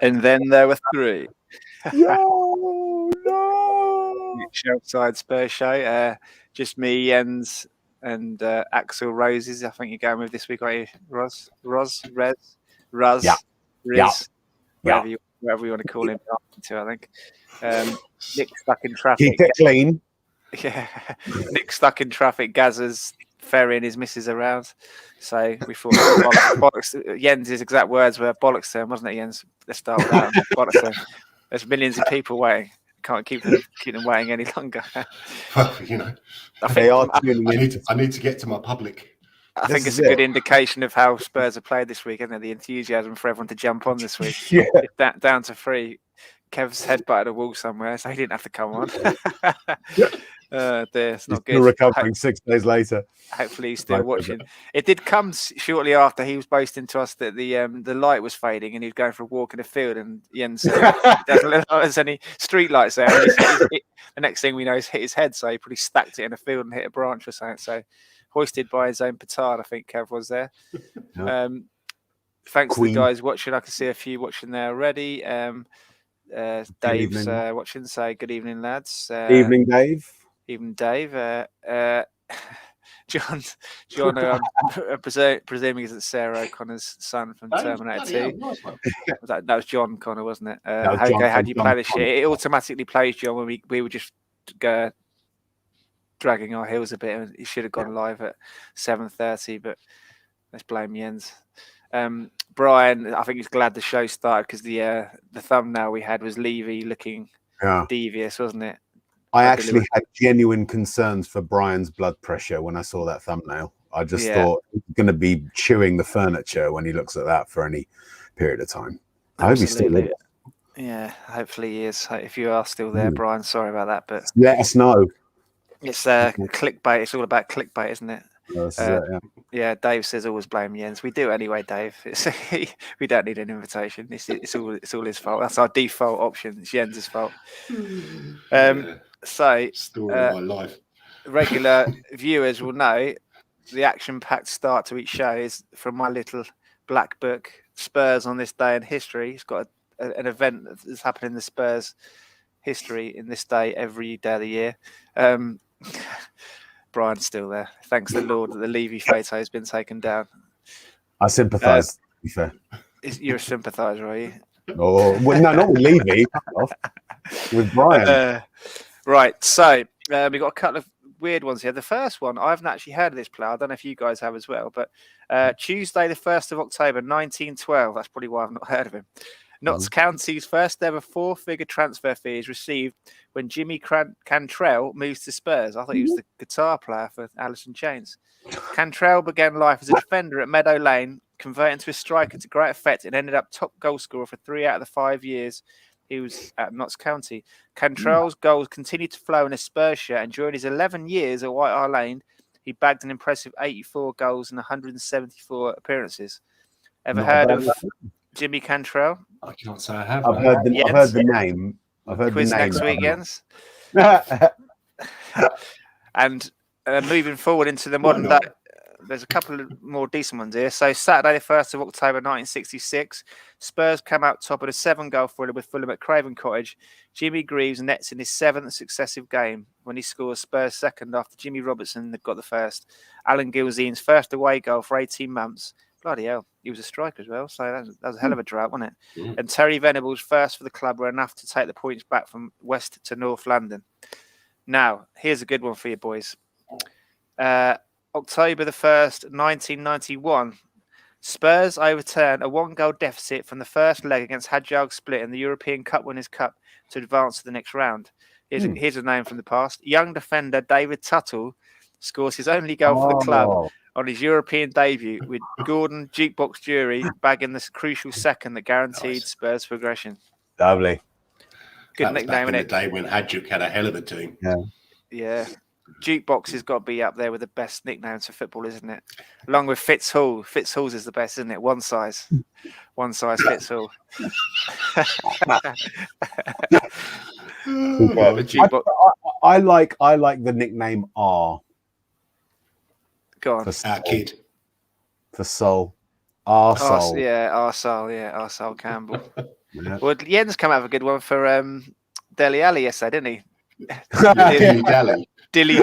And then there were three. Yo, no. Outside Spurs show. Just me, Jens, and Axel Roses. I think you're going with this week, are you? Ros, Yeah. Riz, Yeah. whatever you want to call him. I think. Nick stuck in traffic. Keep it clean. Yeah, Nick stuck in traffic. Gazza's ferrying his missus around. So we thought bollocks. Jens' exact words were bollocks to him, wasn't it, Jens? Let's start with that. Bollocks to him. There's millions of people waiting. Can't keep them waiting any longer. Well, you know, I need to get to my public. I think it's a good indication of how Spurs have played this week, isn't it? The enthusiasm for everyone to jump on this week. Yeah. Down to 3. Kev's head butted a wall somewhere, so he didn't have to come on. It's not good. Still recovering 6 days later. Hopefully he's still watching. It did come shortly after he was boasting to us that the light was fading and he was going for a walk in the field, and Jens said doesn't look like there's any street lights there. The next thing we know, he's hit his head, so he probably stacked it in a field and hit a branch or something. So hoisted by his own petard, I think Kev was there. Yeah. Thanks to the guys watching. I can see a few watching there already. Dave's watching, so good evening, lads. Evening, Dave. Even Dave. John, presuming is Sarah O'Connor's son from Terminator 2. That was John Connor, wasn't it? How do you play this shit? It automatically plays John when we were just dragging our heels a bit. It should have gone live at 7:30, but let's blame Jens. Brian, I think he's glad the show started because the thumbnail we had was Levy looking devious, wasn't it? I actually had genuine concerns for Brian's blood pressure when I saw that thumbnail. I just thought he's going to be chewing the furniture when he looks at that for any period of time. I hope he's still there. Yeah, hopefully he is. If you are still there, Brian, sorry about that, but let us know. It's clickbait. It's all about clickbait, isn't it? Yeah, Dave says always blame Jens. We do anyway, Dave. We don't need an invitation. It's all his fault. That's our default option. It's Jens' fault. So, story of my life. Regular viewers will know the action-packed start to each show is from my little black book, Spurs on this day in history. It's got an event that's happened in the Spurs history in this day every day of the year. Brian's still there. Thanks the Lord that the Levy photo has been taken down. I sympathise, to be fair. You're a sympathiser, are you? Oh, well, no, not with Levy. With Brian. Right, so we've got a couple of weird ones here. The first one, I haven't actually heard of this player. I don't know if you guys have as well, but Tuesday, the 1st of October, 1912. That's probably why I've not heard of him. Notts County's first ever 4-figure transfer fee is received when Jimmy Cantrell moves to Spurs. I thought he was the guitar player for Alice in Chains. Cantrell began life as a defender at Meadow Lane, converting to a striker to great effect, and ended up top goal scorer for 3 out of the 5 years he was at Notts County. Cantrell's goals continued to flow in a Spurs shirt, and during his 11 years at White Hart Lane, he bagged an impressive 84 goals and 174 appearances. Ever heard of Jimmy Cantrell? I can't say I have. I've heard the name. I've heard Quiz the name. next week, Jens. And moving forward into the modern day, there's a couple of more decent ones here. So Saturday, the 1st of October, 1966, Spurs come out top of a 7-goal thriller with Fulham at Craven Cottage. Jimmy Greaves nets in his 7th successive game when he scores Spurs' second after Jimmy Robertson got the first. Alan Gilzean's first away goal for 18 months. Bloody hell, he was a striker as well, so that was a hell of a drought, wasn't it? And Terry Venables' first for the club were enough to take the points back from West to North London. Now, here's a good one for you boys. October the 1st, 1991, Spurs overturn a 1-goal deficit from the first leg against Hajduk Split in the European Cup Winners' Cup to advance to the next round. Here's a name from the past. Young defender David Tuttle scores his only goal for the club on his European debut, with Gordon Jukebox Jury bagging this crucial second that guaranteed Spurs progression. Lovely. Good nickname, in isn't the it? day when Hajduk had a hell of a team. Yeah. Jukebox has got to be up there with the best nicknames for football, isn't it? Along with Fitzhall. Fitzhall's is the best, isn't it? One size Fitzhall. I like the nickname R. Go on. Our kid. For soul. Arsehole. Arsehole Campbell. Yeah. Well, Jens come out with a good one for Deli Ali yesterday, didn't he? Dilly Dally. Dilly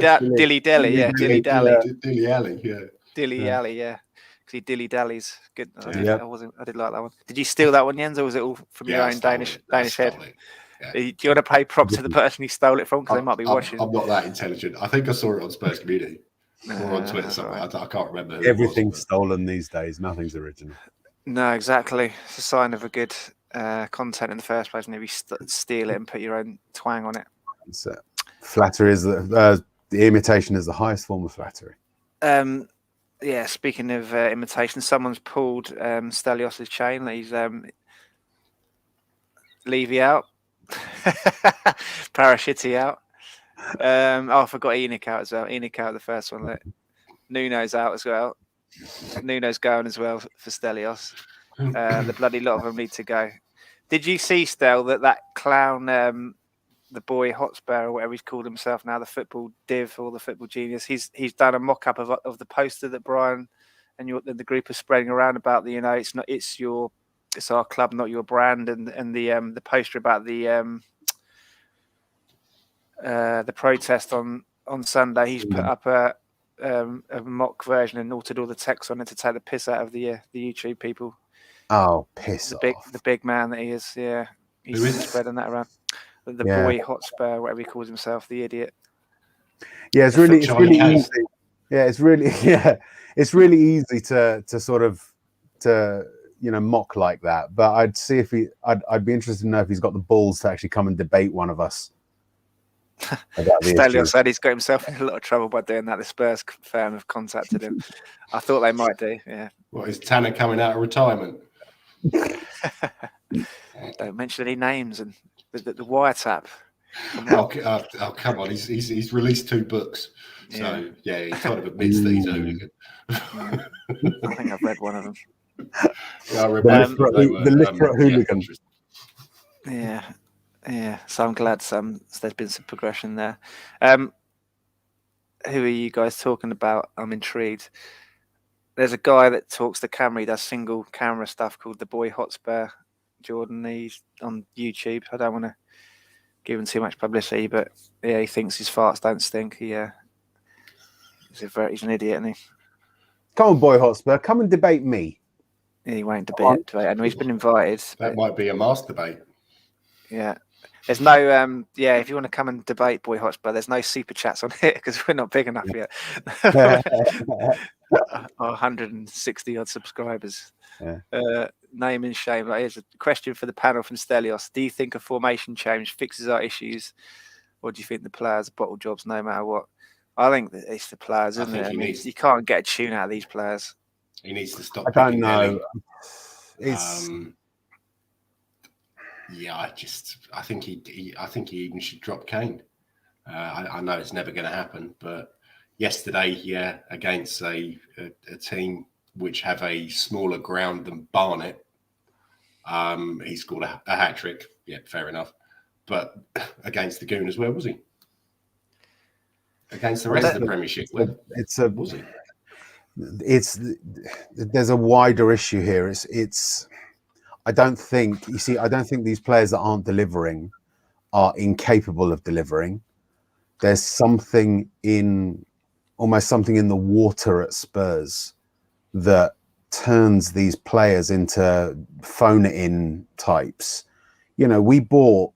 Deli, yeah, Dilly Dally, Dilly Alley, yeah. Dilly Yeah. Alley, yeah. Because he dilly dallies. Good. I did, Yep. I did like that one. Did you steal that one, Jens, or was it all from your own Danish head? It. Yeah. Do you want to pay props to the person you stole it from? Because they might be watching. I'm not that intelligent. I think I saw it on Spurs Community or on Twitter somewhere. Right. I can't remember who Everything's it was. stolen these days. Nothing's original. No, exactly. It's a sign of a good content in the first place. Maybe steal it and put your own twang on it. So, flattery is the imitation is the highest form of flattery. Yeah, speaking of imitation, someone's pulled Stelios' chain. He's Levy out, Parashiti out. I forgot Enoch out as well. Enoch out the first one. Nuno's out as well. Nuno's going as well for Stelios. The bloody lot of them need to go. Did you see, Stel, that clown, the boy Hotspur or whatever he's called himself now, the football div or the football genius? He's done a mock-up of the poster that Brian and the group are spreading around about it's our club, not your brand, and the poster about the protest on Sunday. He's put up a mock version and altered all the text on it to take the piss out of the YouTube people. Oh, piss off. The big man that he is, yeah. He's spreading that around. The boy Hotspur, whatever he calls himself, the idiot. Yeah, it's really easy. Yeah, it's really easy to sort of mock like that. But I'd see I'd be interested to know if he's got the balls to actually come and debate one of us. Stelios said he's got himself in a lot of trouble by doing that. The Spurs firm have contacted him. I thought they might do. Yeah. What, is Tanner coming out of retirement? Don't mention any names and the wiretap. Oh, come on! He's released 2 books, so yeah, he kind of admits that he's a hooligan. I think I've read one of them. Yeah, I read the literate hooligan. Yeah. So I'm glad there's been some progression there. Who are you guys talking about? I'm intrigued. There's a guy that talks to camera. He does single camera stuff called the Boy Hotspur. Jordan, he's on YouTube. I don't want to give him too much publicity, but yeah, he thinks his farts don't stink. He's an idiot, isn't he? Come on, Boy Hotspur, come and debate me. Yeah, he won't debate. I know he's been invited. That might be a master debate. Yeah. There's no, if you want to come and debate Boy Hotspur, there's no super chats on it because we're not big enough yet. 160 odd subscribers. Yeah. Name and shame. Here's a question for the panel from Stelios. Do you think a formation change fixes our issues, or do you think the players bottle jobs no matter what? I think that it's the players, isn't it? You can't get a tune out of these players. He needs to stop. I don't know. I think he even should drop Kane. I know it's never going to happen, but yesterday, against a team which have a smaller ground than Barnet, he scored a hat trick. Yeah, fair enough. But against the Gooners, where was he? Against the rest of the Premiership, was he? There's a wider issue here. I don't think these players that aren't delivering are incapable of delivering. There's almost something in the water at Spurs that turns these players into phone-it-in types. We bought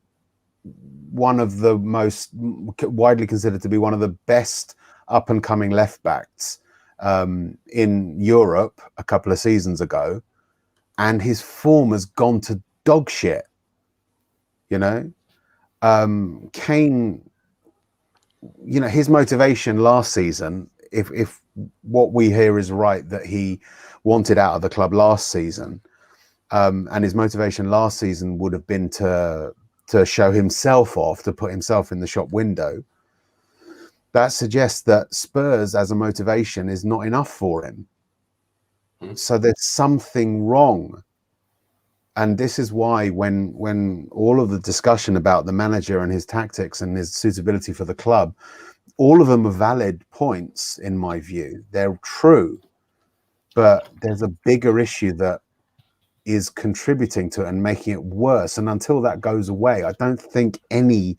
one of the most widely considered to be one of the best up-and-coming left-backs in Europe a couple of seasons ago, and his form has gone to dog shit. Kane, his motivation last season, if what we hear is right, that he wanted out of the club last season, and his motivation last season would have been to show himself off, to put himself in the shop window. That suggests that Spurs as a motivation is not enough for him. So there's something wrong. And this is why when all of the discussion about the manager and his tactics and his suitability for the club, all of them are valid points in my view. They're true. But there's a bigger issue that is contributing to it and making it worse. And until that goes away, I don't think we're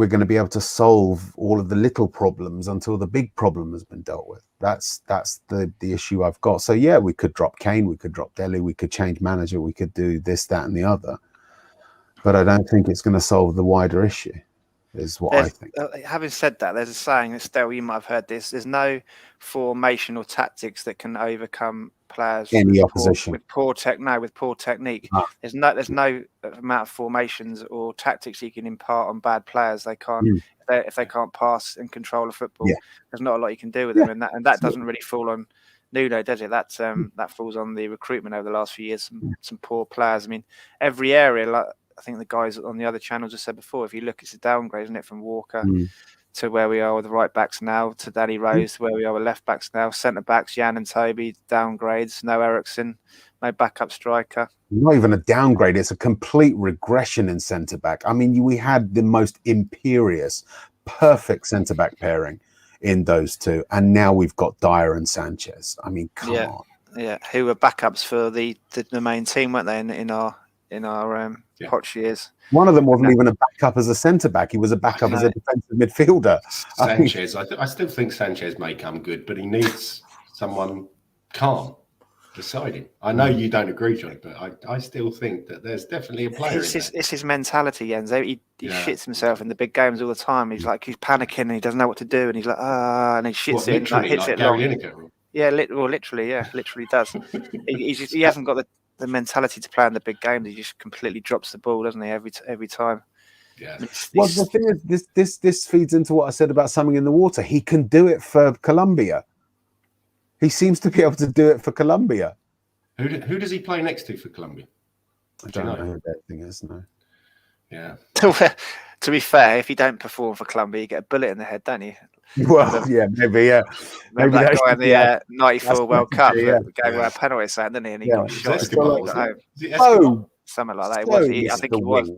going to be able to solve all of the little problems until the big problem has been dealt with. That's the issue I've got. So yeah, we could drop Kane, we could drop Dele, we could change manager, we could do this, that, and the other. But I don't think it's going to solve the wider issue, is what I think. Having said that, there's a saying, Estelle, you might have heard this, there's no formation or tactics that can overcome players Any opposition with poor technique. There's no amount of formations or tactics you can impart on bad players. They can't if they can't pass and control a football. There's not a lot you can do with them, and that doesn't really fall on Nuno, does it? That falls on the recruitment over the last few years. Some poor players. I mean, every area, like I think the guys on the other channels have said before, if you look, it's a downgrade, isn't it, from Walker to where we are with the right backs now, to Danny Rose, to where we are with left backs now, centre backs, Jan and Toby, downgrades, no Ericsson, no backup striker. Not even a downgrade, it's a complete regression in centre back. I mean, we had the most imperious, perfect centre back pairing in those two, and now we've got Dyer and Sanchez. I mean, come on. Yeah, who were backups for the main team, weren't they, in our Poch years? One of them wasn't even a backup as a centre back; he was a backup as a defensive midfielder. Sanchez, I still think Sanchez may come good, but he needs someone calm, deciding. I know you don't agree, John, but I still think that there's definitely a player. It's his mentality, Jens. He shits himself in the big games all the time. He's panicking and he doesn't know what to do, and he's like, and he shits it and hits it long. Yeah, literally does. He hasn't got the mentality to play in the big games. He just completely drops the ball, doesn't he? Every time. Yeah. Well, the thing is, this feeds into what I said about something in the water. He can do it for Colombia. He seems to be able to do it for Colombia. Who does he play next to for Colombia? I don't know who that thing is. No. Yeah. To be fair, if you don't perform for Colombia, you get a bullet in the head, don't you? Well, yeah, maybe, yeah. Maybe that guy in the '94 World Cup, the game where a penalty sat, didn't he? And he got shot. Something like that. I think he was.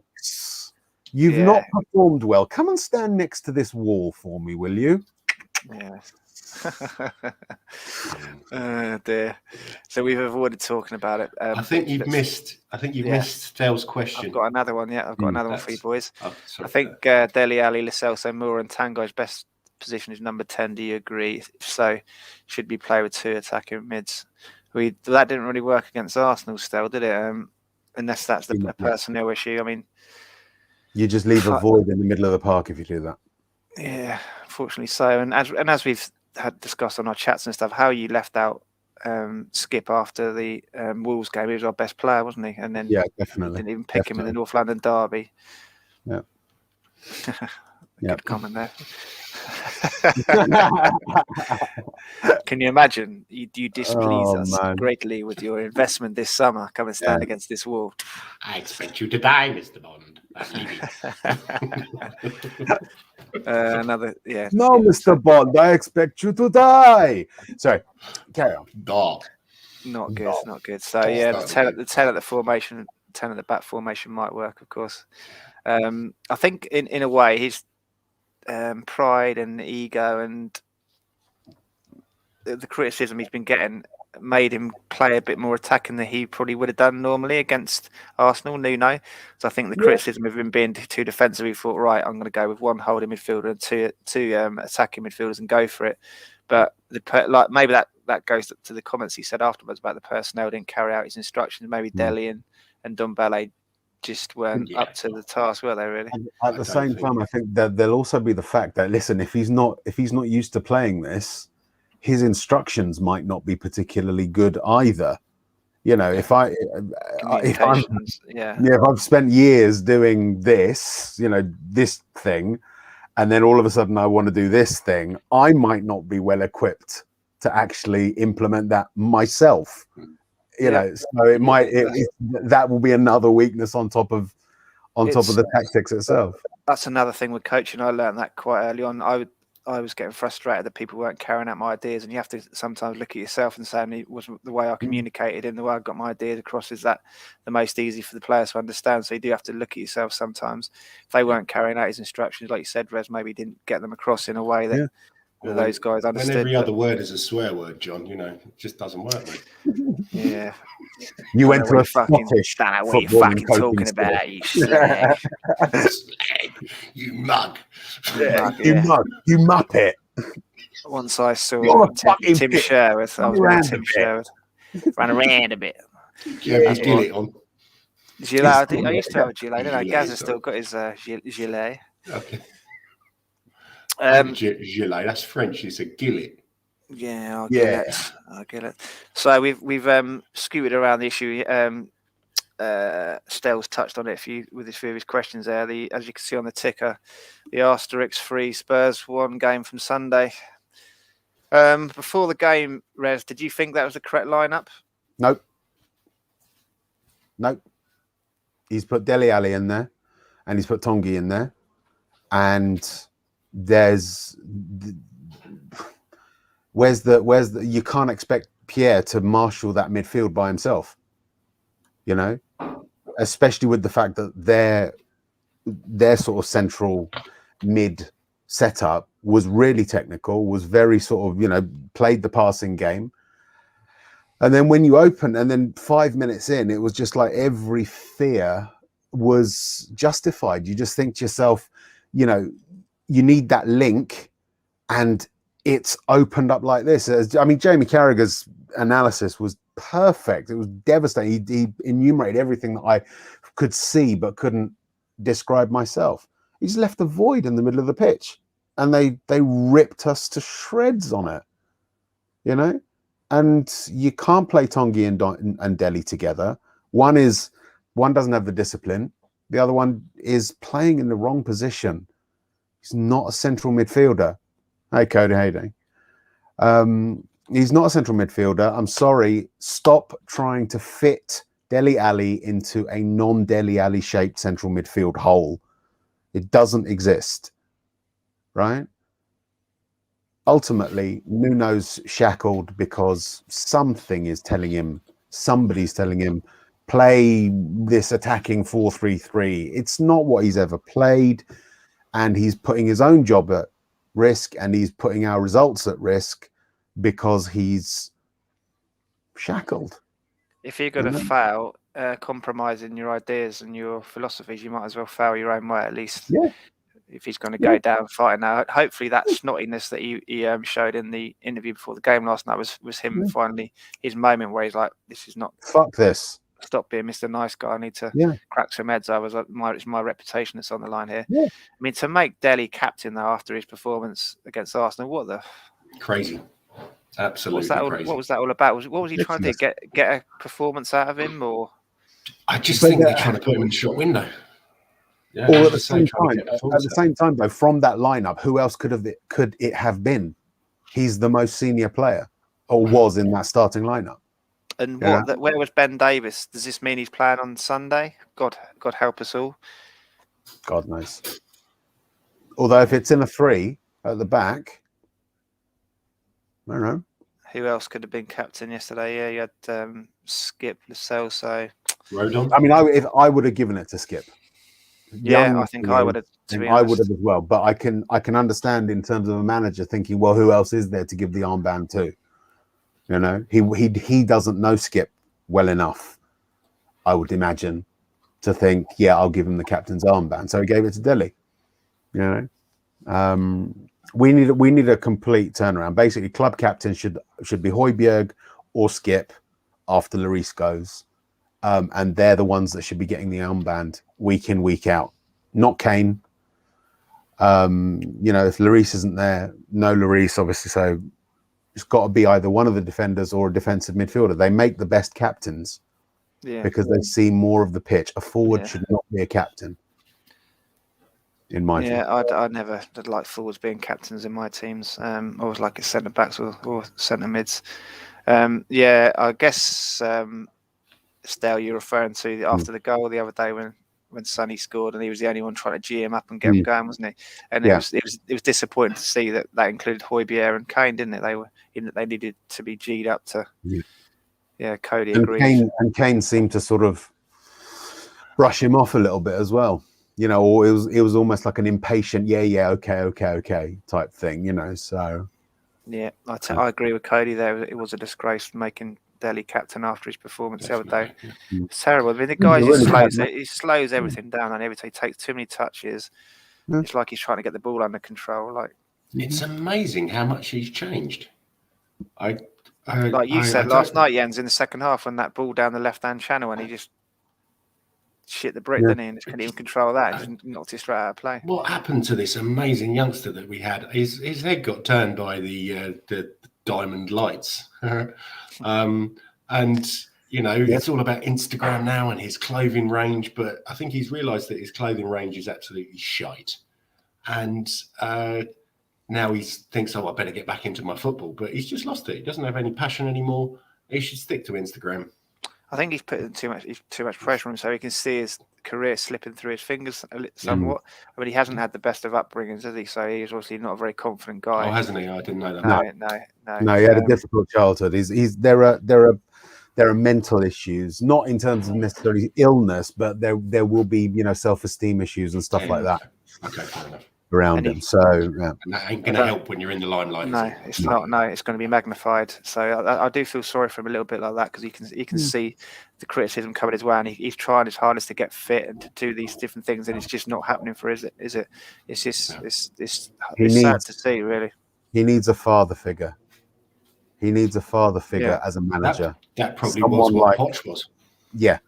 You've not performed well. Come and stand next to this wall for me, will you? Yeah. Oh dear. So we've avoided talking about it. I think you've missed Phil's question. I've got another one. Yeah, I've got another one for you boys. I think Dele Alli, Lo Celso, Moura, and Tango's best position is number 10. Do you agree? If so, should we play with two attacking mids? That didn't really work against Arsenal still, did it? Unless that's the personnel issue. I mean, you just leave a void in the middle of the park if you do that. Yeah, unfortunately so. And as we've had discussed on our chats and stuff, how you left out Skip after the Wolves game. He was our best player, wasn't he? And then definitely didn't even pick him in the North London derby. Yeah. Good comment there. Can you imagine? You displease us greatly with your investment this summer. Come and stand against this wall. I expect you to die, Mr. Bond. No, Mr. Bond, I expect you to die. Sorry, carry on. Not good. So the 10 at the formation, 10 at the back formation might work, of course. I think in a way his pride and ego and the criticism he's been getting made him play a bit more attacking than he probably would have done normally against Arsenal, Nuno. So I think the criticism of him being too defensive, he thought, right, I'm going to go with one holding midfielder and two attacking midfielders and go for it. But maybe that goes to the comments he said afterwards about the personnel didn't carry out his instructions. Maybe Dele and Ndombele just weren't up to the task, were they really? At the same time, I think that there'll also be the fact that, listen, if he's not used to playing this, his instructions might not be particularly good either. You know, if I've spent years doing this, this thing, and then all of a sudden I want to do this thing, I might not be well equipped to actually implement that myself. So that will be another weakness on top of the tactics itself. That's another thing with coaching. I learned that quite early on. I was getting frustrated that people weren't carrying out my ideas, and you have to sometimes look at yourself and say, it wasn't the way I communicated and the way I got my ideas across. Is that the most easy for the players to understand? So you do have to look at yourself sometimes. If they weren't carrying out his instructions, like you said, Rez, maybe didn't get them across in a way that all those guys When understood. every other word is a swear word, John, it just doesn't work, mate. Yeah. You went to a Scottish Don't know what you're football fucking talking school. about, you slag. Slag, you mug. You mug, you muppet. Once I saw You're a fucking Tim pit. Sherwood. I was with Tim Sherwood. Ran around a bit. You have your gillet on. Gilet. I used to have a gilet, didn't I? Gilet, Gaz has sorry. still got his gilet. Okay. Um, Gilet, that's French. It's a gillet. Yeah, I'll get it. So we've scooted around the issue. Stell's touched on it with his few of his questions there. As you can see on the ticker, the Arse-sterix 3, Spurs 1 game from Sunday. Before the game, Rez, did you think that was the correct lineup? Nope. He's put Dele Alli in there, and he's put Tongi in there, and where's the you can't expect Pierre to marshal that midfield by himself, especially with the fact that their sort of central mid setup was really technical, was very sort of played the passing game. And then when you open, and then 5 minutes in, it was just like every fear was justified. You just think to yourself, you need that link, and it's opened up like this. I mean, Jamie Carragher's analysis was perfect. It was devastating. He enumerated everything that I could see but couldn't describe myself. He just left a void in the middle of the pitch, and they ripped us to shreds on it, And you can't play Tongi and Dele together. One doesn't have the discipline. The other one is playing in the wrong position. He's not a central midfielder. Hey, Cody, how you doing? He's not a central midfielder. I'm sorry. Stop trying to fit Dele Alli into a non-Dele Alli shaped central midfield hole. It doesn't exist, right? Ultimately, Nuno's shackled because somebody's telling him, play this attacking 4-3-3. It's not what he's ever played, and he's putting his own job at risk, and he's putting our results at risk because he's shackled. If you're going to fail compromising your ideas and your philosophies, you might as well fail your own way, at least. Yeah. If he's going to go down fighting now, hopefully that snottiness that he showed in the interview before the game last night was him finally his moment where he's like, "This is not fuck this. Stop being Mr. Nice Guy. I need to crack some heads over. It's my reputation that's on the line here." Yeah. I mean, to make Dele captain though after his performance against Arsenal, what the crazy, absolutely crazy. What was that all about? What was he trying to do? Get a performance out of him, or? I just think they're trying to put him in the short window. Yeah, or at the same time, though, from that lineup, who else could it have been? He's the most senior player, or was in that starting lineup. And where was Ben Davis? Does this mean he's playing on Sunday? God help us all. God knows. Although if it's in a 3 at the back, I don't know. Who else could have been captain yesterday? Yeah, you had Skip, Lascelles, so Rodon. I mean, I would have given it to Skip. Yeah, I think I would have. I would have as well, but I can understand in terms of a manager thinking, well, who else is there to give the armband to? He doesn't know Skip well enough, I would imagine, to think, yeah, I'll give him the captain's armband. So he gave it to Dele. We need a complete turnaround. Basically, club captain should be Højbjerg or Skip after Lloris goes. And they're the ones that should be getting the armband week in, week out, not Kane. If Lloris isn't there, no Lloris, obviously. So it's got to be either one of the defenders or a defensive midfielder. They make the best captains because they see more of the pitch. A forward should not be a captain, in my view. I never did like forwards being captains in my teams. Always like it centre backs or centre mids. I guess. Estelle, you're referring to after the goal the other day when Sonny scored and he was the only one trying to G him up and get him going, wasn't he? And it was disappointing to see that included Højbjerg and Kane, didn't it? They needed to be G'd up to. Yeah, Cody agreed. Kane seemed to sort of brush him off a little bit as well. Or it was almost like an impatient, okay type thing. So Yeah, I agree with Cody there. It was a disgrace making Dele captain after his performance the other day. It's terrible. I mean, the guy just slows it. He slows everything down, and every time he takes too many touches, it's like he's trying to get the ball under control. Like it's amazing how much he's changed. Like you said last night, Jens, in the second half, when that ball down the left-hand channel, and he just shit the brick, didn't he? And just couldn't even control that. And just knocked it straight out of play. What happened to this amazing youngster that we had? His head got turned by the diamond lights, and it's all about Instagram now and his clothing range. But I think he's realised that his clothing range is absolutely shite, and now he thinks, "Oh, I better get back into my football." But he's just lost it. He doesn't have any passion anymore. He should stick to Instagram. I think he's putting too much pressure on him, so he can see his career slipping through his fingers somewhat. I mean, he hasn't had the best of upbringings, has he? So he's obviously not a very confident guy. Oh, hasn't he? I didn't know that. No. He had a difficult childhood. There are mental issues, not in terms of necessarily illness, but there will be self-esteem issues and stuff like that. Okay, fair enough. Around him, so and that ain't going to help when you're in the limelight. No, it's not. No, it's going to be magnified. So I do feel sorry for him a little bit like that, because you can see the criticism coming his way, and he's trying his hardest to get fit and to do these different things, and it's just not happening for is it? It's just it's sad to see, really. He needs a father figure. He needs a father figure as a manager. That probably was what Poch was. Yeah.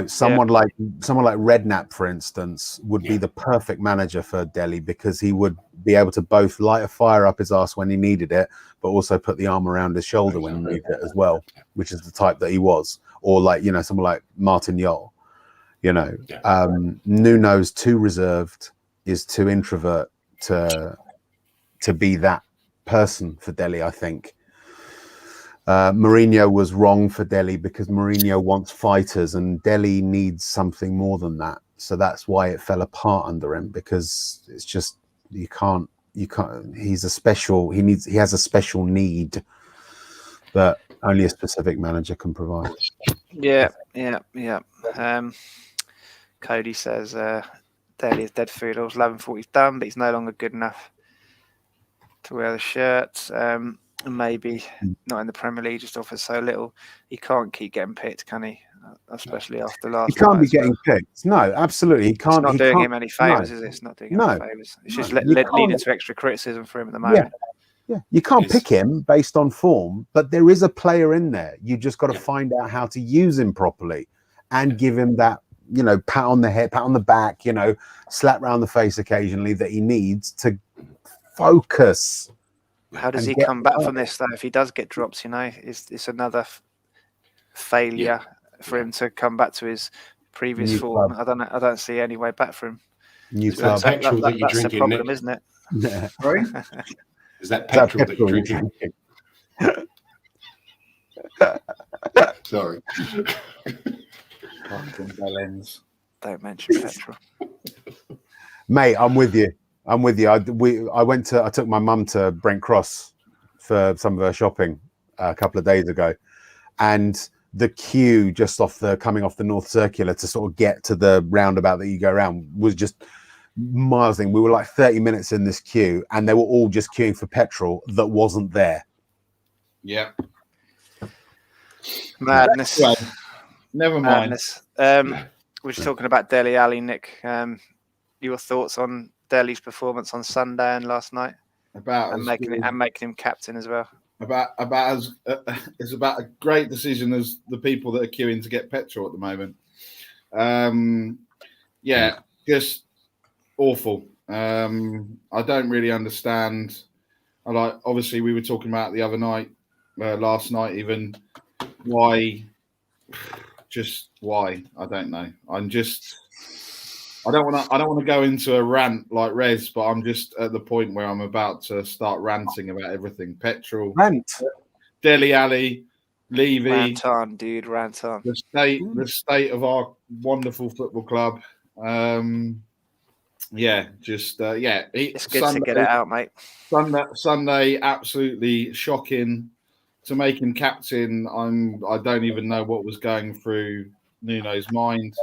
Someone like Redknapp, for instance, would be the perfect manager for Dele, because he would be able to both light a fire up his arse when he needed it, but also put the arm around his shoulder when he needed it as well, which is the type that he was. Or someone like Martin Jol. Nuno's too reserved, is too introvert to be that person for Dele, I think. Mourinho was wrong for Dele, because Mourinho wants fighters, and Dele needs something more than that. So that's why it fell apart under him, because it's just you can't. He's a special. He has a special need that only a specific manager can provide. Yeah. Cody says Dele is dead food. I was loving for what he's done, but he's no longer good enough to wear the shirt. Maybe not in the Premier League, just offers so little. He can't keep getting picked, can he? Especially after last night. He can't be getting picked. No, absolutely. He can't. It's not doing him any favours, is it? It's not doing him any favours. It's just leading to extra criticism for him at the moment. Yeah. You can't pick him based on form, but there is a player in there. You just got to find out how to use him properly and give him that, pat on the head, pat on the back, slap round the face occasionally that he needs to focus. How does he come back from this, though? If he does get dropped, it's another failure for him to come back to his previous form. I don't see any way back for him. That's the problem, isn't it? Yeah. Sorry? Is that petrol that you're drinking? Sorry. Don't mention petrol. Mate, I'm with you. I took my mum to Brent Cross for some of her shopping a couple of days ago, and the queue just coming off the North Circular to sort of get to the roundabout that you go around was just miles in. We were like 30 minutes in this queue, and they were all just queuing for petrol that wasn't there. Yeah. Madness. Never mind. Madness. We're just talking about Dele Alli, Nick. Your thoughts on Dele's performance on Sunday and last night, making him captain as well. It's about a great decision as the people that are queuing to get petrol at the moment. Just awful. I don't really understand. Obviously we were talking about the other night, last night even, why. Just why? I don't know. I don't want to go into a rant like Rez, but I'm just at the point where I'm about to start ranting about everything. Petrol, Dele Alli, Levy, rant on, dude, rant on. The state of our wonderful football club. It's good to get it out, mate. Sunday, absolutely shocking. To make him captain, I don't even know what was going through Nuno's mind.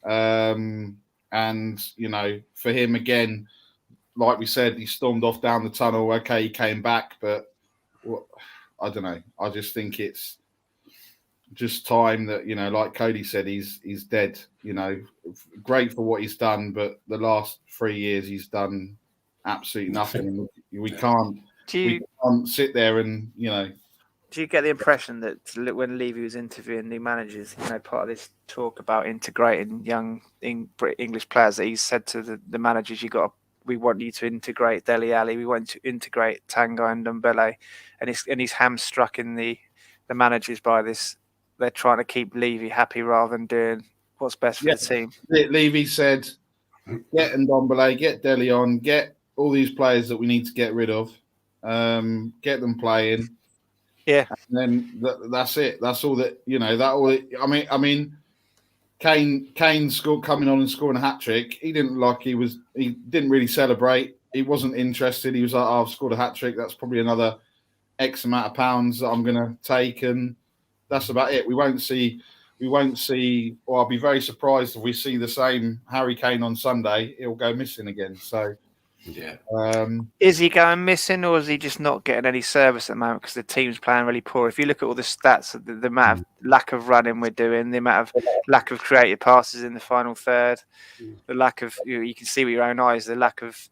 And for him again, like we said, he stormed off down the tunnel. Okay, he came back, but I don't know. I just think it's just time that, you know, like Cody said, he's dead. You know, great for what he's done, but the last 3 years he's done absolutely nothing. We can't sit there and, you know. Do you get the impression that when Levy was interviewing new managers, you know, part of this talk about integrating young English players, that he said to the managers, we want you to integrate Dele Alli, we want to integrate Tango and Ndombele, and he's hamstruck in the managers by this. They're trying to keep Levy happy rather than doing what's best for the team. Levy said, get Ndombele, get Dele on, get all these players that we need to get rid of, get them playing. Yeah, and then that's it. That's all that, you know. I mean, Kane scored, coming on and scoring a hat trick. He didn't really celebrate. He wasn't interested. He was like, oh, I've scored a hat trick. That's probably another X amount of pounds that I'm going to take, and that's about it. We won't see. Or I'll be very surprised if we see the same Harry Kane on Sunday. He'll go missing again. So. Yeah. Is he going missing, or is he just not getting any service at the moment because the team's playing really poor? If you look at all the stats, the amount of lack of running we're doing, the amount of lack of creative passes in the final third, the lack of, you can see with your own eyes, the lack of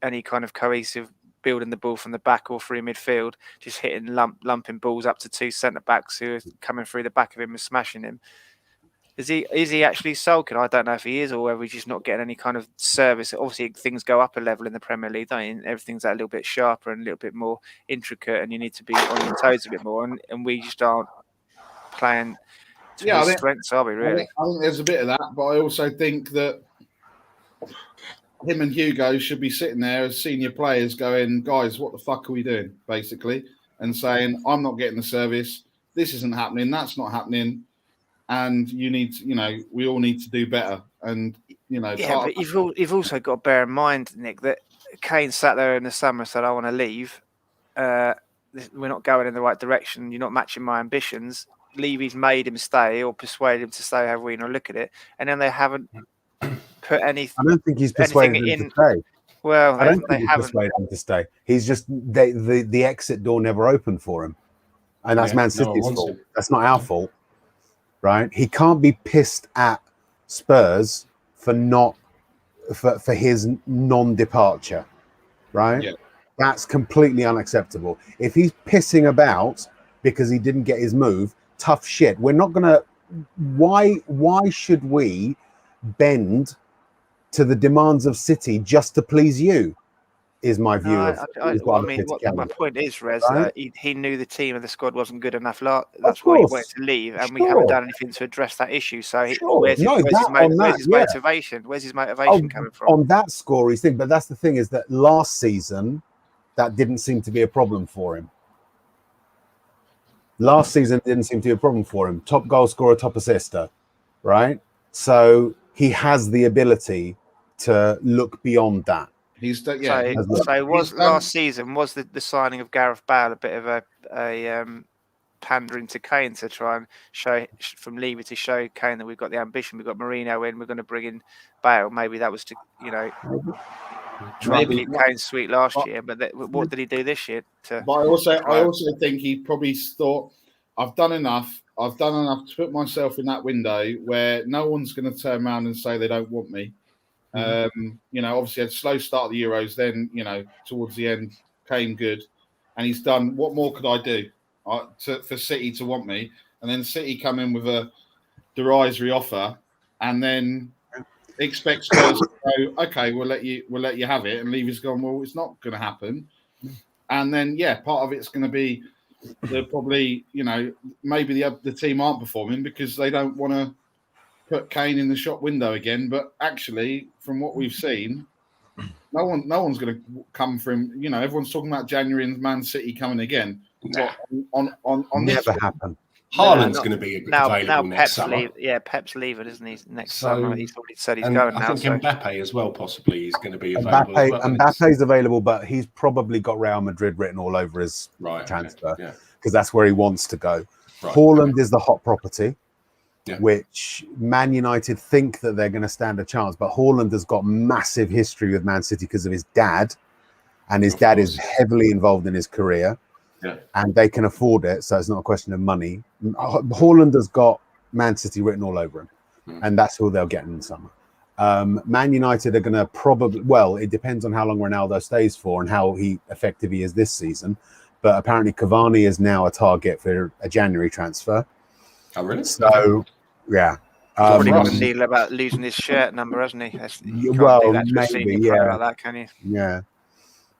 any kind of cohesive building the ball from the back or through midfield, just hitting lumping balls up to two centre backs who are coming through the back of him and smashing him. Is he actually sulking? I don't know if he is, or whether he's just not getting any kind of service. Obviously, things go up a level in the Premier League, don't you? Everything's a little bit sharper and a little bit more intricate, and you need to be on your toes a bit more. And we just aren't playing to his strengths, are we, really? I think there's a bit of that, but I also think that him and Hugo should be sitting there as senior players going, guys, what the fuck are we doing, basically? And saying, I'm not getting the service. This isn't happening. That's not happening. And you need to, you know, we all need to do better. And, you know, but you've also got to bear in mind, Nick, that Kane sat there in the summer and said, I want to leave. We're not going in the right direction. You're not matching my ambitions. Levy's made him stay or persuaded him to stay, however you look at it. And then they haven't put anything. I don't think he's persuaded him to stay. Well, I don't think he's persuaded him to stay. He's just, the exit door never opened for him. And that's Man City's fault. That's not our fault. Right, he can't be pissed at Spurs for his non-departure. Right, that's completely unacceptable. If he's pissing about because he didn't get his move, tough shit. We're not gonna. Why should we bend to the demands of City just to please you? Is my view. My point is, Rez, right? He knew the team and the squad wasn't good enough. That's why he wanted to leave, and we haven't done anything to address that issue. So where's his motivation? Where's his motivation coming from? On that score, he's thinking. But that's the thing, is that last season, that didn't seem to be a problem for him. Last season didn't seem to be a problem for him. Top goal scorer, top assister, right? So he has the ability to look beyond that. Last season was the signing of Gareth Bale a bit of a pandering to Kane to try and show from Levy to show Kane that we've got the ambition, we've got Mourinho in, we're going to bring in Bale. Maybe that was to try and keep Kane sweet last year. But what did he do this year? But I also think he probably thought, I've done enough to put myself in that window where no one's going to turn around and say they don't want me. Obviously had a slow start of the Euros, then, towards the end came good, and he's done, what more could I do for City to want me? And then City come in with a derisory offer, and then expect Spurs to go, okay, we'll let you have it, and Levy's gone, well, it's not going to happen. And then part of it's going to be they're probably, maybe the team aren't performing because they don't want to put Kane in the shop window again. But actually, from what we've seen, no one's going to come from. Everyone's talking about January and Man City coming again. On never happen. Haaland's going to be available next summer. Pep's leaving, isn't he? Next summer, he's already said he's going now. I think Mbappe as well, possibly, is going to be available. Mbappe's available, but he's probably got Real Madrid written all over his transfer because that's where he wants to go. Right. Haaland is the hot property. which Man United think that they're going to stand a chance. But Haaland has got massive history with Man City because of his dad, and his dad is heavily involved in his career, and they can afford it. So it's not a question of money. Haaland has got Man City written all over him, and that's who they'll get in the summer. Man United are going to probably, well, it depends on how long Ronaldo stays for and how effective he is this season. But apparently Cavani is now a target for a January transfer. Oh, really? So, yeah. He's already got a deal about losing his shirt number, hasn't he? You can't do that to a senior player like that, can you? Yeah,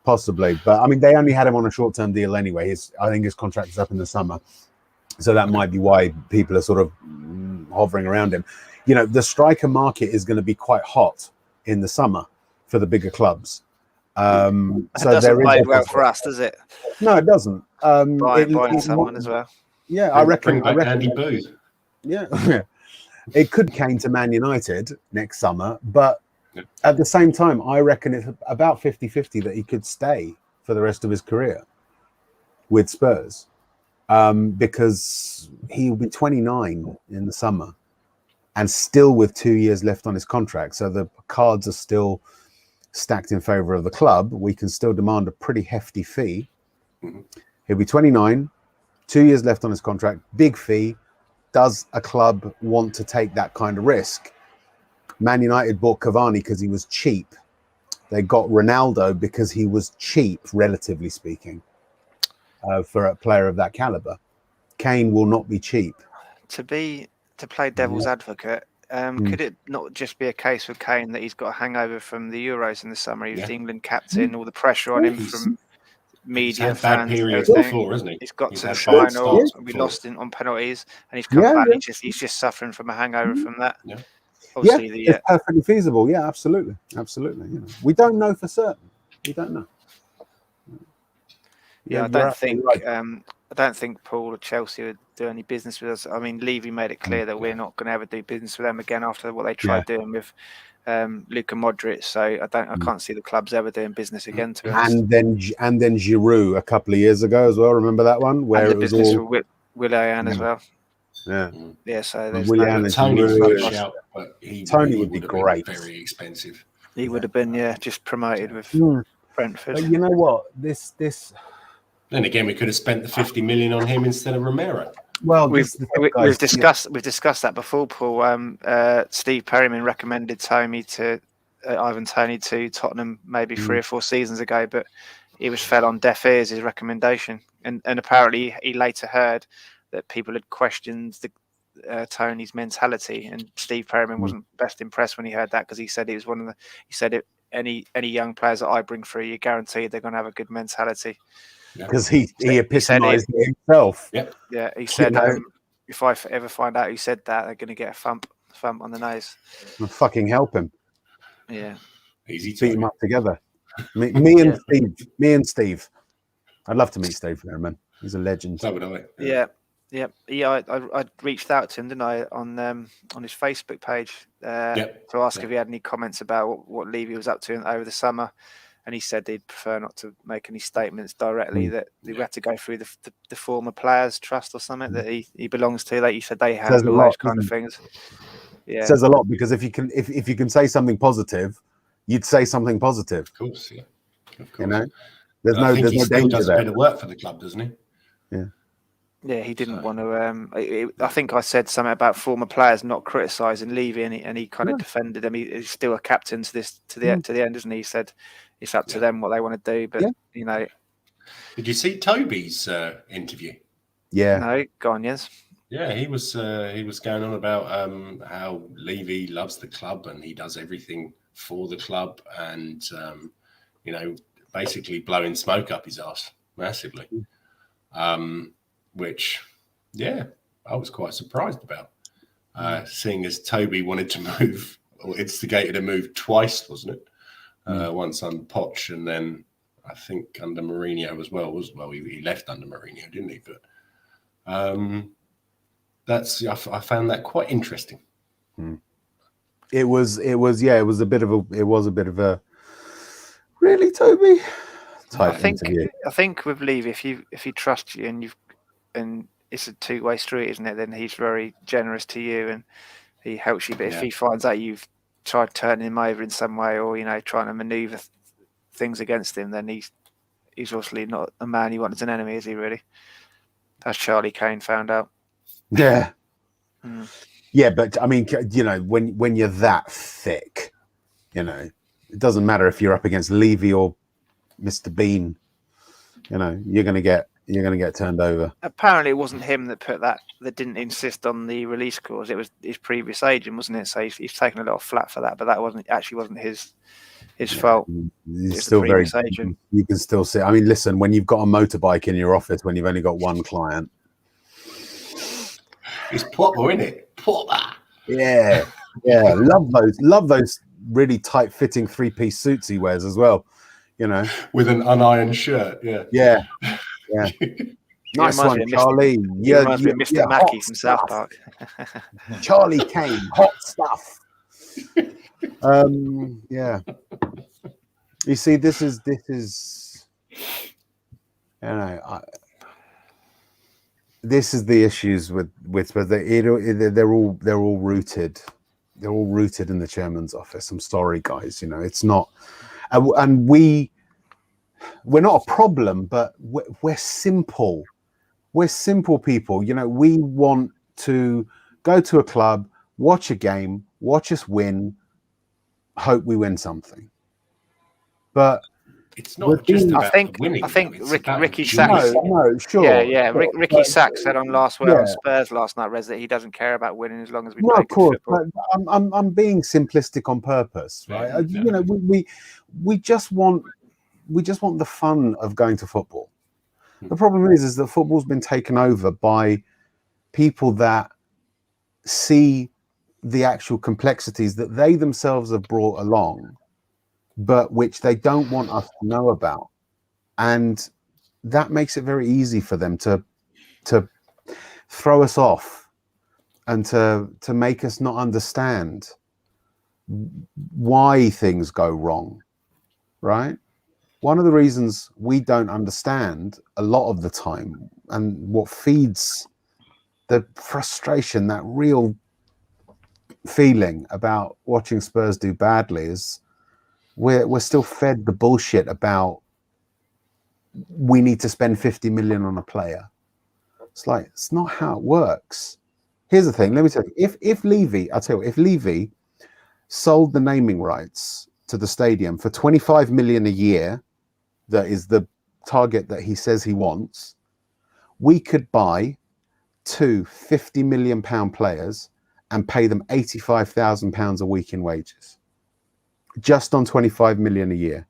possibly. But, I mean, they only had him on a short-term deal anyway. I think his contract is up in the summer. So that might be why people are sort of hovering around him. You know, the striker market is going to be quite hot in the summer for the bigger clubs. So doesn't bode well for us, does it? No, it doesn't. Buying someone as well. Yeah, I reckon. Andy Booth. Yeah, it could Kane to Man United next summer, but at the same time, I reckon it's about 50-50 that he could stay for the rest of his career with Spurs, because he'll be 29 in the summer and still with 2 years left on his contract. So the cards are still stacked in favour of the club. We can still demand a pretty hefty fee. He'll be 29, 2 years left on his contract, big fee. Does a club want to take that kind of risk? Man United bought Cavani because he was cheap. They got Ronaldo because he was cheap, relatively speaking, for a player of that caliber. Kane will not be cheap. To play devil's advocate, could it not just be a case with Kane that he's got a hangover from the Euros in the summer? He was the England captain, all the pressure on him from media, fans, everything. Before, isn't he? He's got to the final. We lost on penalties, and he's come back. He's just suffering from a hangover from that. Obviously, it's perfectly feasible. Yeah, absolutely. You know, we don't know for certain. We don't know. I don't think Paul or Chelsea would do any business with us. I mean, Levy made it clear that we're not going to ever do business with them again after what they tried doing with Luka Modric. So I can't see the clubs ever doing business again. To be honest. And then Giroud a couple of years ago as well. Remember that one where it was all with Willian as well. Yeah. So there's Tony would be great. Very expensive. He would have been just promoted with Brentford. But you know what? This. Then again, we could have spent the 50 million on him instead of Romero. Well, we've discussed that before, Paul. Steve Perryman recommended Ivan Toney to Tottenham maybe 3 or 4 seasons ago, but he fell on deaf ears, his recommendation. And apparently he later heard that people had questioned Tony's mentality, and Steve Perryman wasn't best impressed when he heard that, because he said any young players that I bring through, you're guaranteed they're going to have a good mentality. Because he epitomised it himself. Yeah, he said, if I ever find out who said that, they're going to get a thump on the nose. I'll fucking help him. Yeah, easy to beat him up together. Me and Steve. I'd love to meet Steve Perryman. He's a legend. So would I. Yeah. I reached out to him, didn't I, on his Facebook page to ask if he had any comments about what Levy was up to over the summer. And he said he'd prefer not to make any statements directly, that we had to go through the former players' trust or something that he belongs to. Like you said, they have those kind of things. Yeah, it says a lot, because if you can say something positive, you'd say something positive. Of course, yeah. Of course. You know, there's no danger there. He does a bit of work for the club, doesn't he? Yeah. Yeah, he didn't want to. I think I said something about former players not criticising Levy, and he kind of defended him. He's still a captain to the end, isn't he? He said it's up to them what they want to do, but you know. Did you see Toby's interview? Yeah. No, go on, yes. Yeah, he was going on about how Levy loves the club and he does everything for the club, and basically blowing smoke up his ass massively. Which, I was quite surprised about. Seeing as Toby wanted to move, or instigated a move twice, wasn't it? Once under Poch, and then I think under Mourinho as well. He left under Mourinho, didn't he? But I found that quite interesting. It was a bit of a really, Toby. I think with Levy, if he trusts you and it's a two-way street, isn't it? Then he's very generous to you and he helps you. But if he finds out you've tried turning him over in some way, or trying to manoeuvre things against him, then he's obviously not a man you want as an enemy, is he? Really? As Charlie Kane found out. Yeah. Yeah, but I mean, when you're that thick, it doesn't matter if you're up against Levy or Mr. Bean. You're gonna get turned over. Apparently, it wasn't him that didn't insist on the release clause. It was his previous agent, wasn't it? So he's taken a lot of flack for that, but that wasn't his fault. He's still very agent. You can still see. I mean, listen, when you've got a motorbike in your office, when you've only got one client, it's proper, isn't it? Proper. Yeah. Love those really tight-fitting three-piece suits he wears as well. With an unironed shirt. Yeah. Nice one, Charlie. You reminds me of Mr. Mackey from South Park. Charlie Kane, hot stuff. Yeah. You see, this is this is the issues with they're all rooted. They're all rooted in the chairman's office. I'm sorry, guys. It's not, and we're not a problem, but we're simple. We're simple people. We want to go to a club, watch a game, watch us win, hope we win something. But it's not just about winning. I think Ricky Sachs. No, sure. Yeah. Ricky Sachs said on on Spurs last night, Rez, that he doesn't care about winning as long as we play good football. But I'm being simplistic on purpose, right? We just want the fun of going to football. The problem is that football's been taken over by people that see the actual complexities that they themselves have brought along, but which they don't want us to know about. And that makes it very easy for them to throw us off and to make us not understand why things go wrong, right? One of the reasons we don't understand a lot of the time, and what feeds the frustration, that real feeling about watching Spurs do badly, is we're still fed the bullshit about we need to spend 50 million on a player. It's like, it's not how it works. Here's the thing. Let me tell you, if Levy sold the naming rights to the stadium for 25 million a year, that is the target that he says he wants, we could buy two 50 million pound players and pay them 85,000 pounds a week in wages, just on 25 million a year,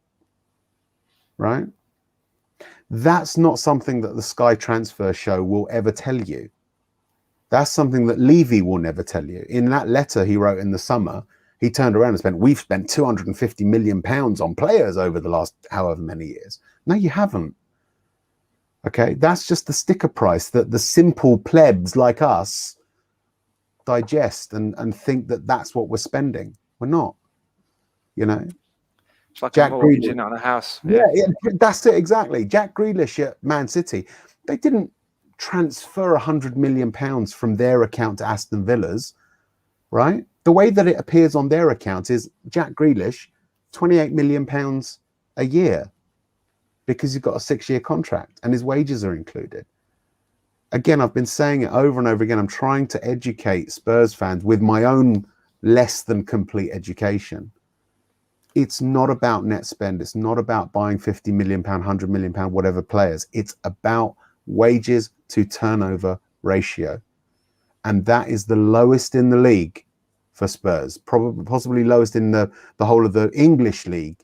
right? That's not something that the Sky Transfer Show will ever tell you. That's something that Levy will never tell you. In that letter he wrote in the summer, he turned around and we've spent 250 million pounds on players over the last however many years. No, you haven't. Okay, that's just the sticker price that the simple plebs like us digest and think that that's what we're spending. We're not. It's like Jack Grealish on a house. Yeah, that's it exactly. Jack Grealish at Man City, they didn't transfer 100 million pounds from their account to Aston Villa's, right? The way that it appears on their account is Jack Grealish, 28 million pounds a year, because he's got a 6-year contract and his wages are included. Again, I've been saying it over and over again. I'm trying to educate Spurs fans with my own less than complete education. It's not about net spend. It's not about buying 50 million pound, 100 million pound, whatever players. It's about wages to turnover ratio. And that is the lowest in the league for Spurs, probably possibly lowest in the whole of the English league.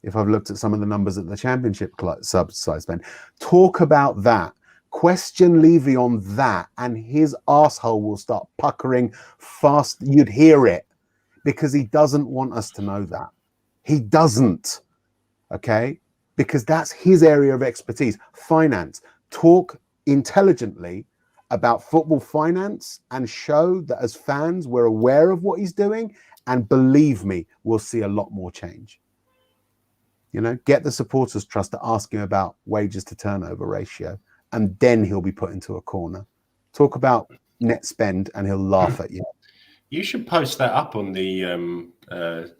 If I've looked at some of the numbers at the Championship side spend, talk about that. Question Levy on that, and his arsehole will start puckering fast. You'd hear it, because he doesn't want us to know that. He doesn't, okay? Because that's his area of expertise, finance. Talk intelligently about football finance and show that as fans we're aware of what he's doing, and believe me, we'll see a lot more change. Get the supporters trust to ask him about wages to turnover ratio, and then he'll be put into a corner. Talk about net spend, and he'll laugh at you. You should post that up on the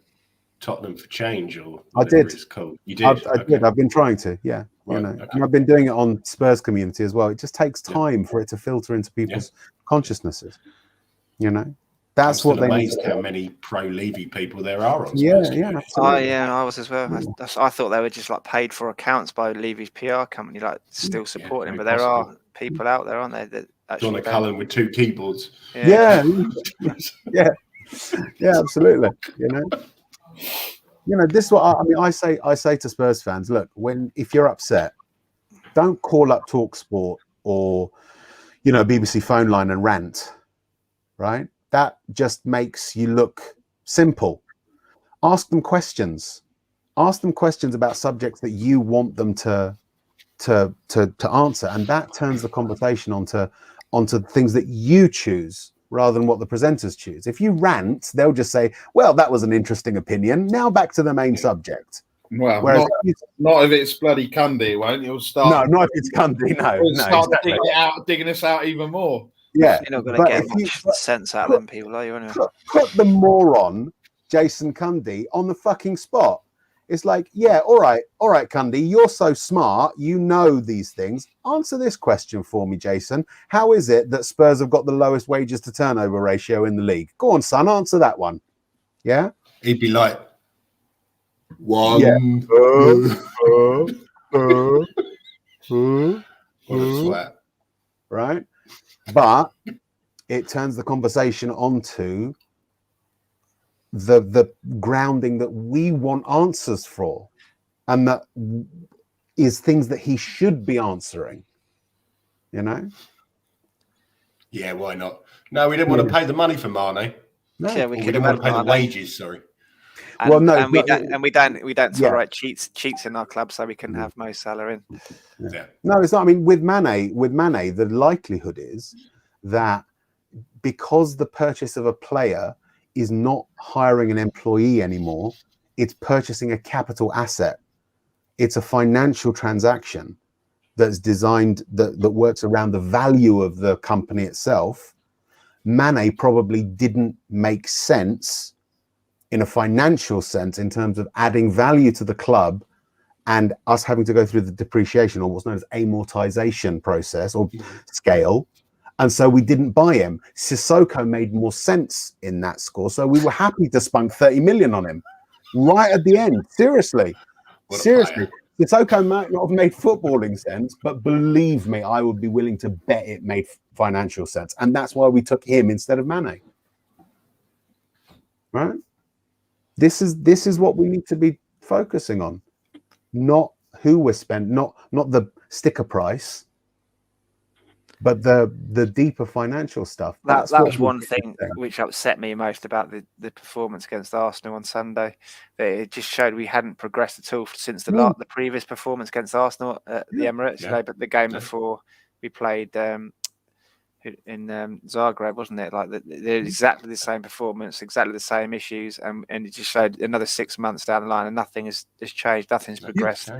Tottenham for Change or I whatever did. it's called. You did? I did. I've been trying to, yeah. Right, You know, okay. and I've been doing it on Spurs community as well. It just takes time for it to filter into people's consciousnesses. You know, that's what they need. Amazed how many pro Levy people there are on Yeah, Spurs yeah, community. absolutely. I was as well. I thought they were just like paid for accounts by Levy's PR company, like still supporting him. But there are people out there, aren't there, that actually Donna Cullen with 2 keyboards. Yeah, yeah, absolutely. You know, this is what I mean. I say to Spurs fans, look, if you're upset, don't call up TalkSport or BBC phone line and rant, right? That just makes you look simple. Ask them questions. Ask them questions about subjects that you want them to answer, and that turns the conversation onto things that you choose rather than what the presenters choose. If you rant, they'll just say, well, that was an interesting opinion. Now back to the main subject. Well, Whereas not if it's bloody Cundy, won't you'll start. No, not if it's Cundy. No, start exactly. digging us out even more. Yeah, you're not going to get much sense out of them people, are you? Anyway? Put the moron Jason Cundy on the fucking spot. It's like, yeah, all right, Cundy, you're so smart, you know these things. Answer this question for me, Jason. How is it that Spurs have got the lowest wages to turnover ratio in the league? Go on, son, answer that one. Yeah? He'd be like, one. Yeah. What a sweat. Right? But it turns the conversation onto the grounding that we want answers for, and that is things that he should be answering. Yeah, why not? No, we didn't want to pay the money for Mane. No. Yeah, We didn't want to pay the wages. Sorry. And, well, no, and we don't tolerate cheats in our club, so we can have Mo Salah in. Yeah. No, it's not. I mean, with Mane, the likelihood is that because the purchase of a player is not hiring an employee anymore, it's purchasing a capital asset. It's a financial transaction that's designed that works around the value of the company itself. Mane probably didn't make sense in a financial sense in terms of adding value to the club and us having to go through the depreciation or what's known as amortization process or scale. And so we didn't buy him. Sissoko made more sense in that score. So we were happy to spunk 30 million on him right at the end. Seriously. Sissoko might not have made footballing sense, but believe me, I would be willing to bet it made financial sense. And that's why we took him instead of Mane. Right? This is what we need to be focusing on. Not who we're spending, not the sticker price, but the deeper financial stuff. That was one thing which upset me most about the performance against Arsenal on Sunday. It just showed we hadn't progressed at all since the previous performance against Arsenal at the Emirates. But the game before we played in Zagreb, wasn't it? Like they're exactly the same performance, exactly the same issues, and it just showed another 6 months down the line, and nothing has changed, nothing's progressed.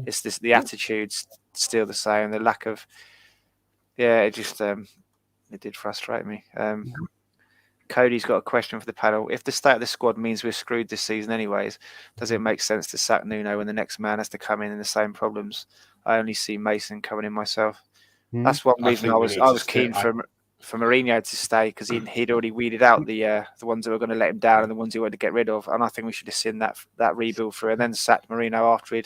It's just the attitude's still the same, the lack of. Yeah, it just it did frustrate me. Cody's got a question for the panel. If the state of the squad means we're screwed this season anyways, does it make sense to sack Nuno when the next man has to come in the same problems? I only see Mason coming in myself. That's one reason I was keen for Mourinho to stay, because he'd already weeded out the ones that were going to let him down and the ones he wanted to get rid of. And I think we should have seen that rebuild through and then sacked Mourinho after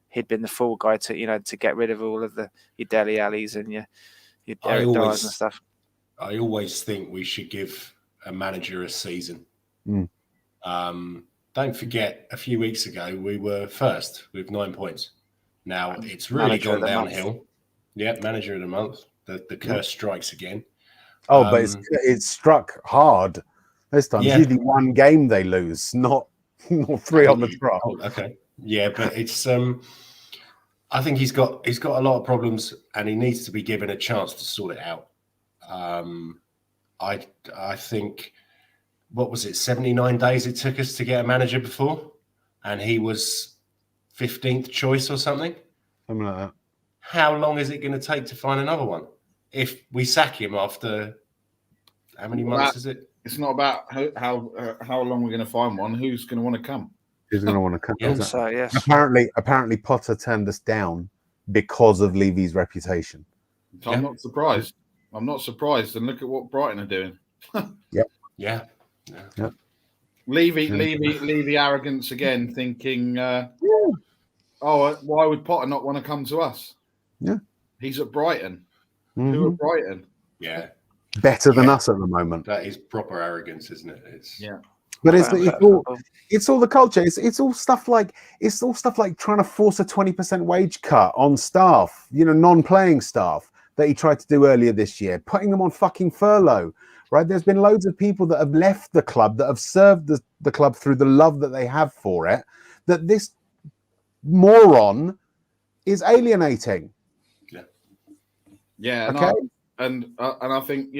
he'd been the full guy to get rid of all of your Dele Allis and your Derek Dyers and stuff. I always think we should give a manager a season. Don't forget, a few weeks ago we were first with 9 points. Now it's really gone downhill. Yeah, manager of the month. The curse strikes again. Oh, but it's struck hard this time. Usually one game they lose, not 3 on the trot. Oh, okay. Yeah, but it's I think he's got a lot of problems, and he needs to be given a chance to sort it out. I think, what was it, 79 days it took us to get a manager before, and he was 15th choice or something. Something like that. How long is it going to take to find another one? if we sack him after how many months is it? It's not about how long we're going to find one. Who's going to want to come? Who's going to want to come? Yeah. So yes, Apparently, Potter turned us down because of Levy's reputation. So I'm not surprised. I'm not surprised. And look at what Brighton are doing. Yeah. Levy arrogance again, thinking, why would Potter not want to come to us? Yeah. He's at Brighton. Mm-hmm. Who at Brighton? Yeah. Better than us at the moment. That is proper arrogance, isn't it? But it's all the culture. It's all stuff like trying to force a 20% wage cut on staff, non-playing staff that he tried to do earlier this year, putting them on fucking furlough. Right? There's been loads of people that have left the club, that have served the club through the love that they have for it, that this moron is alienating. Yeah. Okay. And I think,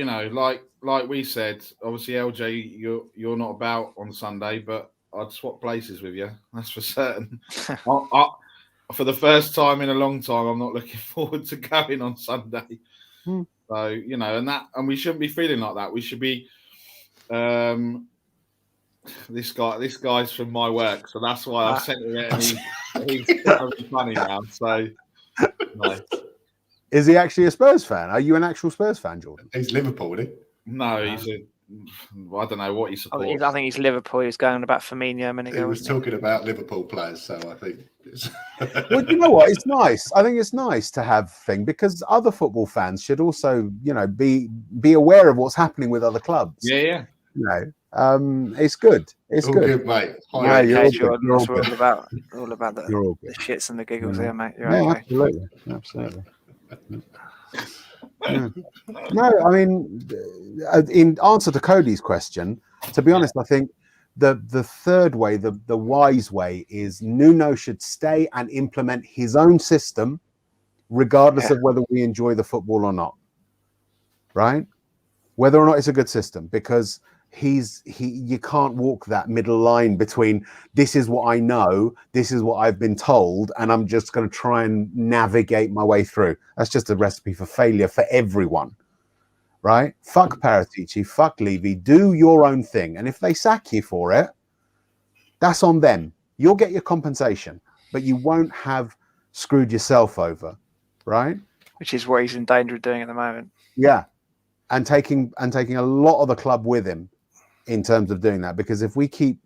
like we said, obviously, LJ, you're not about on Sunday, but I'd swap places with you. That's for certain. For the first time in a long time, I'm not looking forward to going on Sunday. So, and we shouldn't be feeling like that. We should be, this guy's from my work. So that's why I sent him it, and he's funny now. So, no. Is he actually a Spurs fan? Are you an actual Spurs fan, Jordan? He's Liverpool, isn't he? No, I don't know what he supports. I think he's Liverpool. He was going on about Firmino a minute ago. He was talking about Liverpool players, so I think. Well, you know what? It's nice. I think it's nice to have thing because other football fans should also, be aware of what's happening with other clubs. Yeah. It's good. It's all good, mate. Yeah, you're all Jordan, good. that's what all about the shits and the giggles here, mate. You're okay. Absolutely. Yeah. No, I mean, in answer to Cody's question, to be honest, I think the third way, the wise way, is Nuno should stay and implement his own system, regardless of whether we enjoy the football or not. Right? Whether or not it's a good system, because you can't walk that middle line between this is what I know, this is what I've been told, and I'm just going to try and navigate my way through. That's just a recipe for failure for everyone, right? Fuck Paratici, fuck Levy, do your own thing, and if they sack you for it, that's on them. You'll get your compensation, but you won't have screwed yourself over, right? Which is what he's in danger of doing at the moment. Yeah, and taking a lot of the club with him in terms of doing that, because if we keep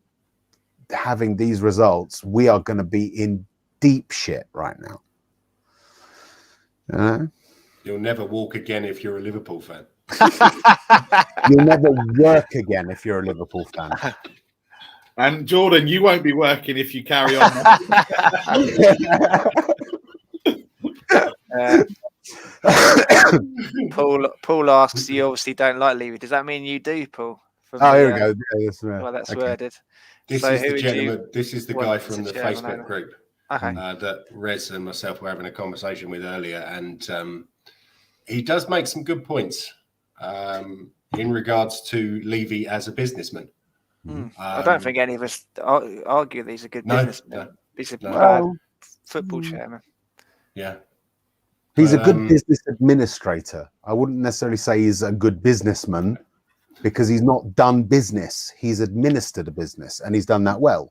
having these results, we are going to be in deep shit right now. You'll never walk again if you're a Liverpool fan. You'll never work again if you're a Liverpool fan. And Jordan, you won't be working if you carry on. Paul asks, you obviously don't like Levy. Does that mean you do, Paul? Here we go. Well, that's worded. This is the gentleman. This is the guy from the Facebook group that Rez and myself were having a conversation with earlier, and he does make some good points in regards to Levy as a businessman. I don't think any of us argue that he's a good businessman. No. He's a bad football chairman. Yeah. He's a good business administrator. I wouldn't necessarily say he's a good businessman, because he's not done business. He's administered a business, and he's done that well.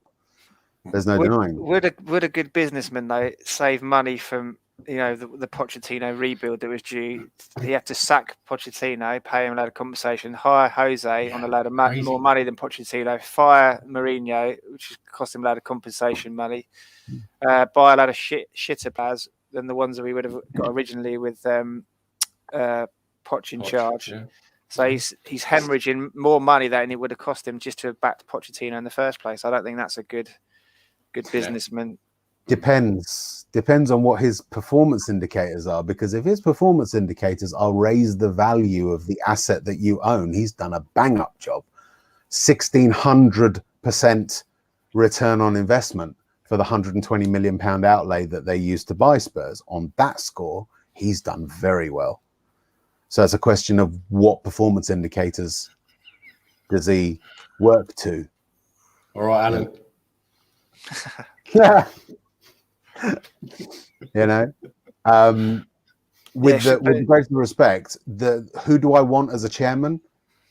There's no denying. Would a good businessman, though, save money from the Pochettino rebuild that was due? He had to sack Pochettino, pay him a load of compensation, hire Jose on a load of more money than Pochettino, fire Mourinho, which cost him a load of compensation money, buy a load of shitter players than the ones that we would have got originally with Poch in charge. Yeah. So he's hemorrhaging more money than it would have cost him just to have backed Pochettino in the first place. I don't think that's a good businessman. Depends on what his performance indicators are, because if his performance indicators are raise the value of the asset that you own, he's done a bang up job. 1,600% return on investment for the £120 million outlay that they used to buy Spurs. On that score, he's done very well. So it's a question of what performance indicators does he work to. All right, Alan. with the greatest respect, who do I want as a chairman?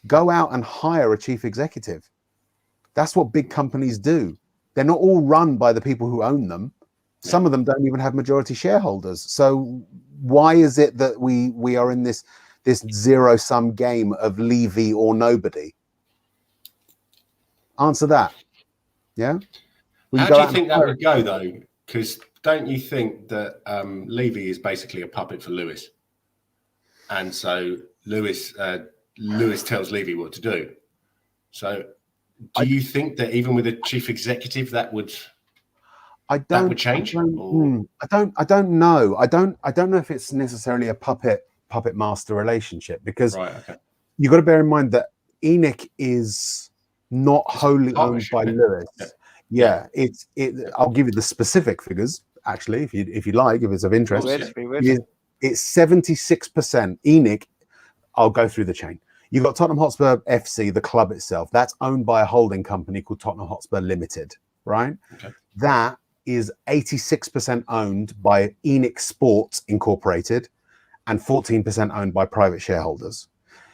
Go out and hire a chief executive. That's what big companies do. They're not all run by the people who own them. Some of them don't even have majority shareholders. So why is it that we are in this zero-sum game of Levy or nobody? Answer that. Yeah. How do you think that would go, though? Because don't you think that Levy is basically a puppet for Lewis, and so Lewis tells Levy what to do? So, do you think that even with a chief executive, that would change? I don't know. I don't know if it's necessarily a puppet master relationship, because you've got to bear in mind that ENIC is not wholly owned by Lewis. Yeah, I'll give you the specific figures, actually, if you like, if it's of interest. It's 76%. ENIC, I'll go through the chain. You've got Tottenham Hotspur FC, the club itself. That's owned by a holding company called Tottenham Hotspur Limited, right? Okay. That is 86% owned by ENIC Sports Incorporated and 14% owned by private shareholders.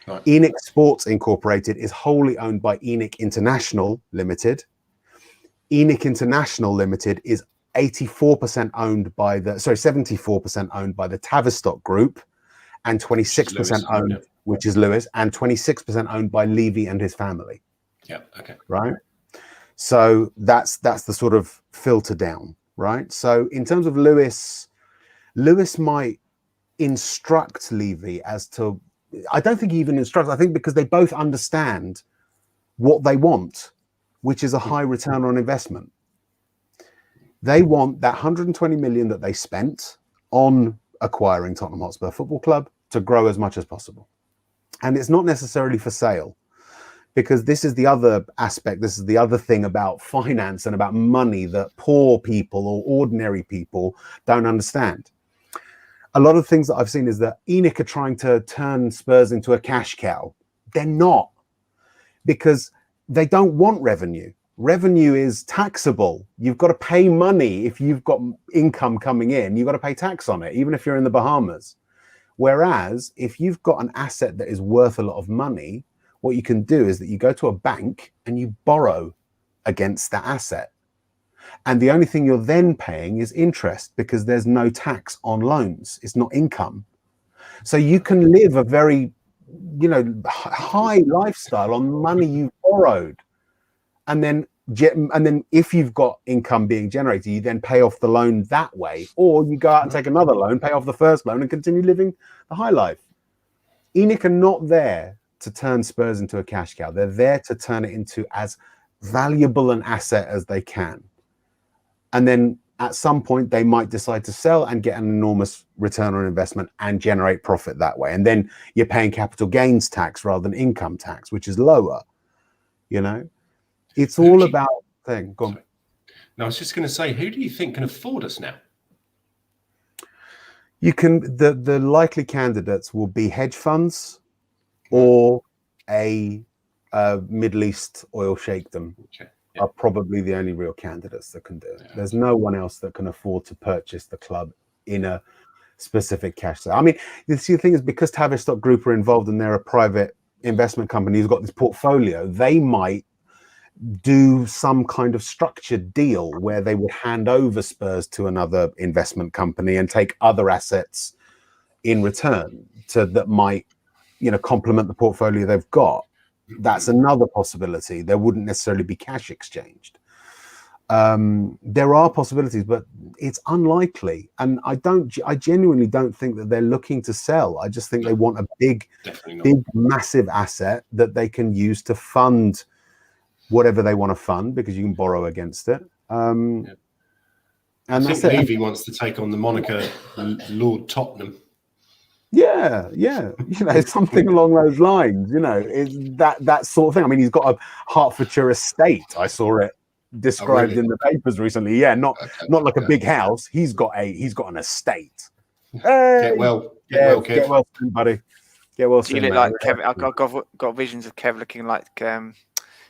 Right. ENIC Sports Incorporated is wholly owned by ENIC International Limited. ENIC International Limited is 74% owned by 74% owned by the Tavistock Group, and 26% owned, which is Lewis, and 26% owned by Levy and his family. Yeah. Okay. Right. So that's the sort of filter down, right? So in terms of Lewis might instruct Levy as to. I don't think he even instructs. I think because they both understand what they want, which is a high return on investment. They want that 120 million that they spent on acquiring Tottenham Hotspur Football Club to grow as much as possible. And it's not necessarily for sale, because this is the other aspect. This is the other thing about finance and about money that poor people or ordinary people don't understand. A lot of things that I've seen is that ENIC are trying to turn Spurs into a cash cow. They're not, because they don't want revenue. Revenue is taxable. You've got to pay money. If you've got income coming in, you've got to pay tax on it, even if you're in the Bahamas. Whereas if you've got an asset that is worth a lot of money, what you can do is that you go to a bank and you borrow against that asset. And the only thing you're then paying is interest, because there's no tax on loans. It's not income. So you can live a very, high lifestyle on money you've borrowed. And then if you've got income being generated, you then pay off the loan that way. Or you go out and take another loan, pay off the first loan, and continue living the high life. ENIC are not there to turn Spurs into a cash cow. They're there to turn it into as valuable an asset as they can. And then at some point, they might decide to sell and get an enormous return on investment and generate profit that way. And then you're paying capital gains tax rather than income tax, which is lower. It's all about thing. Go on. No, I was just going to say, who do you think can afford us now? You can. The likely candidates will be hedge funds or a Middle East oil sheikdom. Okay. Are probably the only real candidates that can do it. There's no one else that can afford to purchase the club in a specific cash sale. I mean, the thing is, because Tavistock Group are involved and they're a private investment company who's got this portfolio, they might do some kind of structured deal where they would hand over Spurs to another investment company and take other assets in return that might, complement the portfolio they've got. That's another possibility. There wouldn't necessarily be cash exchanged. There are possibilities, but it's unlikely. And I genuinely don't think that they're looking to sell. I just think they want a big, massive asset that they can use to fund whatever they want to fund, because you can borrow against it. And I think Levy wants to take on the moniker Lord Tottenham. Yeah, something along those lines. Is that sort of thing. I mean, he's got a Hertfordshire estate. I saw it described in the papers recently. Yeah, not like a big house. He's got an estate. Hey, get well, soon, buddy. Get well soon. You look like Kevin. I've got visions of Kev looking like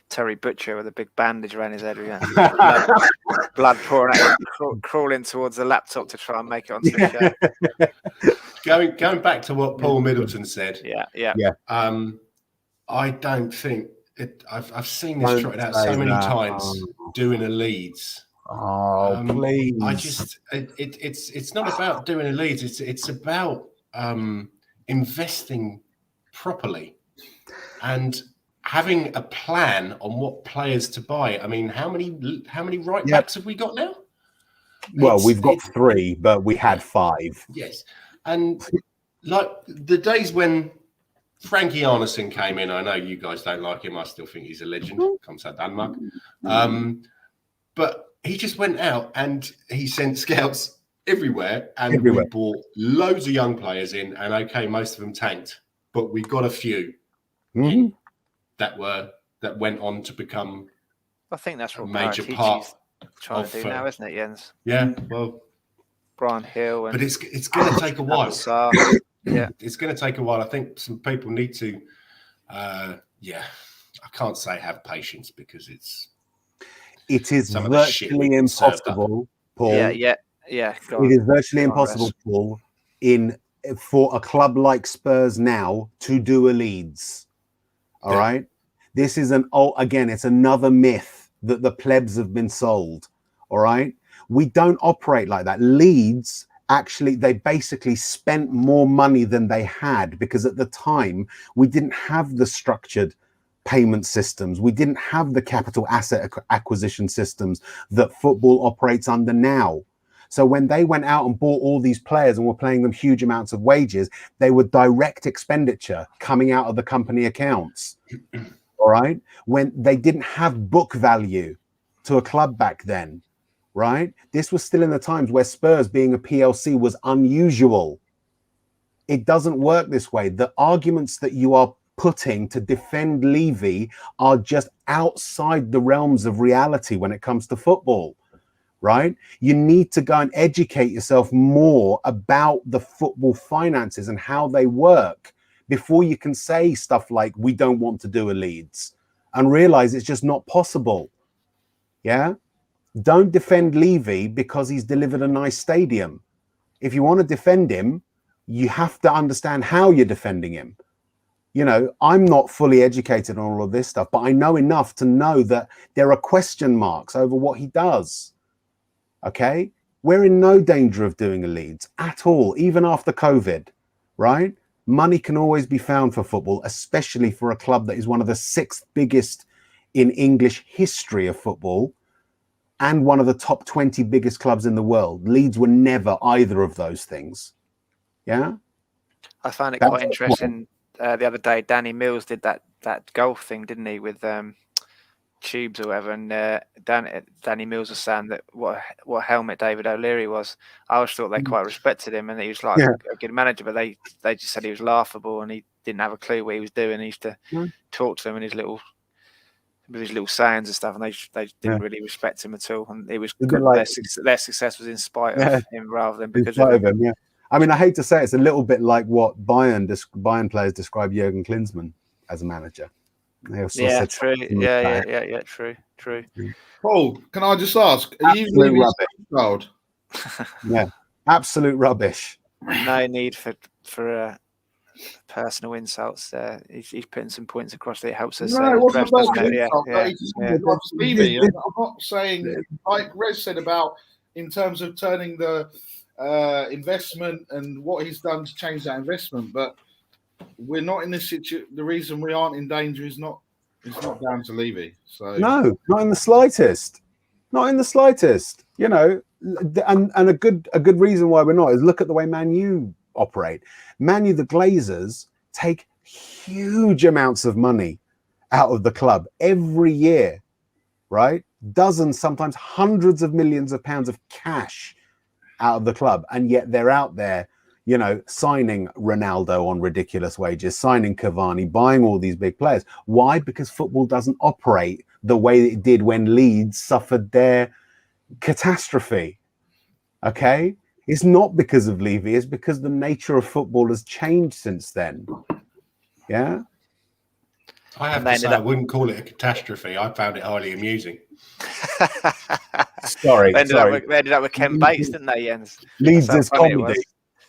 Terry Butcher with a big bandage around his head. Blood pouring out, crawling towards the laptop to try and make it onto the show. going back to what Paul Middleton said. Yeah. I don't think it. I've seen this Don't trotted out say so many that. times doing a Leeds. Please. I just it's not about doing a Leeds. It's about investing properly and having a plan on what players to buy. I mean, how many right backs have we got now? Well, we've got 3, but we had 5. Yes, and like the days when Frankie Arneson came in, I know you guys don't like him. I still think he's a legend. Comes out Denmark. But he just went out and he sent scouts everywhere. And we bought loads of young players in. And okay, most of them tanked. But we got a few that went on to become I think that's what a major part trying to do now, isn't it, Jens? Yeah, well, Brian Hill. But it's going to take a while. Yeah, it's going to take a while. I think some people need to, I can't say have patience because it is virtually impossible, Paul. Yeah. It is virtually impossible, Paul, for a club like Spurs now to do a Leeds. All right, this is it's another myth that the plebs have been sold. All right, we don't operate like that. Leeds. Actually, they basically spent more money than they had because at the time we didn't have the structured payment systems. We didn't have the capital asset acquisition systems that football operates under now. So when they went out and bought all these players and were paying them huge amounts of wages, they were direct expenditure coming out of the company accounts. All right. When they didn't have book value to a club back then. Right? This was still in the times where Spurs being a PLC was unusual. It doesn't work this way. The arguments that you are putting to defend Levy are just outside the realms of reality when it comes to football, right? You need to go and educate yourself more about the football finances and how they work before you can say stuff like, we don't want to do a Leeds, and realize it's just not possible. Yeah? Don't defend Levy because he's delivered a nice stadium. If you want to defend him, you have to understand how you're defending him. You know, I'm not fully educated on all of this stuff, but I know enough to know that there are question marks over what he does. Okay? We're in no danger of doing a Leeds at all, even after COVID, right? Money can always be found for football, especially for a club that is one of the 6th biggest in English history of football, and one of the top 20 biggest clubs in the world. Leeds were never either of those things. Yeah? I found it quite interesting. The other day, Danny Mills did that golf thing, didn't he, with tubes or whatever, and Danny Mills was saying that what helmet David O'Leary was. I always thought they quite respected him, and he was like a good manager, but they just said he was laughable and he didn't have a clue what he was doing. He used to talk to him in his little sayings and stuff, and they didn't really respect him at all. And it was their success was in spite of him rather than because of him. Yeah. I mean, I hate to say it's a little bit like what Bayern players describe Jurgen Klinsmann as a manager. True. Yeah, true. Paul, can I just ask? Are you leaving rubbish? Yeah, absolute rubbish. No need for personal insults there. He's putting some points across that helps us. No, it wasn't about I'm not saying, like Rez said about in terms of turning the investment and what he's done to change that investment, but we're not in this situation. The reason we aren't in danger is not down to Levy. So no, not in the slightest. Not in the slightest. You know, and a good reason why we're not is look at the way Man U operate. Man U, the Glazers, take huge amounts of money out of the club every year, right? Dozens, sometimes hundreds of millions of pounds of cash out of the club, and yet they're out there, you know, signing Ronaldo on ridiculous wages, signing Cavani, buying all these big players. Why? Because football doesn't operate the way it did when Leeds suffered their catastrophe. Okay? It's not because of Levy, it's because the nature of football has changed since then. Yeah? I have to say, I wouldn't call it a catastrophe. I found it highly amusing. Sorry. They ended up with Ken Bates, didn't they, Jens? Leeds is comedy.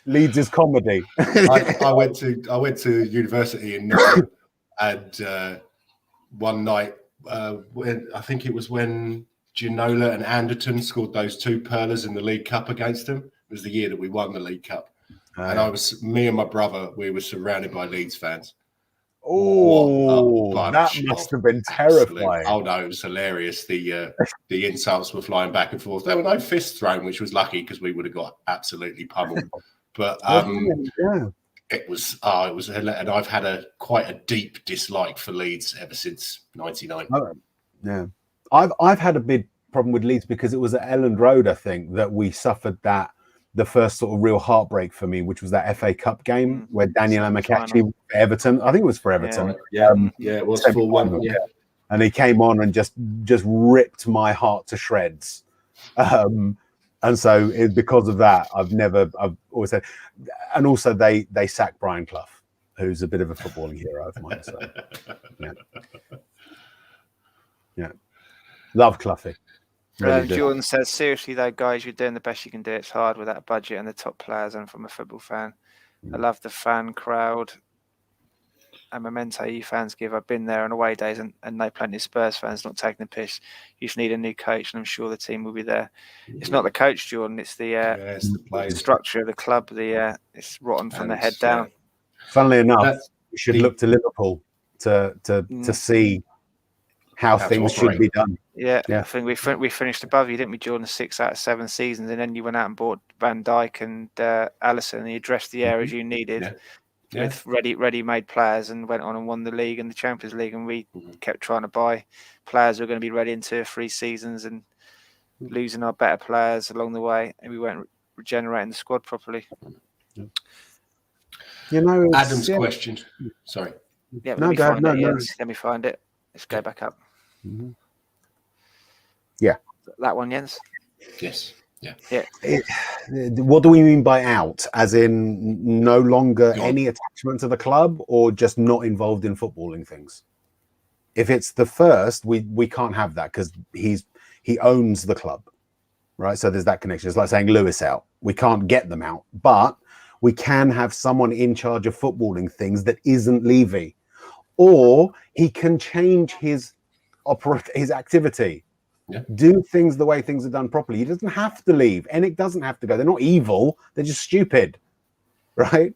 Leeds is comedy. I went to university in Nottingham, and one night, when I think it was when Ginola and Anderton scored those 2 pearlers in the League Cup against them. It was the year that we won the League Cup, and me and my brother, we were surrounded by Leeds fans. Oh, that must have been terrifying. Oh no, it was hilarious. The insults were flying back and forth. There were no fists thrown, which was lucky because we would have got absolutely pummeled. But it was and I've had quite a deep dislike for Leeds ever since '99. Oh, yeah, I've had a big problem with Leeds because it was at Elland Road, I think, that we suffered the first sort of real heartbreak for me, which was that FA Cup game where Daniel Amokachi for Everton. I think it was for Everton. Yeah, it was 4-1. Yeah, and he came on and just ripped my heart to shreds. And so because of that, I've always said, and also they sacked Brian Clough, who's a bit of a footballing hero of mine. So yeah, love Cloughie. Really Jordan says, seriously though, guys, you're doing the best you can do. It's hard without a budget and the top players. And from a football fan, I love the fan crowd and memento you fans give. I've been there on away days and know plenty of Spurs fans not taking the piss. You just need a new coach, and I'm sure the team will be there. It's not the coach, Jordan. It's the structure of the club. It's rotten from the head down. Funnily enough, we should look to Liverpool to see how things should be done. Yeah, I think we finished above you, didn't we, Jordan? 6 out of 7 seasons, and then you went out and bought Van Dijk and Alisson, and you addressed the areas you needed with ready-made players, and went on and won the league and the Champions League. And we kept trying to buy players who were going to be ready in 2 or 3 seasons, and losing our better players along the way, and we weren't regenerating the squad properly. You know, Adam's question. Sorry. Yeah, let me find it. Let's go back up. Mm-hmm. Yeah, that one, Jens. Yes. Yeah. What do we mean by out? As in no longer any attachment to the club, or just not involved in footballing things? If it's the first, we can't have that because he owns the club, right? So there's that connection. It's like saying Lewis out. We can't get them out, but we can have someone in charge of footballing things that isn't Levy, or he can change his activity. Yeah. Do things the way things are done properly. He doesn't have to leave. Ennick doesn't have to go. They're not evil. They're just stupid, right?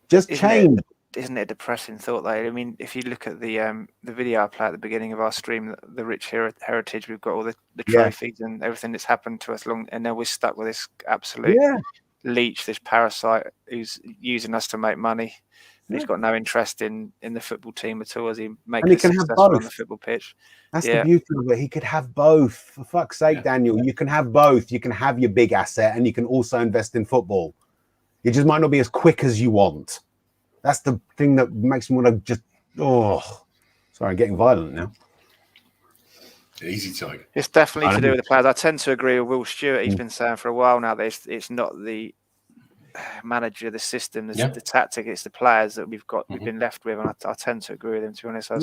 Just change. Isn't it a depressing thought, though? I mean, if you look at the video I play at the beginning of our stream, the rich heritage, we've got all the trophies and everything that's happened to us and then we're stuck with this absolute leech, this parasite who's using us to make money. He's got no interest in the football team at all as he makes it successful on the football pitch. That's the beauty of it. He could have both. For fuck's sake, Daniel, you can have both. You can have your big asset and you can also invest in football. It just might not be as quick as you want. That's the thing that makes me want to just, sorry, I'm getting violent now. Easy Tiger. It's definitely to do with the players. I tend to agree with Will Stewart. He's been saying for a while now that it's not the manager, the system, the tactic, it's the players that we've been left with, and I tend to agree with him, to be honest. A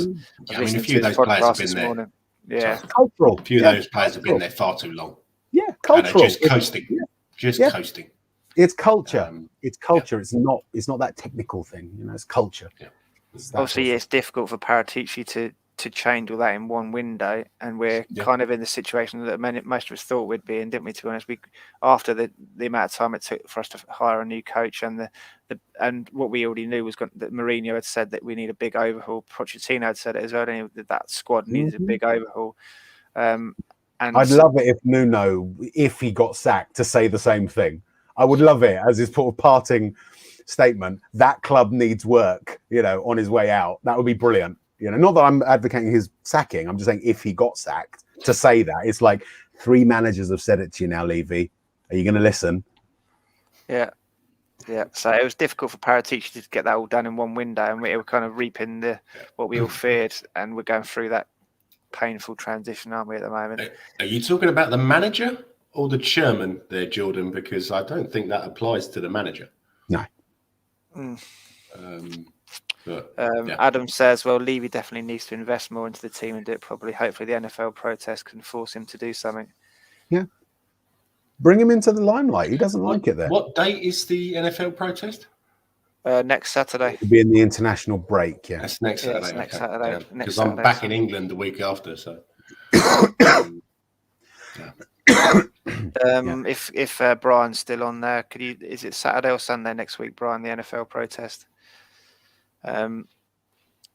few of those players have been there. Yeah, cultural. A few of those players have been there far too long. Yeah, cultural. Just coasting. Coasting. It's culture. It's culture. It's not that technical thing. It's culture. Yeah. Obviously, it's difficult for Paratici to change all that in one window, and we're kind of in the situation that most of us thought we'd be in, didn't we? To be honest, after the amount of time it took for us to hire a new coach, and and what we already knew was that Mourinho had said that we need a big overhaul. Pochettino had said it as well. That squad needed a big overhaul. And I'd love it if Nuno, if he got sacked, to say the same thing. I would love it as his sort of parting statement. That club needs work, on his way out. That would be brilliant. Not that I'm advocating his sacking. I'm just saying if he got sacked, to say that. It's like 3 managers have said it to you now, Levy. Are you going to listen? Yeah. So it was difficult for Paratici to get that all done in one window, and we were kind of reaping what we all feared, and we're going through that painful transition, aren't we, at the moment? Are you talking about the manager or the chairman there, Jordan? Because I don't think that applies to the manager. No. Adam says, well, Levy definitely needs to invest more into the team and do it properly. Hopefully the NFL protest can force him to do something. Yeah. Bring him into the limelight. He doesn't like it there. What date is the NFL protest? Next Saturday. It'll be in the international break. Yeah. That's next Yeah, Saturday. it's next okay. Saturday. Because Next I'm Saturday, back so- in England the week after. So. If Brian's still on there, could you? Is it Saturday or Sunday next week, Brian? The NFL protest.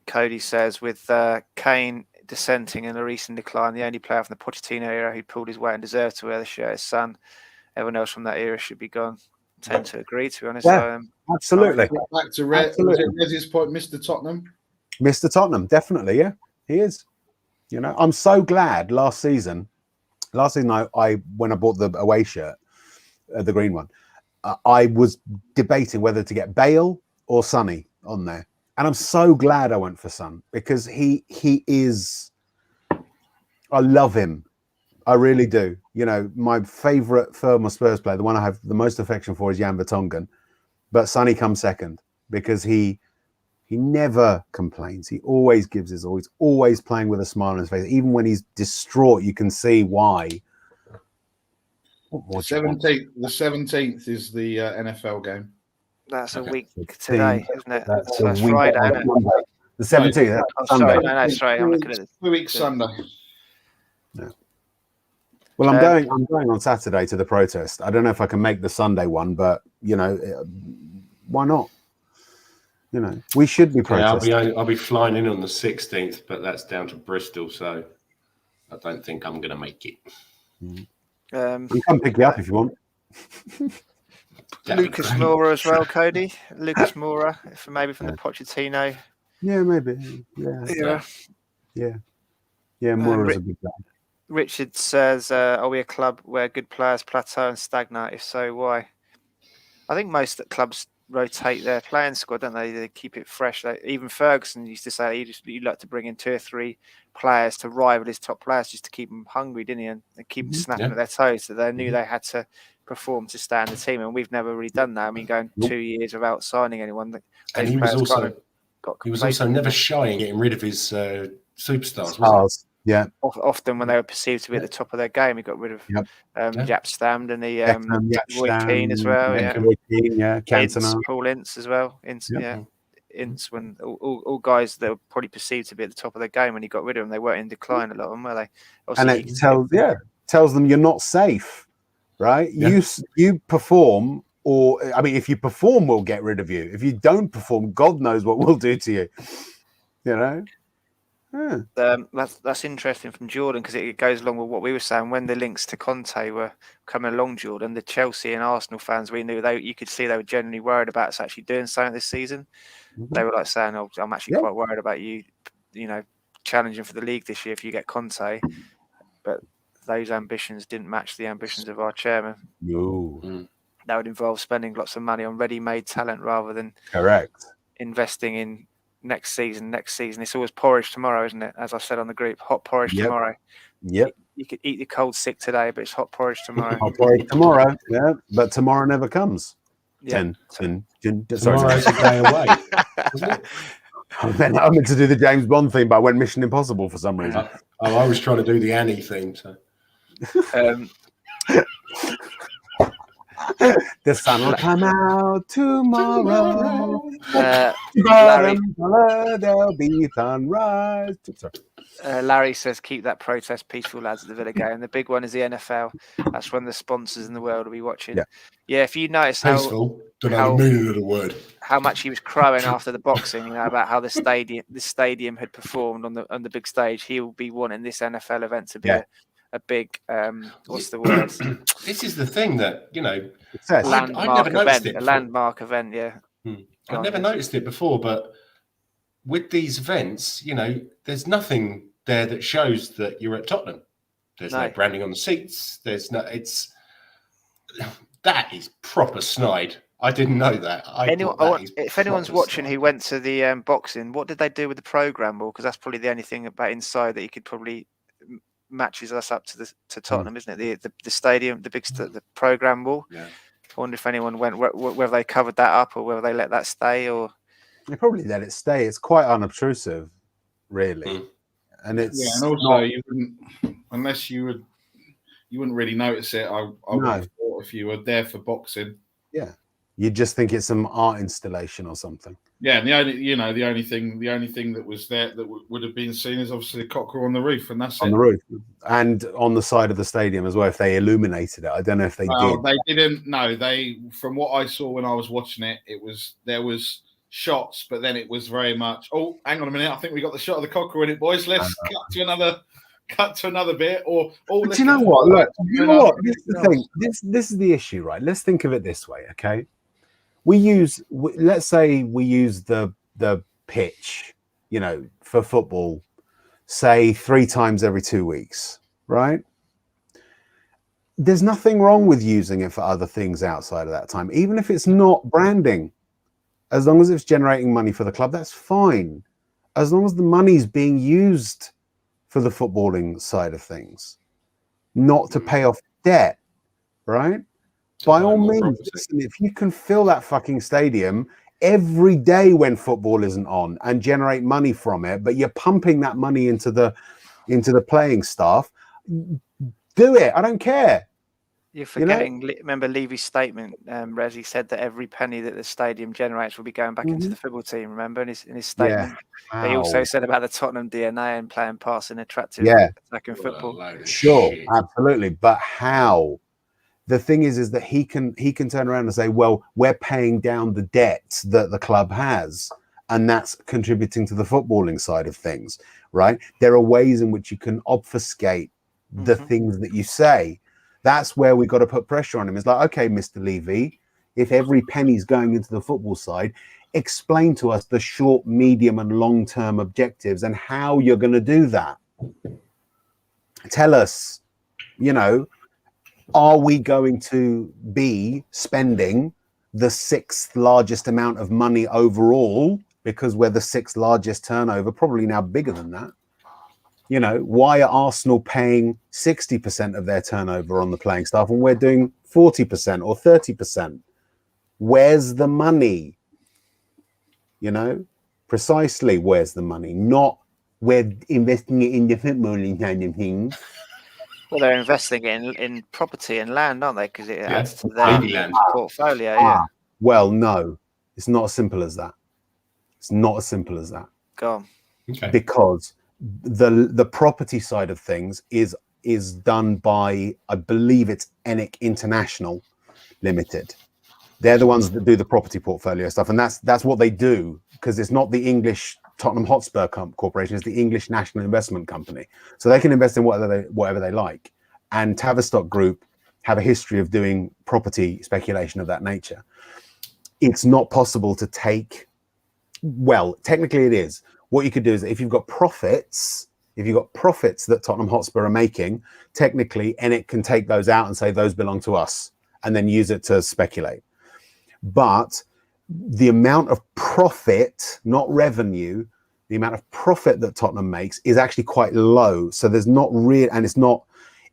Cody says with Kane dissenting and a recent decline, the only player from the Pochettino era who pulled his weight and deserved to wear the shirt is Son. Everyone else from that era should be gone. I tend to agree, to be honest. Yeah, absolutely. Back to Red. Was it Rez's point, Mr. Tottenham? Mr. Tottenham, definitely. Yeah, he is. You know, I'm so glad last season I when I bought the away shirt, the green one, I was debating whether to get Bale or Sonny on there. And I'm so glad I went for Son because he is, I love him. I really do. You know, my favourite former Spurs player, the one I have the most affection for is Jan Vertonghen. But Sonny comes second because he never complains. He always gives his all. He's always playing with a smile on his face. Even when he's distraught, you can see why. The 17th is the NFL game. That's a week today, isn't it? That's Friday, isn't it? The 17th. Oh, Sunday. sorry, no, sorry. I'm looking at it. 2 weeks Sunday. Yeah. Well, I'm going on Saturday to the protest. I don't know if I can make the Sunday one, but you know, why not? You know, we should be protesting. Yeah, I'll be flying in on the 16th, but that's down to Bristol, so I don't think I'm going to make it. You can come pick you up if you want. Lucas Moura as well, Cody. Lucas Moura, maybe from the Pochettino. Yeah, maybe. Yeah. Moura's a good guy. Richard says, are we a club where good players plateau and stagnate? If so, why? I think most clubs rotate their playing squad, don't they? They keep it fresh. Even Ferguson used to say he'd like to bring in 2 or 3 players to rival his top players just to keep them hungry, didn't he? And keep them snapping at their toes so they knew they had to perform to stay in the team. And we've never really done that. I mean, going 2 years without signing anyone. And he was also never shy in getting rid of his superstars, wasn't he? Yeah. Often when they were perceived to be at the top of their game, he got rid of Jaap Stam and the Roy Keane as well. Roy Keane, Cantona. Paul Ince as well. Ince when all guys that were probably perceived to be at the top of their game when he got rid of them, they weren't in decline, a lot of them, were they? Also, and it tells them you're not safe, right? Yeah. You perform, or I mean, if you perform, we'll get rid of you. If you don't perform, God knows what we'll do to you. You know. Yeah. That's interesting from Jordan because it goes along with what we were saying when the links to Conte were coming along. Jordan, the Chelsea and Arsenal fans, we knew you could see they were genuinely worried about us actually doing something this season. Mm-hmm. They were like saying, "Oh, I'm actually quite worried about you, challenging for the league this year if you get Conte." But those ambitions didn't match the ambitions of our chairman. No, that would involve spending lots of money on ready-made talent rather than investing in. Next season. It's always porridge tomorrow, isn't it? As I said on the group, hot porridge tomorrow. Yep. You could eat the cold sick today, but it's hot porridge tomorrow. Hot porridge tomorrow, yeah. But tomorrow never comes. Yeah. Tomorrow's a day away, isn't it? I meant to do the James Bond theme, but I went Mission Impossible for some reason. I was trying to do the Annie theme. So. The sun will come out tomorrow. There'll be sunrise. Larry says, keep that protest peaceful, lads, at the Villa game. The big one is the NFL. That's when the sponsors in the world will be watching. Yeah, if you notice don't know the meaning of the word. How much he was crowing after the boxing, about how the stadium had performed on the big stage. He will be wanting this NFL event to be a big what's the word? This is the thing that a landmark event. Yeah, I've never noticed it before, but with these events, there's nothing there that shows that you're at Tottenham. There's no branding on the seats. That is proper snide. I didn't know that. If anyone's watching who went to the boxing, what did they do with the program wall? Because that's probably the only thing about inside that you could probably matches us up to Tottenham, isn't it? The stadium, the program wall. Yeah. I wonder if anyone went whether they covered that up or whether they let that stay, or they probably let it stay. It's quite unobtrusive, really, and it's and also you wouldn't unless you you wouldn't really notice it. I would have thought if you were there for boxing. Yeah, you'd just think it's some art installation or something. Yeah, and the only thing that was there that would have been seen is obviously the cockerel on the roof, and that's on the roof and on the side of the stadium as well. If they illuminated it, I don't know if they did. They didn't. No, from what I saw when I was watching it, there was shots, but then it was very much. Oh, hang on a minute! I think we got the shot of the cockerel in it, boys. Let's cut to another bit. But you know what? Look, you know what? This is the thing. This is the issue, right? Let's think of it this way, okay? Let's say we use the pitch, for football, say 3 times every 2 weeks, right? There's nothing wrong with using it for other things outside of that time, even if it's not branding. As long as it's generating money for the club, that's fine. As long as the money's being used for the footballing side of things, not to pay off debt, right? By all means, listen, if you can fill that fucking stadium every day when football isn't on and generate money from it, but you're pumping that money into the playing staff, do it. I don't care. You're forgetting. Remember Levy's statement, Rez? He said that every penny that the stadium generates will be going back into the football team. Remember in his statement, he also said about the Tottenham DNA and playing, passing, attractive, attacking football. Sure, absolutely, but how? The thing is that he can turn around and say, well, we're paying down the debt that the club has, and that's contributing to the footballing side of things, right? There are ways in which you can obfuscate the things that you say. That's where we got to put pressure on him. It's like, okay, Mr. Levy, if every penny's going into the football side, explain to us the short, medium, and long-term objectives and how you're going to do that. Tell us, are we going to be spending the 6th largest amount of money overall because we're the 6th largest turnover, probably now bigger than that? Why are Arsenal paying 60% of their turnover on the playing staff and we're doing 40% or 30%? Where's the money? Precisely where's the money? Not we're investing it in the footballing kind of thing. Well, they're investing in property and land, aren't they? Because it adds to their portfolio. Well, no, it's not as simple as that. It's not as simple as that. Go on. Okay. Because the property side of things is done by, I believe it's ENIC International Limited. They're the ones that do the property portfolio stuff, and that's what they do, because it's not the English Tottenham Hotspur Corporation, is the English National Investment Company. So they can invest in whatever they like. And Tavistock Group have a history of doing property speculation of that nature. It's not possible to take, well, technically it is. What you could do is if you've got profits that Tottenham Hotspur are making, technically ENIC can take those out and say those belong to us and then use it to speculate. But the amount of profit, not revenue, the amount of profit that Tottenham makes is actually quite low. So there's not real, and it's not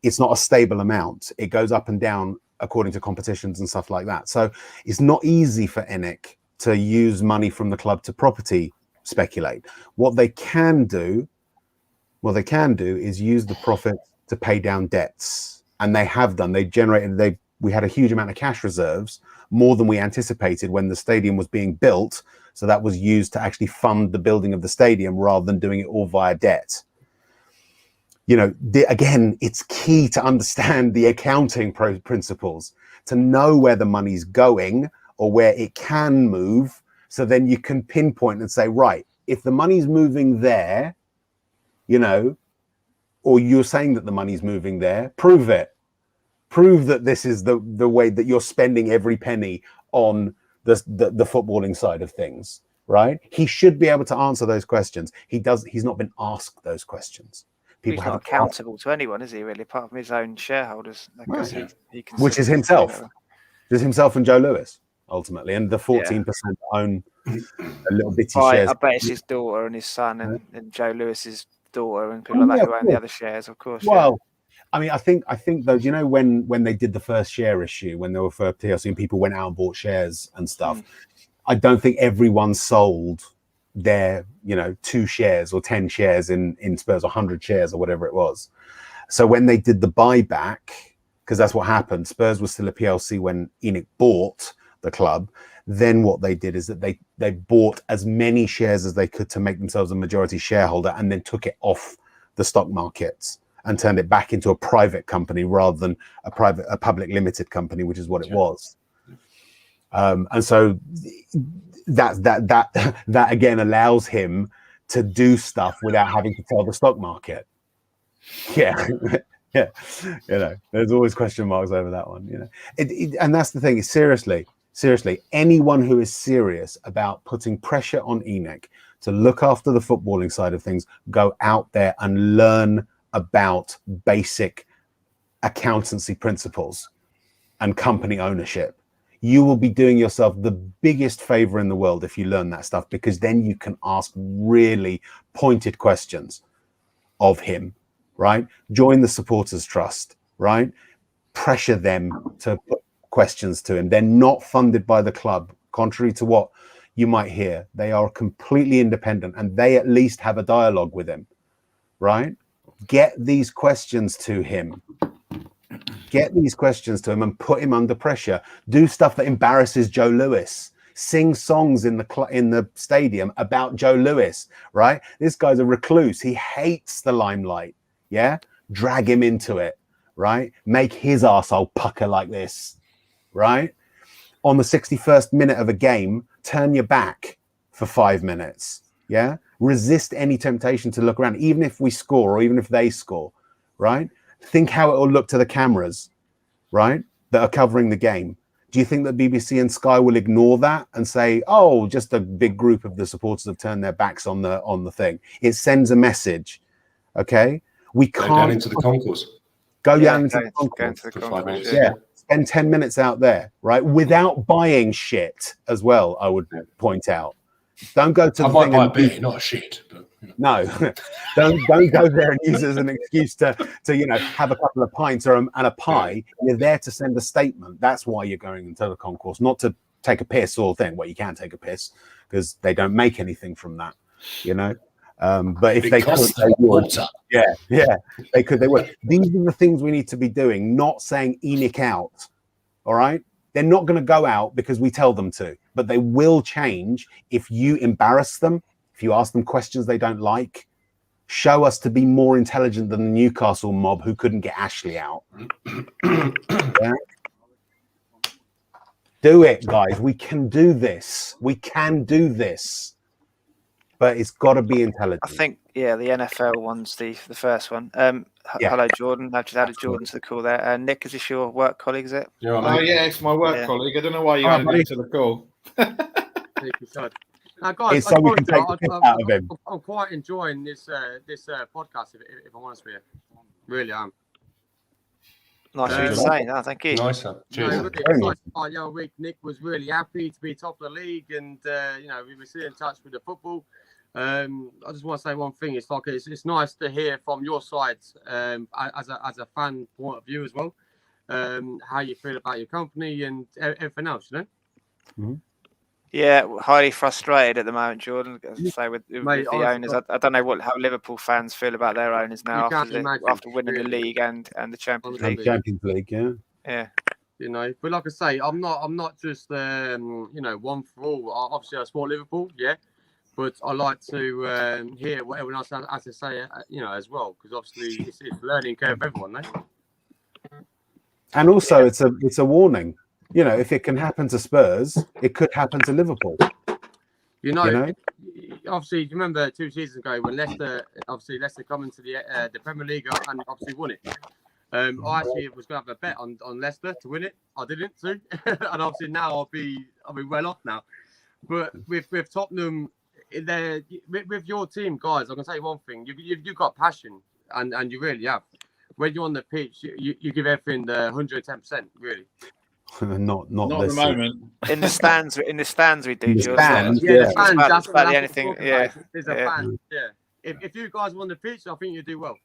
a stable amount. It goes up and down according to competitions and stuff like that. So it's not easy for ENIC to use money from the club to property speculate. What they can do is use the profit to pay down debts, and they have done. We had a huge amount of cash reserves, more than we anticipated when the stadium was being built. So that was used to actually fund the building of the stadium rather than doing it all via debt. Again, it's key to understand the accounting principles, to know where the money's going or where it can move. So then you can pinpoint and say, right, if the money's moving there, or you're saying that the money's moving there, prove it. Prove that this is the way that you're spending every penny on the footballing side of things, right? He should be able to answer those questions. He's not been asked those questions. He's not accountable to anyone, is he, really, apart from his own shareholders? Right. Which is himself. There's himself and Joe Lewis, ultimately, and the 14% own a little bitty shares. I bet it's his daughter and his son and Joe Lewis's daughter and people like that who own the other shares, of course. Well, I mean, I think those, when they did the first share issue, when they were for PLC and people went out and bought shares and stuff, I don't think everyone sold their, 2 shares or 10 shares in Spurs or 100 shares or whatever it was. So when they did the buyback, because that's what happened, Spurs was still a PLC when ENIC bought the club. Then what they did is that they bought as many shares as they could to make themselves a majority shareholder, and then took it off the stock markets and turned it back into a private company rather than a public limited company, which is what it was. And so that again allows him to do stuff without having to tell the stock market. Yeah. Yeah, there's always question marks over that one. And that's the thing. Is seriously, anyone who is serious about putting pressure on ENIC to look after the footballing side of things, go out there and learn about basic accountancy principles and company ownership. You will be doing yourself the biggest favor in the world if you learn that stuff, because then you can ask really pointed questions of him. Right? Join the supporters trust, right? Pressure them to put questions to him. They're not funded by the club, contrary to what you might hear. They are completely independent, and they at least have a dialogue with him, right? Get these questions to him. Get these questions to him and put him under pressure. Do stuff that embarrasses Joe Lewis. Sing songs in the stadium about Joe Lewis, right? This guy's a recluse. He hates the limelight. Yeah, drag him into it, right? Make his arsehole pucker like this, right? On the 61st minute of a game, turn your back for 5 minutes. Yeah, resist any temptation to look around, even if we score or even if they score, right? Think how it will look to the cameras, right, that are covering the game. Do you think that BBC and Sky will ignore that and say, "Oh, just a big group of the supporters have turned their backs on the thing"? It sends a message, okay? We can't go down into the concourse. Go down into the concourse. For 5 minutes. Yeah. Spend 10 minutes out there, right? Without buying shit as well, I would point out. Don't go to I the might thing buy a and beer, not a shit. But, no, don't go there and use it as an excuse to have a couple of pints and a pie. You're there to send a statement. That's why you're going into the concourse, not to take a piss or thing. Well, you can take a piss because they don't make anything from that, But if they could, they would. Yeah, they could. They would. These are the things we need to be doing. Not saying ENIC out. All right. They're not going to go out because we tell them to, but they will change if you embarrass them, if you ask them questions they don't like. Show us to be more intelligent than the Newcastle mob who couldn't get Ashley out. Yeah? Do it, guys. We can do this. We can do this. But it's got to be intelligent. I think, the NFL one's the first one. Hello, Jordan. I've just added Jordan to the call there. Nick, is this your work colleague, is it? Yeah, it's my work colleague. I don't know why you added me to the call. Now, guys, it's so we can take the piss out of him. I'm quite enjoying this podcast, if I'm honest with you. Really am. Nice of you to say. No, thank you. Nice. Cheers. Week, Nick was really happy to be top of the league, and we were still in touch with the football. I just want to say one thing. It's like it's nice to hear from your side, as a fan point of view as well, how you feel about your company and everything else. Mm-hmm. Yeah, highly frustrated at the moment, Jordan. As I say, with the owners, I don't know how Liverpool fans feel about their owners now after winning the league and the Champions League. Champions League, yeah. But like I say, I'm not just one for all. Obviously, I support Liverpool, but I like to hear what everyone else has to say, as well, because obviously it's a learning curve for everyone, And also, it's a warning. If it can happen to Spurs, it could happen to Liverpool. Obviously, you remember 2 seasons ago when Leicester come into the Premier League and obviously won it. I actually was going to have a bet on Leicester to win it. I didn't too, and obviously now I'll be well off now. But with Tottenham, with your team, guys, I'm going to say one thing: you've got passion, and you really have. When you're on the pitch, you give everything the 110%, really. not at the moment. In the stands, we do. The fans, the fans. That's about the only thing. Yeah, there's a fan. Yeah. If you guys won the pitch, I think you do well.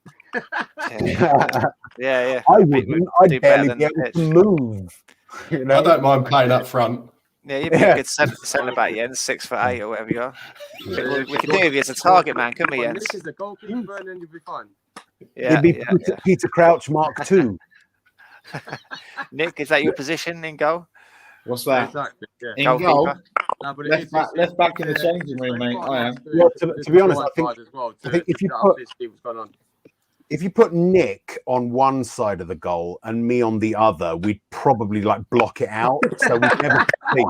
Yeah. I wouldn't. I'd barely be able to move. I don't mind playing up front. Yeah, you'd be a good centre back, 6'8" or whatever you are. We could do you as a target man, couldn't we? This is the goalkeeper, and then you'll be fine. Yeah, It'd be Peter Crouch Mark II. Nick, is that your position in goal? What's that? Exactly. Yeah. In goal, Goalkeeper? No, but left back in the changing room, mate. I am. Well, to be honest, I think if you put what's going on. if you put Nick on one side of the goal and me on the other, we'd probably like block it out, so we'd never compete.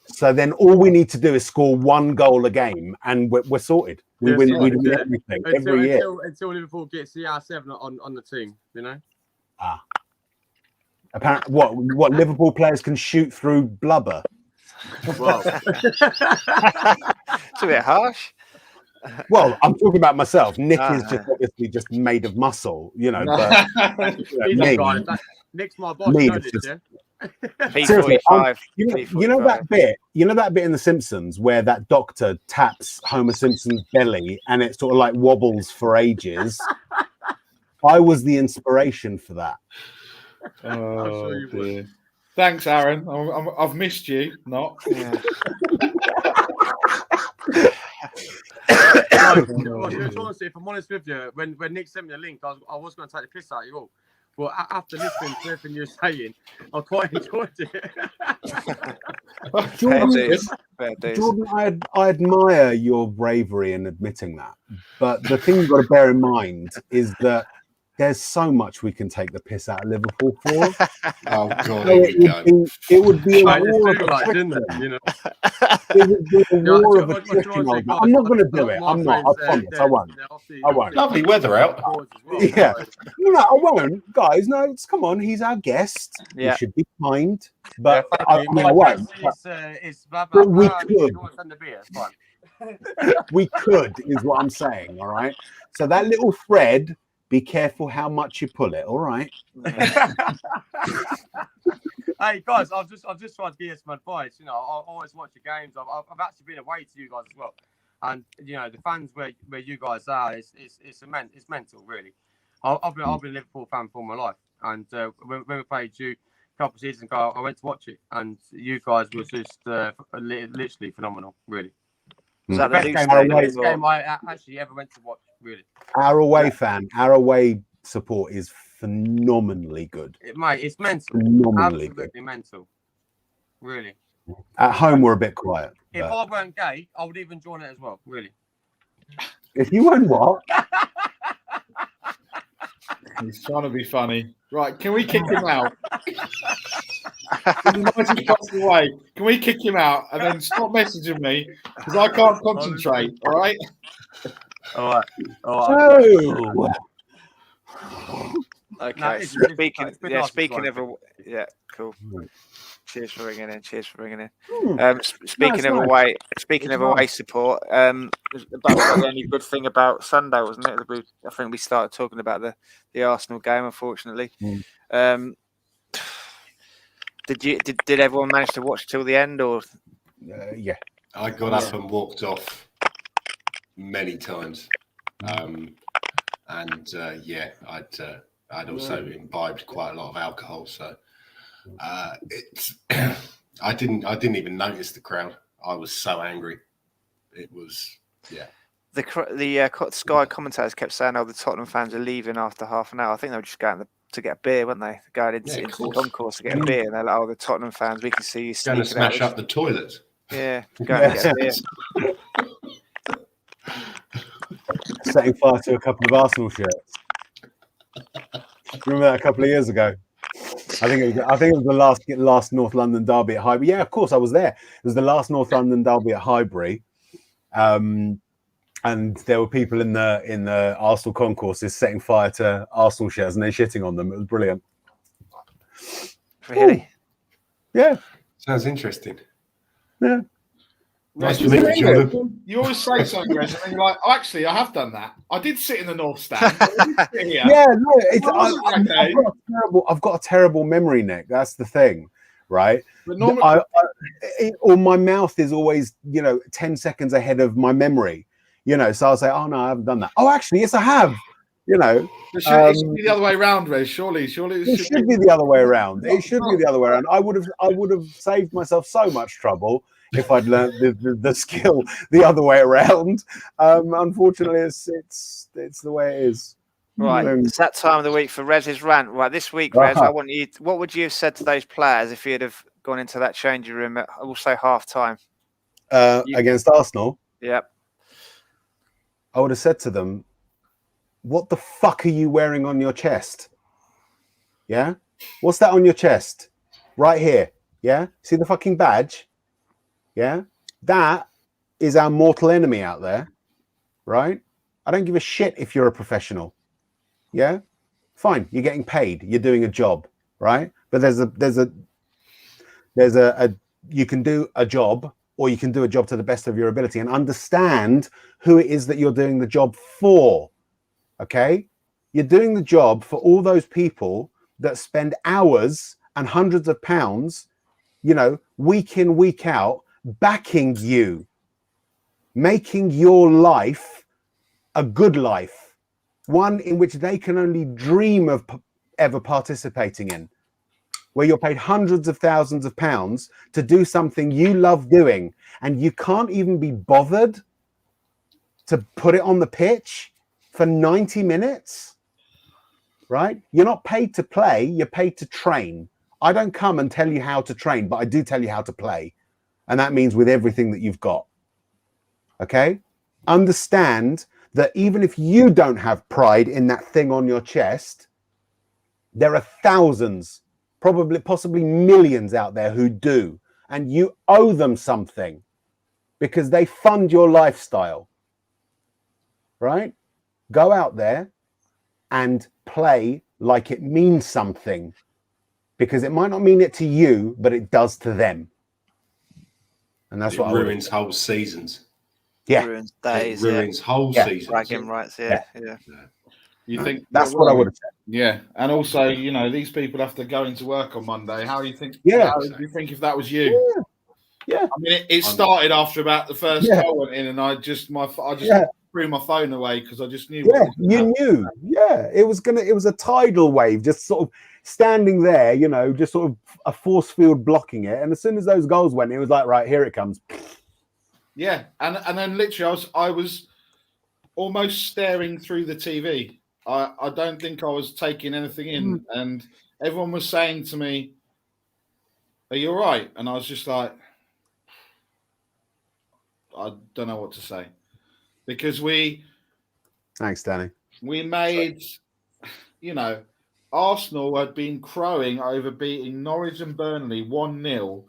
So then all we need to do is score one goal a game, and we're sorted. We win everything every year until Liverpool gets the R7 on the team. You know. Apparently, what Liverpool players can shoot through blubber. Well, It's a bit harsh. Well, I'm talking about myself. Nick is just obviously just made of muscle, you know. But Nick's my boss. You know this, yeah? Seriously, P45. you know that bit. You know that bit in The Simpsons where that doctor taps Homer Simpson's belly and it sort of like wobbles for ages. I was the inspiration for that. Oh, sure you would. Thanks, Aaron. I've missed you. Not. Yeah. Honestly, if I'm honest with you, when Nick sent me the link, I was going to take the piss out of you all. But after listening to everything you're saying, I quite enjoyed it. Jordan, I admire your bravery in admitting that. But the thing you've got to bear in mind is that there's so much we can take the piss out of Liverpool for. Oh God, it would be a war of attrition. It would be a war of attrition. I'm not going to do it. I'm not. I promise. I won't. I won't. Lovely weather out. Yeah. No, I won't, guys. No, come on. He's our guest. Yeah. We should be kind. But I My won't. But we could. We could, is what I'm saying. All right. So that little thread. Be careful how much you pull it. All right. Hey guys, I've just tried to give you some advice. You know, I always watch the games. I've actually been away to you guys as well, and you know the fans where you guys are, it's mental really. I've been a Liverpool fan for my life, and when we played you a couple of seasons ago, I went to watch it, and you guys was just literally phenomenal, really. Was that the best game I actually ever went to watch, really. Our away support is phenomenally good. It's mental. Phenomenally Absolutely good. Mental. Really. At home, we're a bit quiet. If I weren't gay, I would even join it as well, really. If you weren't what? He's trying to be funny. Right, can we kick him out? Away. Can we kick him out and then stop messaging me because I can't concentrate? All right. All right. Oh. Okay. No, Speaking of cool. Cheers for bringing in. Speaking of away support. That was the only good thing about Sunday, wasn't it? I think we started talking about the Arsenal game. Unfortunately, did everyone manage to watch till the end? Or yeah, I got up and walked off many times, I'd also imbibed quite a lot of alcohol, so. I didn't even notice the crowd. I was so angry. It was, yeah. The Sky commentators kept saying, "Oh, the Tottenham fans are leaving after half an hour." I think they were just going to get a beer, weren't they? Going into the concourse to get a beer, and they're like, "Oh, the Tottenham fans, we can see you going to smash out. up the toilets." Yeah, going to get a beer. Setting fire to a couple of Arsenal shirts. Remember that a couple of years ago? I think it was the last North London derby at Highbury. Yeah, of course I was there. It was the last North London derby at Highbury, and there were people in the Arsenal concourses setting fire to Arsenal shirts and then shitting on them. It was brilliant. Really? Yeah. Sounds interesting. Yeah. Nice to meet you. You always say something, and you're like, "Oh, actually, I have done that. I did sit in the North Stand." Yeah, no, I've got a terrible memory, Nick. That's the thing, right? But normally, or my mouth is always, 10 seconds ahead of my memory, So I'll say, "Oh no, I haven't done that." Oh, actually, yes, I have. It should be the other way around, Rez. Surely, it should be the other way around. It should be the other way around. I would have saved myself so much trouble if I'd learned the skill the other way around. Unfortunately, it's the way it is. Right, it's that time of the week for Rez's rant. Right, this week, Rez, I want you. What would you have said to those players if you'd have gone into that changing room at also half time against Arsenal? Yep. I would have said to them, "What the fuck are you wearing on your chest? Yeah, what's that on your chest? Right here. Yeah, see the fucking badge? Yeah, that is our mortal enemy out there, right? I don't give a shit if you're a professional. Yeah, fine, you're getting paid, you're doing a job, right? But there's a you can do a job, or you can do a job to the best of your ability, and understand who it is that you're doing the job for. Okay, you're doing the job for all those people that spend hours and hundreds of pounds, you know, week in, week out, backing you, making your life a good life, one in which they can only dream of ever participating in, where you're paid hundreds of thousands of pounds to do something you love doing, and you can't even be bothered to put it on the pitch for 90 minutes, right? You're not paid to play, you're paid to train. I don't come and tell you how to train, but I do tell you how to play. And that means with everything that you've got. Okay? Understand that even if you don't have pride in that thing on your chest, there are thousands, possibly millions out there who do. And you owe them something because they fund your lifestyle. Right? Go out there and play like it means something, because it might not mean it to you, but it does to them. And that's what ruins whole seasons. Yeah, ruins days. It ruins whole seasons. Bragging rights. Yeah. You think that's what I would have said. Yeah, and also, you know, these people have to go into work on Monday. How do you think? Yeah. How do you think if that was you? Yeah. I mean, it started after about the first goal went in, and I just threw my phone away because I just knew. Yeah, you knew. Yeah, it was a tidal wave, just sort of standing there, you know, just sort of a force field blocking it. And as soon as those goals went, it was like, right, here it comes. Yeah, and then literally, I was almost staring through the TV. I don't think I was taking anything in, and everyone was saying to me, "Are you all right?" And I was just like, I don't know what to say. Because thanks, Danny. We made, you know, Arsenal had been crowing over beating Norwich and Burnley 1-0,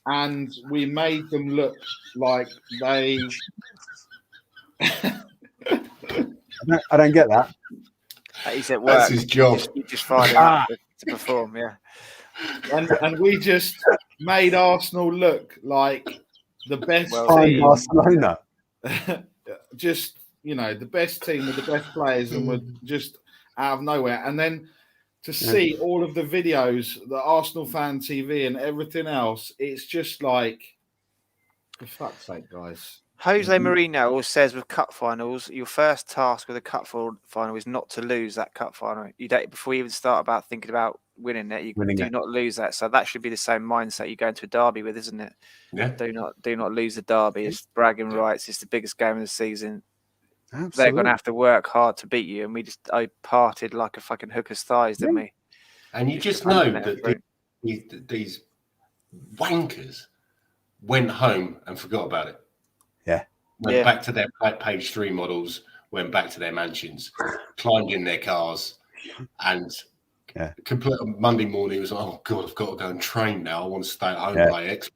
and we made them look like they. I don't get that. He's at work. That's his job. He just fired him to perform. Yeah, and we just made Arsenal look like the best team. Barcelona. Just, you know, the best team with the best players, and we're just out of nowhere. And then to see all of the videos, the Arsenal fan TV and everything else, it's just like, for fuck's sake, guys. Jose Mourinho always says with cup finals, your first task with a cup final is not to lose that cup final. You don't, before you even start about thinking about winning it, not lose that. So that should be the same mindset you go into a derby with, isn't it? Yeah. Do not lose the derby. It's bragging rights. It's the biggest game of the season. Absolutely. They're going to have to work hard to beat you, and we just parted like a fucking hooker's thighs, didn't we? And you just know that these wankers went home and forgot about it. Yeah. Went back to their page 3 models, went back to their mansions, climbed in their cars, and complete Monday morning was like, oh God, I've got to go and train now. I want to stay at home and play Xbox.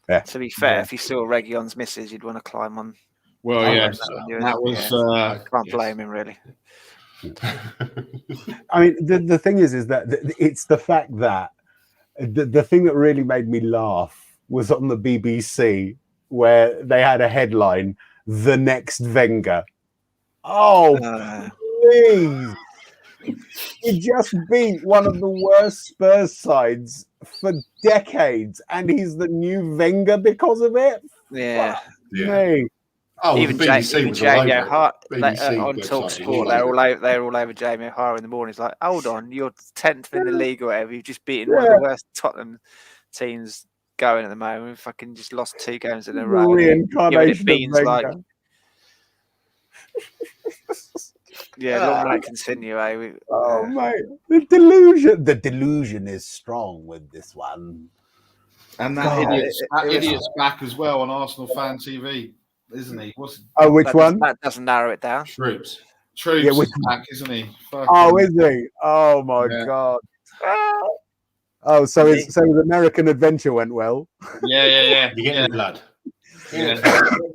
Yeah. To be fair, if you saw Reguilon's missus, you'd want to climb on. Well, that was. I can't blame him, really. I mean, the thing is that it's the fact that the thing that really made me laugh was on the BBC, where they had a headline, "The next Wenger." Oh, please. He just beat one of the worst Spurs sides for decades, and he's the new Wenger because of it? Yeah. Me. Oh, even BBC Jamie O'Hara on Talk Sport, they're all over Jamie O'Hara in the morning. It's like, hold on, you're 10th in the league or whatever. You've just beaten one of the worst Tottenham teams going at the moment. We've fucking just lost 2 games in a row. Reincarnation of Wenger. Yeah, long may it continue, eh? Mate, the delusion is strong with this one. And that God, idiot's back as well on Arsenal Fan TV, isn't he? Which one? That doesn't narrow it down. Troops. Troops Yeah, is back, isn't he? Is he? Oh my God. Oh, so his American adventure went well. Yeah. You get in blood. Yeah.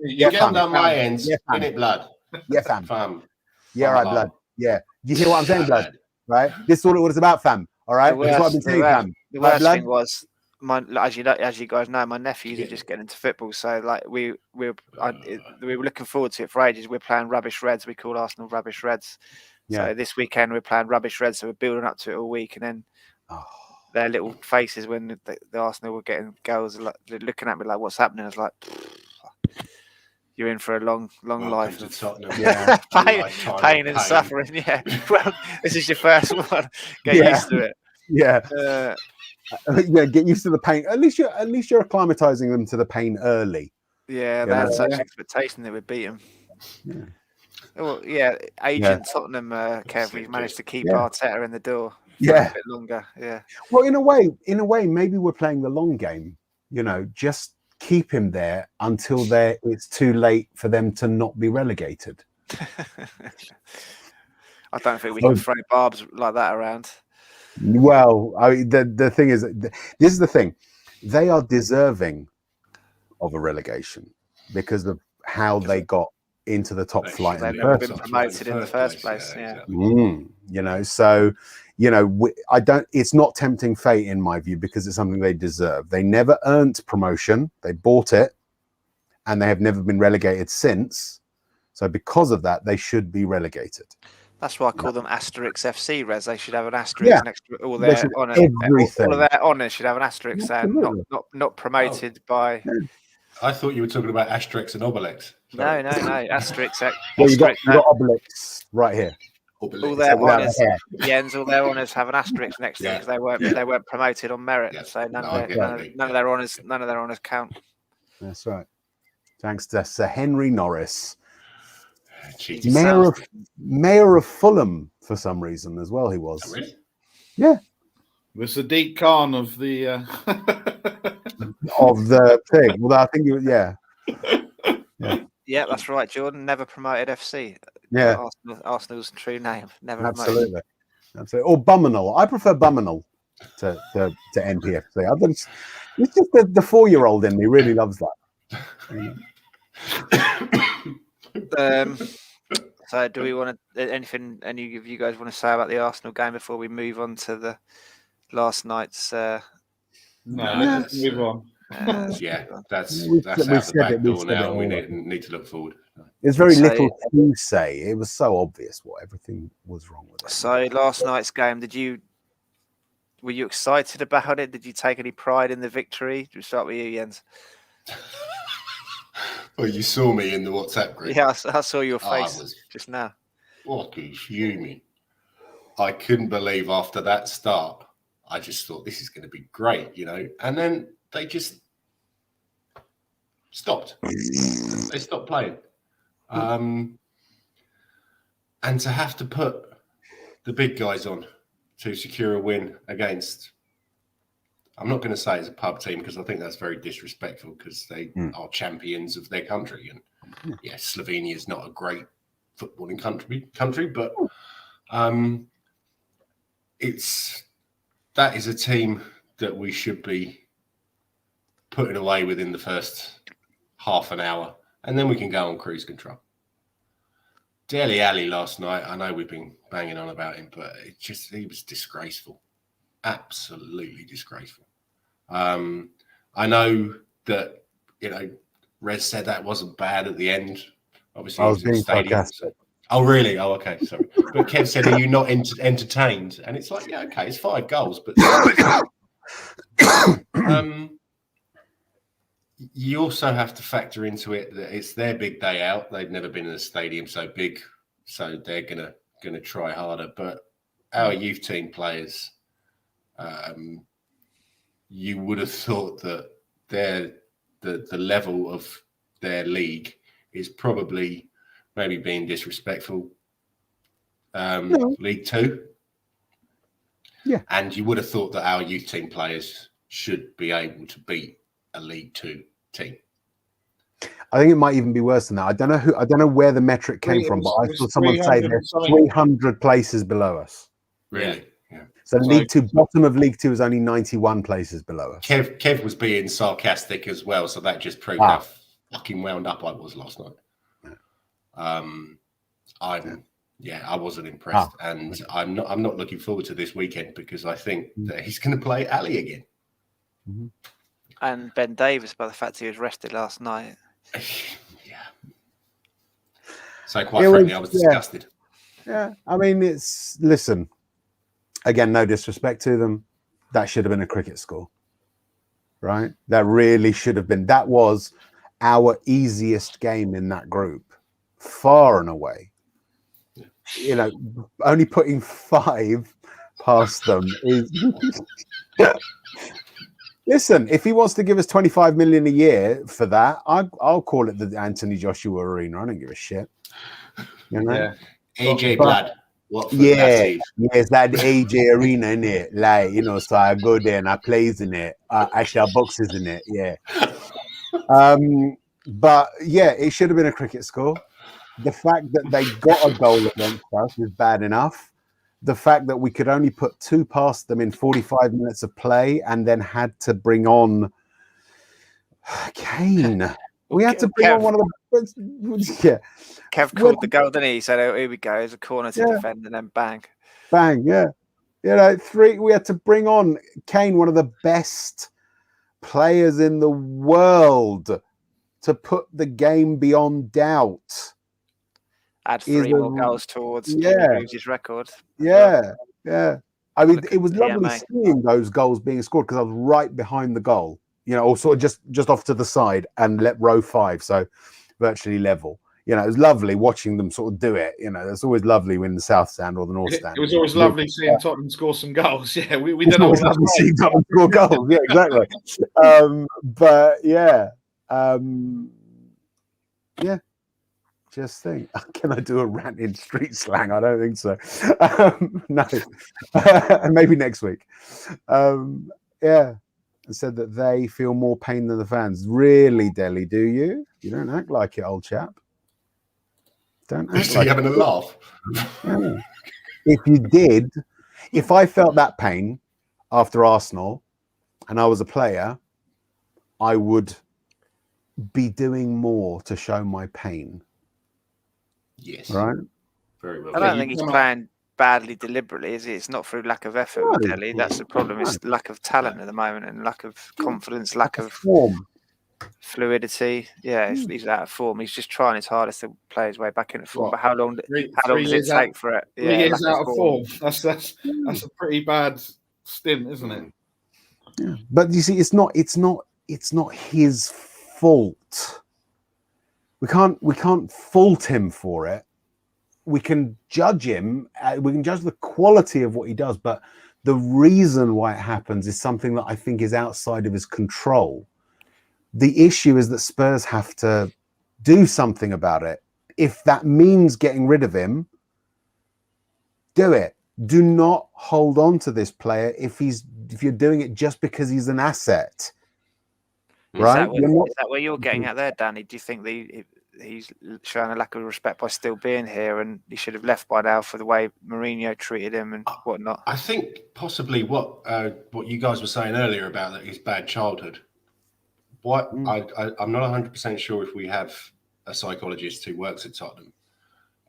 You get on my ends. Yeah, in it blood. Yeah, fam. Fam. Yeah, right, blood. Yeah. You hear what I'm saying, blood? Right? This is all it was about, fam. All right? That's what I've been saying, fam. The worst thing was, as you guys know, my nephews are just getting into football. So, like, we were looking forward to it for ages. We're playing Rubbish Reds. We call Arsenal Rubbish Reds. Yeah. So this weekend we're playing Rubbish Reds. So we're building up to it all week, and then their little faces when the Arsenal were getting goals, like, looking at me like, "What's happening?" I was like, "You're in for a long life of pain and suffering." Yeah. Well, this is your first one. Get used to it. Yeah. Get used to the pain. At least you're acclimatizing them to the pain early. Yeah, they had such expectation that we'd beat them. Yeah. Well, agent Tottenham, Kev, we've managed to keep Arteta in the door for a bit longer. Yeah. Well, in a way, maybe we're playing the long game. Just keep him there until it's too late for them to not be relegated. I don't think we can throw barbs like that around. Well, the thing is, this is the thing. They are deserving of a relegation because of how they got into the top flight. They've never been promoted in the first place. Yeah. So, I don't. It's not tempting fate in my view because it's something they deserve. They never earned promotion. They bought it, and they have never been relegated since. So, because of that, they should be relegated. That's why I call them Arse-sterix FC, Rez. They should have an asterisk next to all their honours. All of their honours should have an asterisk saying not promoted by. I thought you were talking about Asterix and Obelix. Sorry. No. Asterix. Well, you got Obelix right here. All their honours, all their honours have an asterisk next to them because they weren't promoted on merit. So none of their honours count. That's right. Thanks to Sir Henry Norris. Mayor of Fulham for some reason as well. He was. Oh, really? Yeah. The Sadiq Khan of the of the thing. Well, I think Yeah, that's right. Jordan never promoted FC. Yeah, Arsenal's true name. Never absolutely. Or Buminal. I prefer Buminal to NPFC. It's just the 4-year-old in me really loves that. So do we want to anything any of you guys want to say about the Arsenal game before we move on to the last night's no, let's move on. That's out the back door now. We need to look forward. There's very little to say. It was so obvious what everything was wrong with it. So last night's game, were you excited about it? Did you take any pride in the victory? We'll start with you, Jens. Well, you saw me in the WhatsApp group. Yeah, I saw your face just now. Fucking fuming. I couldn't believe after that start. I just thought this is going to be great, and then they just stopped. They stopped playing. And to have to put the big guys on to secure a win against, I'm not going to say it's a pub team because I think that's very disrespectful because they are champions of their country. And Slovenia is not a great footballing country, but that is a team that we should be putting away within the first half an hour, and then we can go on cruise control. Dele Alli last night, I know we've been banging on about him, but he was disgraceful. Absolutely disgraceful. I know that, Rez said that wasn't bad at the end. Obviously, I was being sarcastic. Oh, really? Oh, okay. Sorry. But Kev said, are you not entertained? And it's like, okay, it's 5 goals, but you also have to factor into it that it's their big day out. They've never been in a stadium so big, so they're gonna try harder. But our youth team players, you would have thought that the level of their league is probably maybe being disrespectful. League Two. Yeah. And you would have thought that our youth team players should be able to beat a League Two team. I think it might even be worse than that. I don't know where the metric came from, but I saw someone say they're 300 places below us. Really? Yeah. So League Two, bottom of League Two is only 91 places below us. Kev was being sarcastic as well, so that just proved how fucking wound up I was last night. I wasn't impressed, and I'm not looking forward to this weekend because I think that he's going to play Ali again. Mm-hmm. And Ben Davis, by the fact he was rested last night. Yeah. So quite frankly, I was disgusted. Yeah, I mean, listen, again, no disrespect to them. That should have been a cricket score, right? That really should have been. That was our easiest game in that group, far and away. You know, only putting 5 past them is. Listen, if he wants to give us 25 million a year for that, I'll call it the Anthony Joshua Arena. I don't give a shit. You know? Yeah. AJ Blood. Yes, like the AJ Arena in it. Like, you know, so I go there and I plays in it. Actually, I boxes in it. Yeah. But yeah, it should have been a cricket score. The fact that they got a goal against us is bad enough. The fact that we could only put 2 past them in 45 minutes of play and then had to bring on Kane. We had to bring on one of the... Yeah. Kev called the goal, didn't he? He said, oh, here we go. It's a corner to defend and then bang. Bang, yeah. You know, 3, we had to bring on Kane, one of the best players in the world, to put the game beyond doubt. Add 3 more goals towards his record. Yeah. I mean, it was lovely seeing those goals being scored because I was right behind the goal, you know, or sort of just off to the side and let row 5, so virtually level. You know, it was lovely watching them sort of do it. You know, it's always lovely when the South Stand or the North Stand. It was always lovely seeing Tottenham score some goals. Yeah, we don't know what lovely seeing Tottenham score goals. Yeah, exactly. But yeah. Just think, can I do a rant in street slang? I don't think so. No, maybe next week. Yeah, and said that they feel more pain than the fans. Really, Delhi? Do you? You don't act like it, old chap. Don't act like having a laugh. Yeah. If you did, if I felt that pain after Arsenal, and I was a player, I would be doing more to show my pain. Yes. Right. Very well. I don't think he's playing badly deliberately, is he? It's not through lack of effort with Delhi. That's the problem. It's lack of talent at the moment and lack of confidence, lack of form, fluidity. Yeah, he's out of form. He's just trying his hardest to play his way back into form. But how long does it take for it? 3 years out of form. That's a pretty bad stint, isn't it? Yeah. But you see, it's not his fault. We can't fault him for it. We can judge him. We can judge the quality of what he does, but the reason why it happens is something that I think is outside of his control. The issue is that Spurs have to do something about it. If that means getting rid of him, do it. Do not hold on to this player if you're doing it just because he's an asset. Right? Is that where you're getting at there, Danny? Do you think he's showing a lack of respect by still being here, and he should have left by now for the way Mourinho treated him and whatnot? I think possibly what you guys were saying earlier about his bad childhood. I'm not 100% sure if we have a psychologist who works at Tottenham,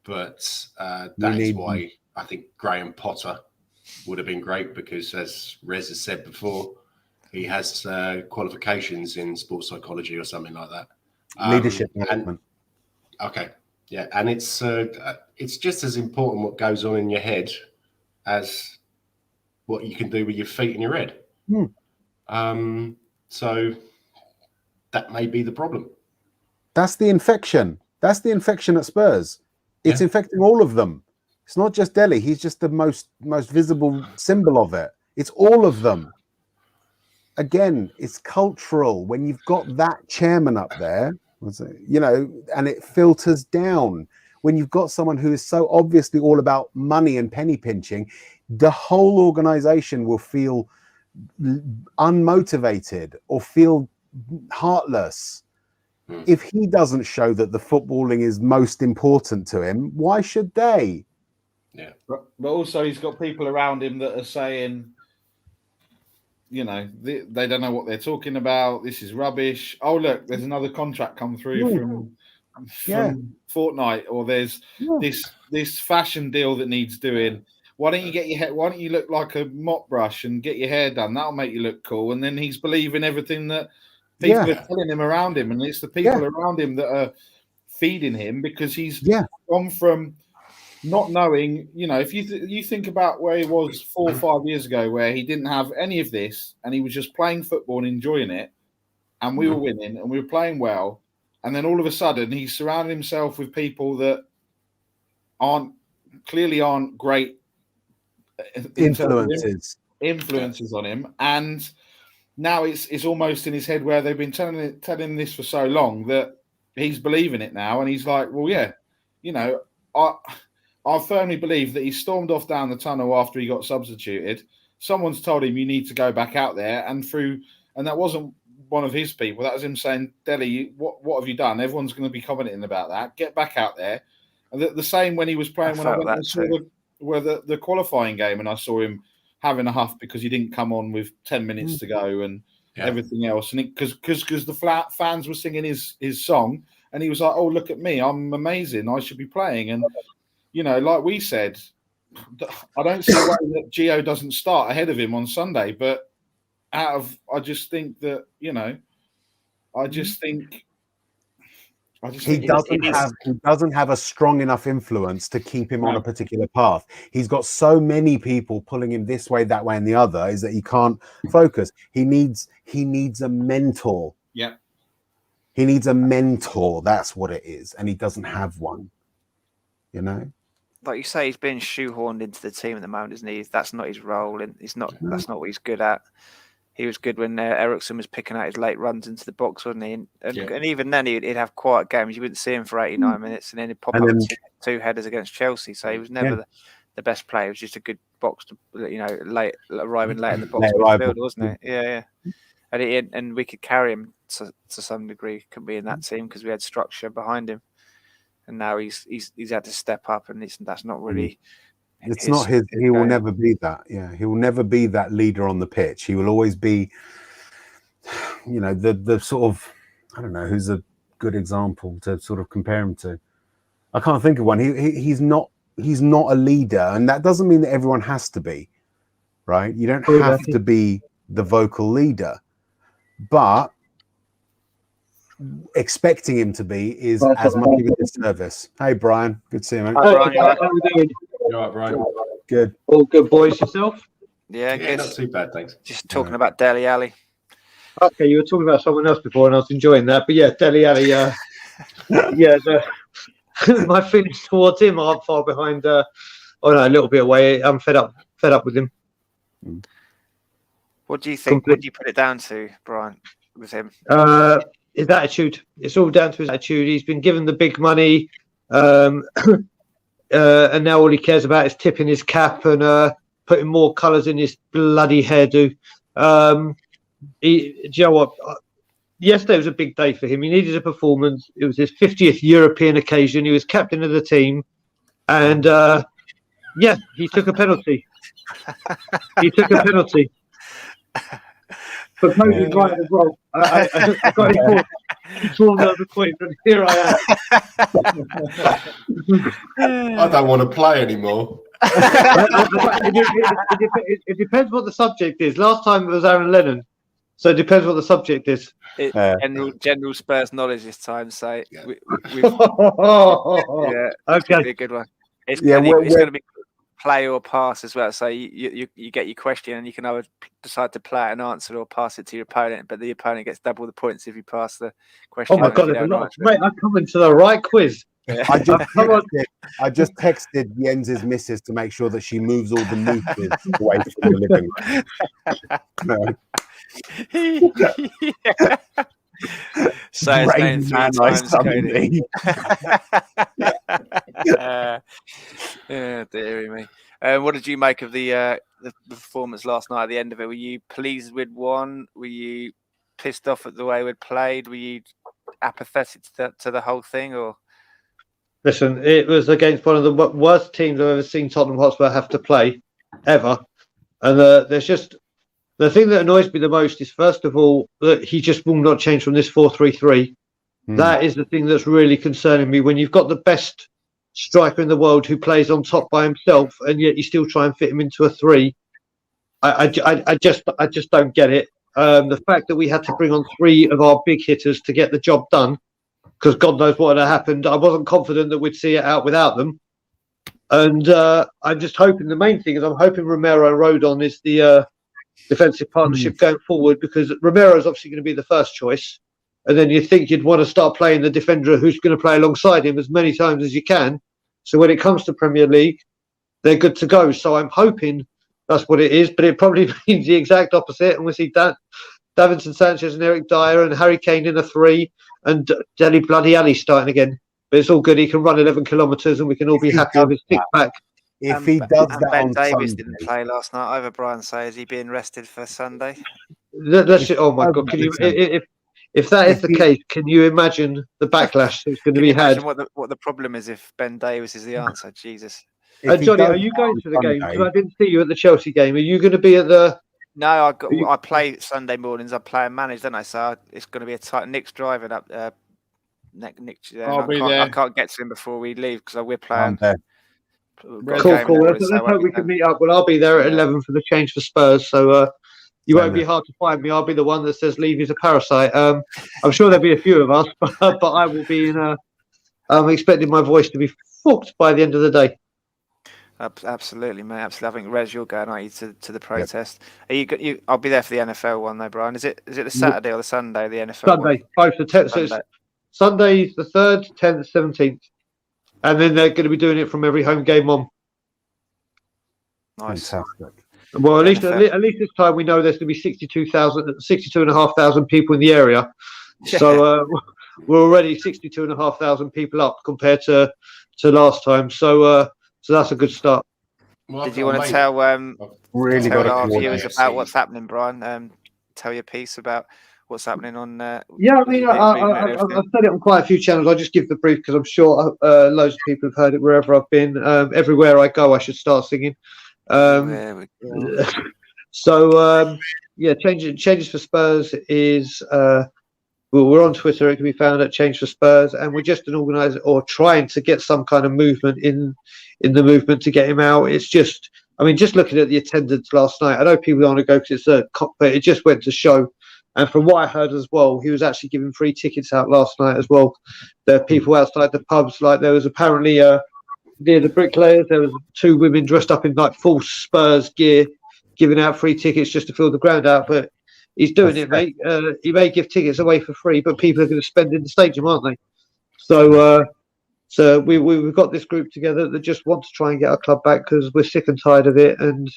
but that is why I think Graham Potter would have been great because, as Rez has said before, he has qualifications in sports psychology or something like that. Leadership management. Okay, yeah, and it's just as important what goes on in your head as what you can do with your feet and your head. So that may be the problem. That's the infection. That's the infection at Spurs. It's infecting all of them. It's not just Delhi. He's just the most visible symbol of it. It's all of them. Again, it's cultural. When you've got that chairman up there, you know, and it filters down. when you've got someone who is so obviously all about money and penny pinching, the whole organization will feel unmotivated or feel heartless. If he doesn't show that the footballing is most important to him, why should they? Yeah. But also he's got people around him that are saying, you know, they don't know what they're talking about. This is rubbish. Oh, look, there's another contract come through from Fortnite, or there's this fashion deal that needs doing. Why don't you get your hair? Why don't you look like a mop brush and get your hair done? That'll make you look cool. And then he's believing everything that people are telling him around him, and it's the people around him that are feeding him, because he's gone from not knowing. You know, if you think about where he was 4 or 5 years ago, where he didn't have any of this, and he was just playing football and enjoying it, and we were winning and we were playing well, and then all of a sudden he's surrounded himself with people that clearly aren't great influences on him, and now it's almost in his head where they've been telling him this for so long that he's believing it now, and he's like, well, yeah, you know, I firmly believe that he stormed off down the tunnel after he got substituted. Someone's told him, you need to go back out there, and that wasn't one of his people. That was him saying, Deli, what have you done? Everyone's going to be commenting about that. Get back out there. And the same when he was playing, when I went and saw the qualifying game, and I saw him having a huff because he didn't come on with 10 minutes to go and everything else. And because the fans were singing his song, and he was like, oh, look at me, I'm amazing, I should be playing. And, you know, like we said, I don't see why that Gio doesn't start ahead of him on Sunday. But I just think that, you know, he doesn't have a strong enough influence to keep him on a particular path. He's got so many people pulling him this way, that way, and the other, is that he can't focus. He needs a mentor. Yeah. He needs a mentor. That's what it is, and he doesn't have one. You know, like you say, he's being shoehorned into the team at the moment, isn't he? That's not his role, and that's not what he's good at. He was good when Ericsson was picking out his late runs into the box, wasn't he? And even then, he'd have quiet games. You wouldn't see him for 89 minutes, and then he'd pop up with two headers against Chelsea. So he was never the best player. He was just a good box, arriving late in the box midfield, wasn't he? Yeah. And we could carry him to some degree. Couldn't be in that team because we had structure behind him. And now he's had to step up, and that's not really. It's not his. He will never be that. Yeah, he will never be that leader on the pitch. He will always be, you know, the sort of, I don't know who's a good example to sort of compare him to. I can't think of one. He's not a leader, and that doesn't mean that everyone has to be, right? You don't have to be the vocal leader, but expecting him to be is as much of a disservice. Hey, Brian, good to see you, mate. Hi, Brian. How are we doing? You all right, Brian? Good. All good, boys. Yourself? Yeah, good. Not too bad, thanks. Just talking about Dele Alli. Okay, you were talking about someone else before, and I was enjoying that. But yeah, Dele Alli. My feelings towards him are far behind. A little bit away. I'm fed up with him. What do you think? What do you put it down to, Brian, with him? His attitude. It's all down to his attitude. He's been given the big money, and now all he cares about is tipping his cap and putting more colours in his bloody hairdo. Do you know what? Yesterday was a big day for him. He needed a performance. It was his 50th European occasion. He was captain of the team, and he took a penalty. But Cody's right as well. I got it drawn the point, and here I am. I don't want to play anymore. It depends what the subject is. Last time it was Aaron Lennon, so it depends what the subject is. General Spurs knowledge this time. So okay, be a good one. It's going to be play or pass as well. So you get your question, and you can either decide to play an answer or pass it to your opponent. But the opponent gets double the points if you pass the question. Oh my god, mate! I come into the right quiz. Yeah. I just texted Jens's missus to make sure that she moves all the nooses away from the living room. So it's man, I suddenly. Dearie me. What did you make of the performance last night at the end of it? Were you pleased with one? Were you pissed off at the way we'd played? Were you apathetic to the whole thing? Or Listen, it was against one of the worst teams I've ever seen Tottenham Hotspur have to play, ever. And there's just... The thing that annoys me the most is, first of all, that he just will not change from this 4-3-3. That is the thing that's really concerning me. When you've got the best striker in the world who plays on top by himself, and yet you still try and fit him into a 3, I just don't get it. The fact that we had to bring on 3 of our big hitters to get the job done, because God knows what had happened. I wasn't confident that we'd see it out without them. And I'm just hoping, the main thing is I'm hoping Romero-Rodon is the defensive partnership going forward, because Romero is obviously going to be the first choice, and then you think you'd want to start playing the defender who's going to play alongside him as many times as you can, so when it comes to Premier League they're good to go. So I'm hoping that's what it is, but it probably means the exact opposite, and we see Davinson Sanchez and Eric Dyer and Harry Kane in a 3 and Dele Bloody Ali starting again. But it's all good, he can run 11 kilometres and we can all be happy with his kick back. If he does that Ben on Davies Sunday, didn't play last night either. Brian say, is he being rested for Sunday? Oh my God! Can you, if that is the case, can you imagine the backlash that's going to be had? What the problem is if Ben Davies is the answer? Jesus. Johnny, are you going to the game? Because I didn't see you at the Chelsea game. Are you going to be at the? No, I play Sunday mornings. I play and manage, don't I? So it's going to be a tight. Nick's driving up. Nick, I can't get to him before we leave because we're playing. Cool. Let's hope we can meet up. Well, I'll be there at 11 for the change for Spurs. So you won't be hard to find me. I'll be the one that says Levy's a parasite. I'm sure there'll be a few of us, but I will be in. I'm expecting my voice to be fucked by the end of the day. Absolutely, mate. Absolutely. I think Rez, you're going, aren't you, to the protest? Yep. Are you? I'll be there for the NFL one, though, Brian. Is it the Saturday or the Sunday? The NFL Sunday, one? Both the 10th. So it's Sunday's the 3rd, 10th, 17th, and then they're going to be doing it from every home game on. Nice. Fantastic. Well, at least this time we know there's going to be 62,500 people in the area. Yeah. So we're already 62,500 people up compared to last time. So that's a good start. Well, did you want to tell our viewers about what's happening, Brian? Tell your piece about what's happening on. Yeah, I mean, I've said it on quite a few channels. I'll just give the brief because I'm sure loads of people have heard it wherever I've been. Everywhere I go, I should start singing. There we go. So changes for Spurs is we're on Twitter. It can be found at Change for Spurs, and we're just an organizer or trying to get some kind of movement in the movement to get him out. It's just, I mean, just looking at the attendance last night, I know people don't want to go because it's a cop, but it just went to show. And from what I heard as well, he was actually giving free tickets out last night as well. There are people outside the pubs, like there was apparently near the bricklayers, there was 2 women dressed up in like full Spurs gear giving out free tickets just to fill the ground out. But he's doing it, mate. He may give tickets away for free, but people are going to spend in the stadium, aren't they? So we've got this group together that just want to try and get our club back because we're sick and tired of it. And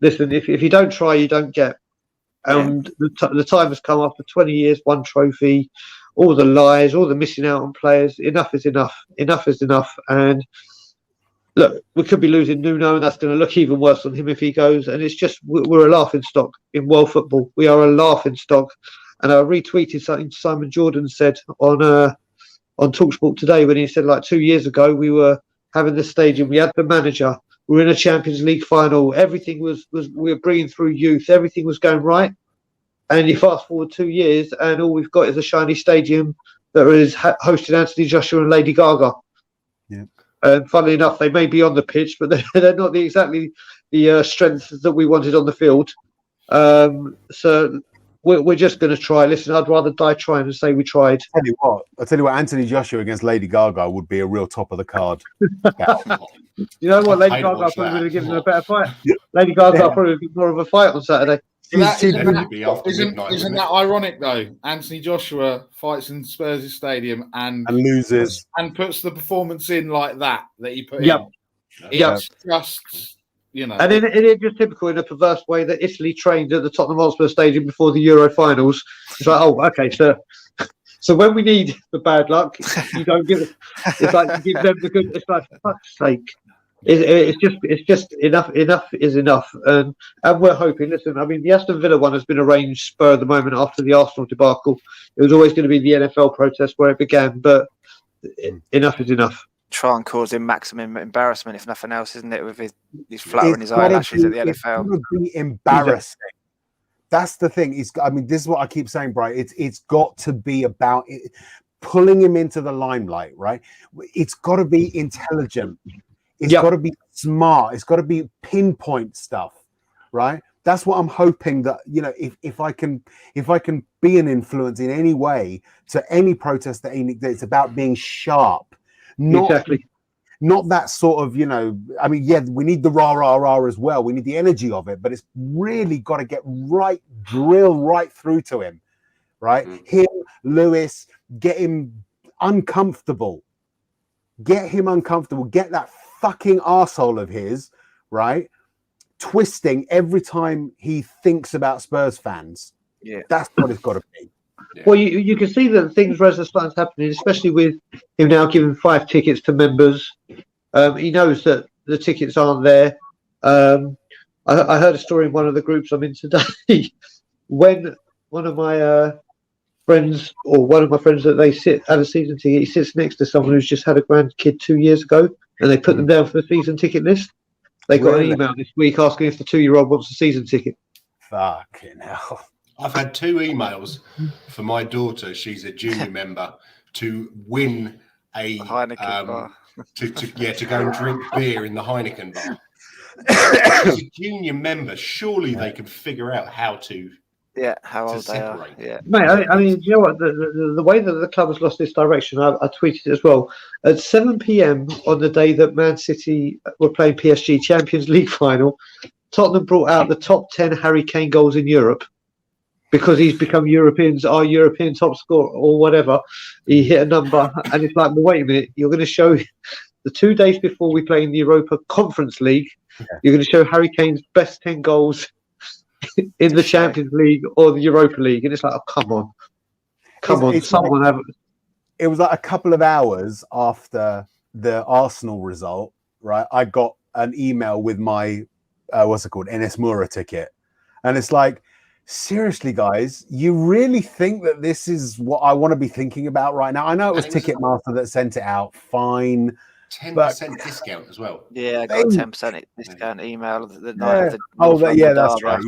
listen, if you don't try, you don't get. And the time has come after 20 years, 1 trophy, all the lies, all the missing out on players. Enough is enough. Enough is enough. And look, we could be losing Nuno, and that's going to look even worse on him if he goes. And it's just, we're a laughing stock in world football. We are a laughing stock. And I retweeted something Simon Jordan said on TalkSport today when he said, like 2 years ago, we were having the stadium, we had the manager, we were in a Champions League final, everything was we were bringing through youth, everything was going right. And you fast forward 2 years, and all we've got is a shiny stadium that is hosting Anthony Joshua and Lady Gaga. Yeah. And funnily enough, they may be on the pitch, but they're not exactly the strength that we wanted on the field. So we're just going to try. Listen, I'd rather die trying than say we tried. I'll tell you what, Anthony Joshua against Lady Gaga would be a real top of the card. You know what? Lady Gaga probably would have given them a better fight. Lady Gaga probably would be more of a fight on Saturday. Isn't that ironic though? Anthony Joshua fights in Spurs Stadium and loses and puts the performance in like that he put in. It's just, you know. And it's just typical in a perverse way that Italy trained at the Tottenham Hotspur Stadium before the Euro finals. It's like, oh, okay, so So when we need the bad luck, you don't give it. It's like you give them the good. It's like, for fuck's sake. It's just enough. Enough is enough, and we're hoping. Listen, I mean, the Aston Villa one has been arranged spur of the moment after the Arsenal debacle. It was always going to be the NFL protest where it began, but enough is enough. Try and cause him maximum embarrassment, if nothing else, isn't it? With his fluttering his eyelashes at the NFL. It would be embarrassing. That's the thing. I mean, this is what I keep saying, Brian. It's got to be about it, pulling him into the limelight, right? It's got to be intelligent. It's got to be smart. It's got to be pinpoint stuff, right? That's what I'm hoping that, if I can be an influence in any way to any protest that it's about being sharp, not that sort of, I mean, yeah, we need the rah as well. We need the energy of it, but it's really got to get drill right through to him, right? Him, Lewis, get him uncomfortable. Get that fucking arsehole of his, right? Twisting every time he thinks about Spurs fans. Yeah, that's what it's got to be. Yeah. Well, you can see that things starting happening, especially with him now giving 5 tickets to members. He knows that the tickets aren't there. I heard a story in one of the groups I'm in today when one of my friends that they had a season ticket, he sits next to someone who's just had a grandkid 2 years ago, and they put them down for the season ticket list. They got an email this week asking if the 2-year-old wants a season ticket. Fucking hell. I've had 2 emails for my daughter. She's a junior member to win a Heineken bar. to go and drink beer in the Heineken bar. She's a junior member. Surely they can figure out how to. Yeah, how old they are. Yeah, mate. I mean, you know what? The way that the club has lost its direction, I tweeted it as well. At 7 p.m. on the day that Man City were playing PSG Champions League final, Tottenham brought out the top 10 Harry Kane goals in Europe because he's become our European top scorer or whatever. He hit a number, and it's like, well, wait a minute, you're going to show the 2 days before we play in the Europa Conference League, you're going to show Harry Kane's best 10 goals in the Champions League or the Europa League, and it's like, oh, come on, someone have. It was like a couple of hours after the Arsenal result, right? I got an email with my Enes Moura ticket, and it's like, seriously, guys, you really think that this is what I want to be thinking about right now? I know it was Ticketmaster that sent it out. Fine. 10% discount as well. Yeah, I got a 10% discount email the night of the. That's right.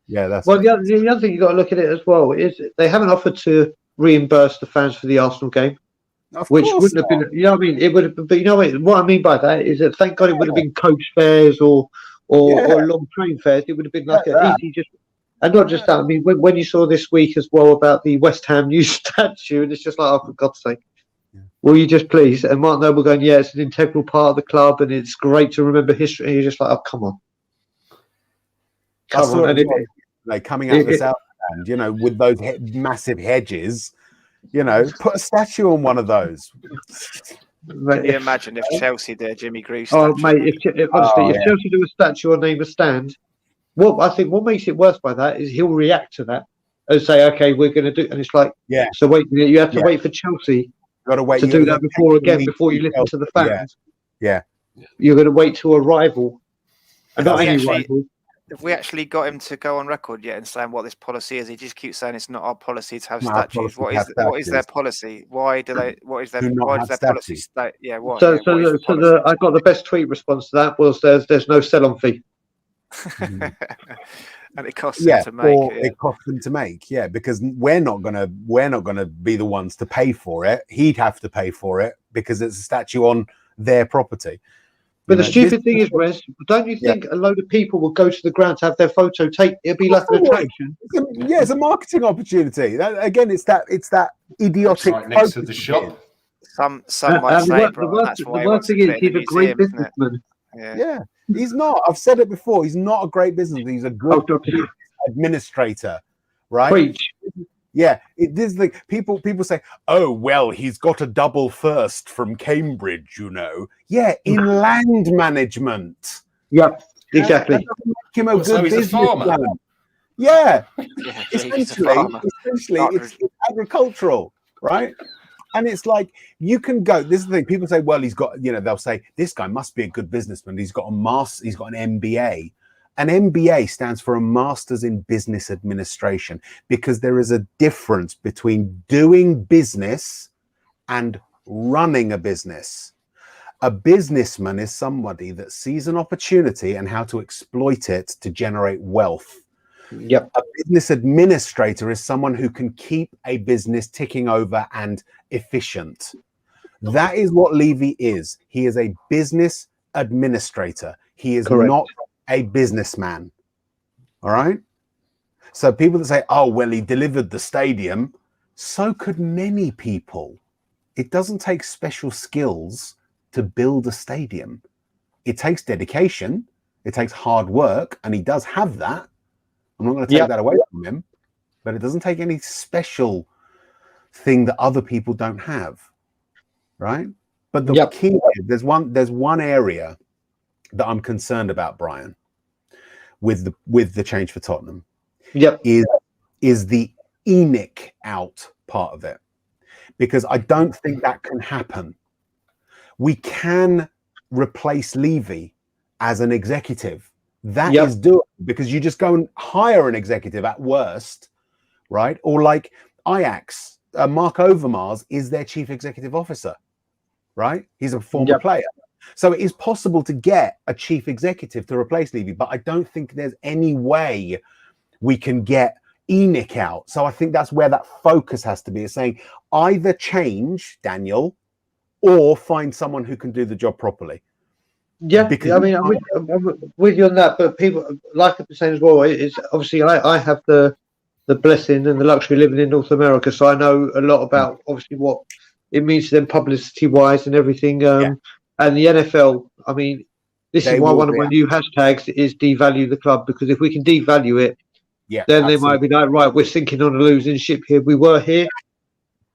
Yeah, that's well. The other thing you got to look at it as well is they haven't offered to reimburse the fans for the Arsenal game, which wouldn't have been. You know what I mean? It would have been. But you know what I mean by that is that thank God it would have been coach fares or long train fares. It would have been like an easy just. And not just that. I mean, when you saw this week as well about the West Ham new statue, and it's just like, oh, for God's sake. Will you just please? And Mark Noble going, yeah, it's an integral part of the club and it's great to remember history. And you're just like, oh, come on. Come on. And coming out the south end, with those massive hedges, put a statue on one of those. Can you imagine if Chelsea did Jimmy Greaves? Oh, mate, if Chelsea do a statue or name a stand, I think what makes it worse by that is he'll react to that and say, okay, we're going to do. And it's like, so wait a minute, you have to wait for Chelsea. Got to wait to do that before you listen to the fans. Yeah. You're going to wait to a rival, and not any rival. Have we actually got him to go on record yet and saying what this policy is? He just keeps saying it's not our policy to have statues. What is their policy? Why do they? Why does their policy state? Yeah, why? So I got the best tweet response to that was there's no sell-on fee. And it costs them to make. It costs them to make, because we're not gonna be the ones to pay for it. He'd have to pay for it because it's a statue on their property. But the stupid thing is, Wes, don't you think a load of people will go to the ground to have their photo taken? It'll be like an attraction. It's a marketing opportunity. It's that idiotic. Right next to the shop. Some might say, the worst thing is he's a great businessman. Yeah, he's not. I've said it before. He's not a great businessman. He's a good administrator, right? Preach. Yeah, it is like people say, oh, well, he's got a double first from Cambridge, Yeah, in land management. Yep, exactly. That doesn't make him a good businessman. Yeah, essentially, it's agricultural, right? And it's like, you can go, this is the thing, people say, well, he's got, they'll say, this guy must be a good businessman. He's got he's got an MBA. An MBA stands for a Master's in Business Administration, because there is a difference between doing business and running a business. A businessman is somebody that sees an opportunity and how to exploit it to generate wealth. Yep. A business administrator is someone who can keep a business ticking over and efficient. That is what Levy is. He is a business administrator. He is Correct. not a businessman. All right. So people that say, oh, well, he delivered the stadium. So could many people. It doesn't take special skills to build a stadium. It takes dedication. It takes hard work. And he does have that. I'm not going to take that away from him, but it doesn't take any special thing that other people don't have, right? But the key is, there's one area that I'm concerned about, Brian, with the change for Tottenham. Is the ENIC out part of it, because I don't think that can happen. We can replace Levy as an executive. That is doable, because you just go and hire an executive at worst, right? Or like Ajax, Mark Overmars is their chief executive officer, right? He's a former player. So it is possible to get a chief executive to replace Levy, but I don't think there's any way we can get ENIC out. So I think that's where that focus has to be, is saying either change Daniel or find someone who can do the job properly. Yeah, because, I mean, I'm with you on that, but people, like I've been saying as well, it's obviously I have the blessing and the luxury of living in North America, so I know a lot about obviously what it means to them publicity-wise and everything. And the NFL, I mean, this is why one of my new hashtags is devalue the club, because if we can devalue it, then they might be like, right, we're sinking on a losing ship here. We were here.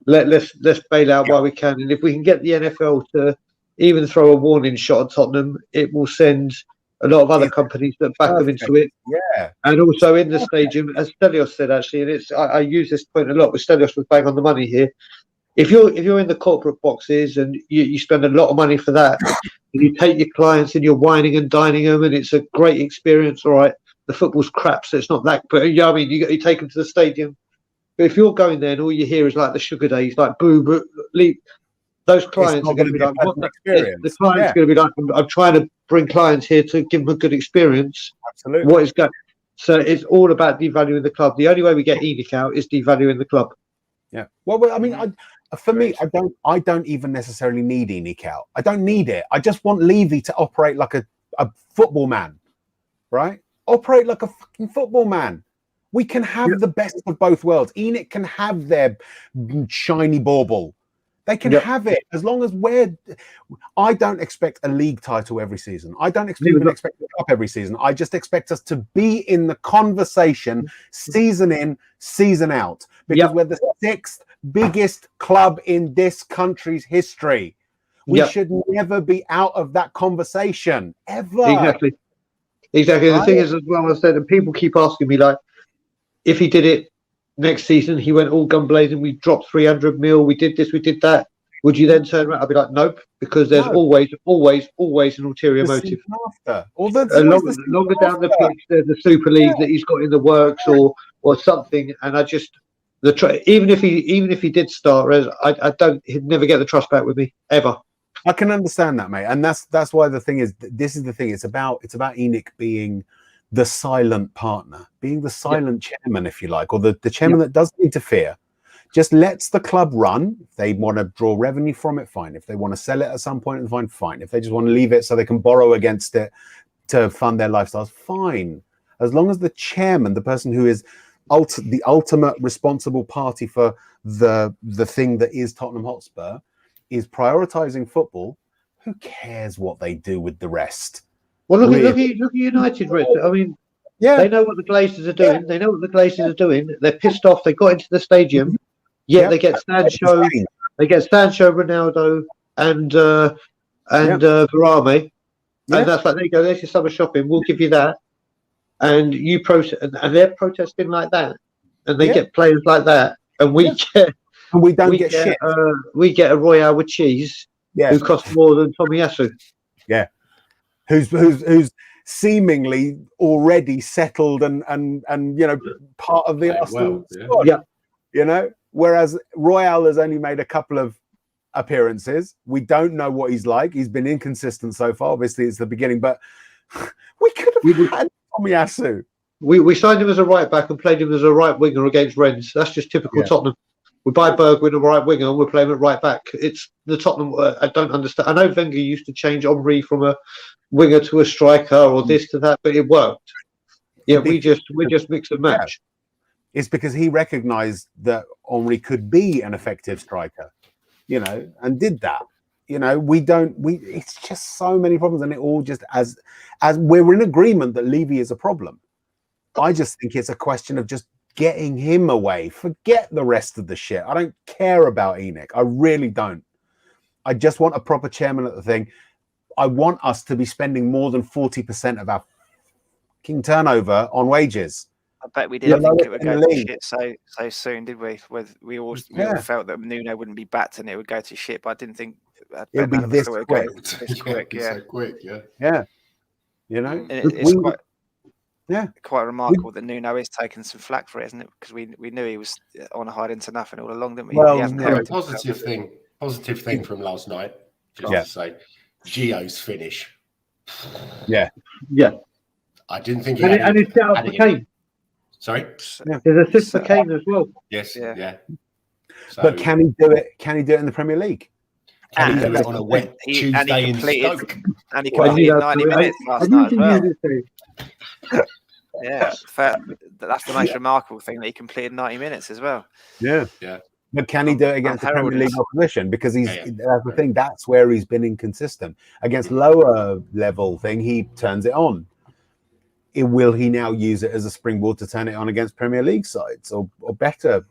Let's bail out while we can, and if we can get the NFL to even throw a warning shot at Tottenham, it will send a lot of other companies that back them into it. Yeah. And also in the stadium, as Stelios said, actually, and I use this point a lot, but Stelios was bang on the money here. If you're in the corporate boxes and you spend a lot of money for that, and you take your clients and you're whining and dining them, and it's a great experience, all right, the football's crap, so it's not that, but I mean, you take them to the stadium. But if you're going there and all you hear is like the sugar days, like boo, boo, leave, those clients are going to be like, what the client's going to be like, I'm trying to bring clients here to give them a good experience. Absolutely. What is going? So it's all about devaluing the club. The only way we get ENIC out is devaluing the club. Yeah. Well, I mean, for me, I don't even necessarily need ENIC out. I don't need it. I just want Levy to operate like a football man, right? Operate like a fucking football man. We can have the best of both worlds. ENIC can have their shiny bauble. They can have it, as long as I don't expect a league title every season. I don't even expect the cup every season. I just expect us to be in the conversation season in, season out, because we're the 6th biggest club in this country's history. We should never be out of that conversation, ever. Exactly. Right? The thing is, as well, I said, and people keep asking me, like, if he did it next season, he went all gun blazing, we dropped 300 mil, we did this, we did that, would you then turn around? I'd be like, nope, because there's always an ulterior motive. Longer down the pitch, there's the Super League that he's got in the works, or something, and I just even if he did start, he'd never get the trust back with me ever. I can understand that, mate, and that's why the thing is, this is the thing. It's about ENIC being the silent partner, being the silent chairman, if you like, or the chairman that doesn't interfere, just lets the club run. If they want to draw revenue from it, fine. If they want to sell it at some point, fine. If they just want to leave it so they can borrow against it to fund their lifestyles, fine. As long as the chairman, the person who is the ultimate responsible party for the thing that is Tottenham Hotspur, is prioritizing football, who cares what they do with the rest? Well, look at United, Rich. I mean, they know what the Glazers are doing. They know what the Glazers are doing. They're pissed off. They got into the stadium. They get Sancho. They get Sancho, Ronaldo, and Varane. And that's like, there you go. There's your summer shopping. We'll give you that. And you protest, and they're protesting like that, and they get players like that. and we get and we don't get shit. We get a Royale with cheese who costs more than Tomiyasu. Yeah, who's seemingly already settled and part of the Arsenal squad. Yeah. Whereas Royale has only made a couple of appearances. We don't know what he's like. He's been inconsistent so far. Obviously, it's the beginning, but we could have had Tomiyasu. We signed him as a right back and played him as a right winger against Rennes. That's just typical Tottenham. We buy Bergwijn a right winger and we play him at right back. It's the Tottenham. I don't understand. I know Wenger used to change Henry from a winger to a striker or this to that, but it worked. Yeah, we just mix and match. It's because he recognised that Henry could be an effective striker, and did that. It's just so many problems, and it all just as we're in agreement that Levy is a problem. I just think it's a question of just getting him away. Forget the rest of the shit. I don't care about Enoch. I really don't. I just want a proper chairman at the thing. I want us to be spending more than 40% of our fucking turnover on wages. I bet we didn't think it would go to shit so soon, did we? We all felt that Nuno wouldn't be backed and it would go to shit, but I didn't think it would be this quick. This quick, so quick, yeah. It's quite remarkable that Nuno is taking some flack for it, isn't it? Because we knew he was on a hide into nothing all along, didn't we? Well, he hasn't positive thing from last night, just to say, Gio's finish. Yeah. I didn't think and it's set up for Kane. Sorry? There's assist for Kane as well. Yes, yeah. So, but can he do it? Can he do it in the Premier League? Can he do it on a wet Tuesday in Stoke? And he completed 90 minutes last night as well. Yeah, that's the most remarkable thing, that he completed 90 minutes as well. Yeah. But can he do it against the Premier League opposition? Because that's the thing. That's where he's been inconsistent. Against lower level thing, he turns it on. Will he now use it as a springboard to turn it on against Premier League sides or better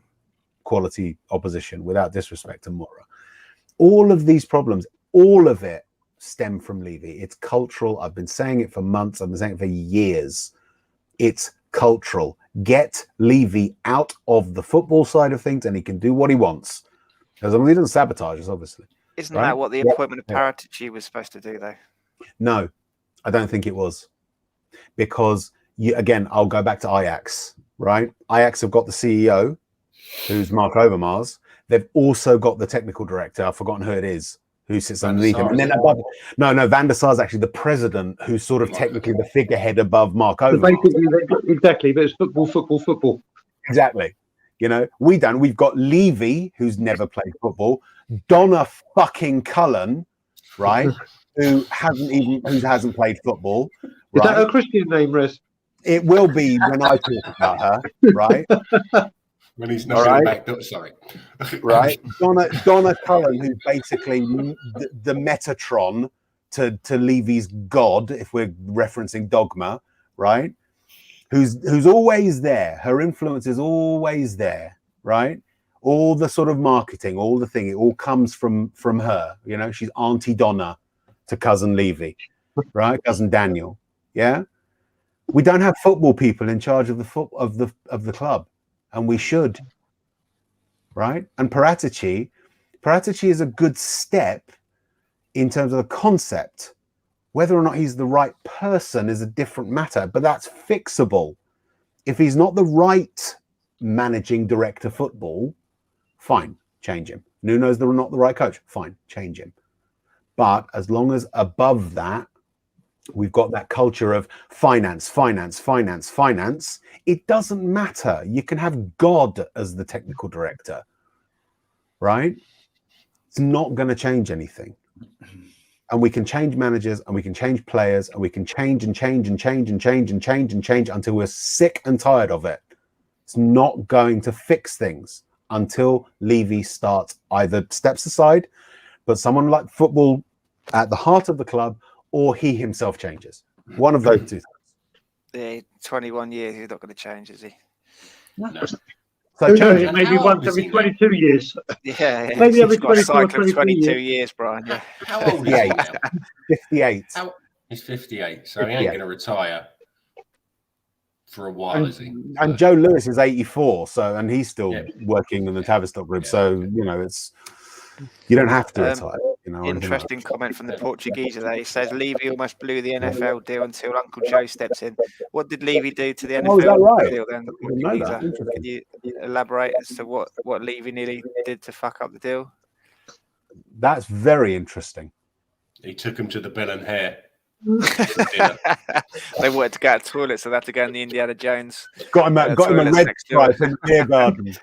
quality opposition, without disrespect to Mora? All of these problems, all of it stem from Levy. It's cultural. I've been saying it for months. I've been saying it for years. It's cultural. Get Levy out of the football side of things and he can do what he wants. As long as he doesn't sabotage us, obviously. Isn't that what the appointment of Paratici was supposed to do, though? No, I don't think it was. Because, again, I'll go back to Ajax, right? Ajax have got the CEO, who's Mark Overmars. They've also got the technical director. I've forgotten who it is, who sits underneath him. And then above, no, Van der Sar is actually the president, who's sort of technically the figurehead above Mark Overmars. Exactly, but it's football. Exactly. We don't. We've got Levy, who's never played football. Donna fucking Cullen, right? who hasn't played football. Is that her Christian name, Rez? It will be when I talk about her, right? When he's not right. Back up, sorry. Right. Donna Cullen, who's basically the Metatron to Levy's God, if we're referencing Dogma, right? Who's always there. Her influence is always there, right? All the sort of marketing, all the thing, it all comes from her. She's Auntie Donna to Cousin Levy, right? Cousin Daniel. Yeah. We don't have football people in charge of the club, and we should, right? And Paratici is a good step in terms of the concept. Whether or not he's the right person is a different matter, but that's fixable. If he's not the right managing director football, fine, change him. Nuno's not the right coach, fine, change him. But as long as above that, we've got that culture of finance. It doesn't matter. You can have God as the technical director, right? It's not going to change anything. And we can change managers and we can change players and we can change until we're sick and tired of it. It's not going to fix things until Levy either steps aside, but someone like football at the heart of the club, or he himself changes. One of those two things. Yeah, 21 years, he's not going to change, is he? No. So maybe once every 22 years. Yeah. Maybe every 22 years, Brian. Yeah. How old is he now? 58. He's 58, so he ain't going to retire for a while, is he? And Joe Lewis is 84, and he's still Yeah. working in the Tavistock group. Yeah. So you don't have to retire. Interesting comment from the Portuguese there. He says Levy almost blew the NFL deal until Uncle Joe steps in. What did Levy do to the NFL is that right? deal then? I didn't know that. Can you elaborate as to what Levy nearly did to fuck up the deal? That's very interesting. He took him to the Bell and Hare. They wanted to go to the toilet, so they had to go in the Indiana Jones. Got him a red stripe in the beer garden.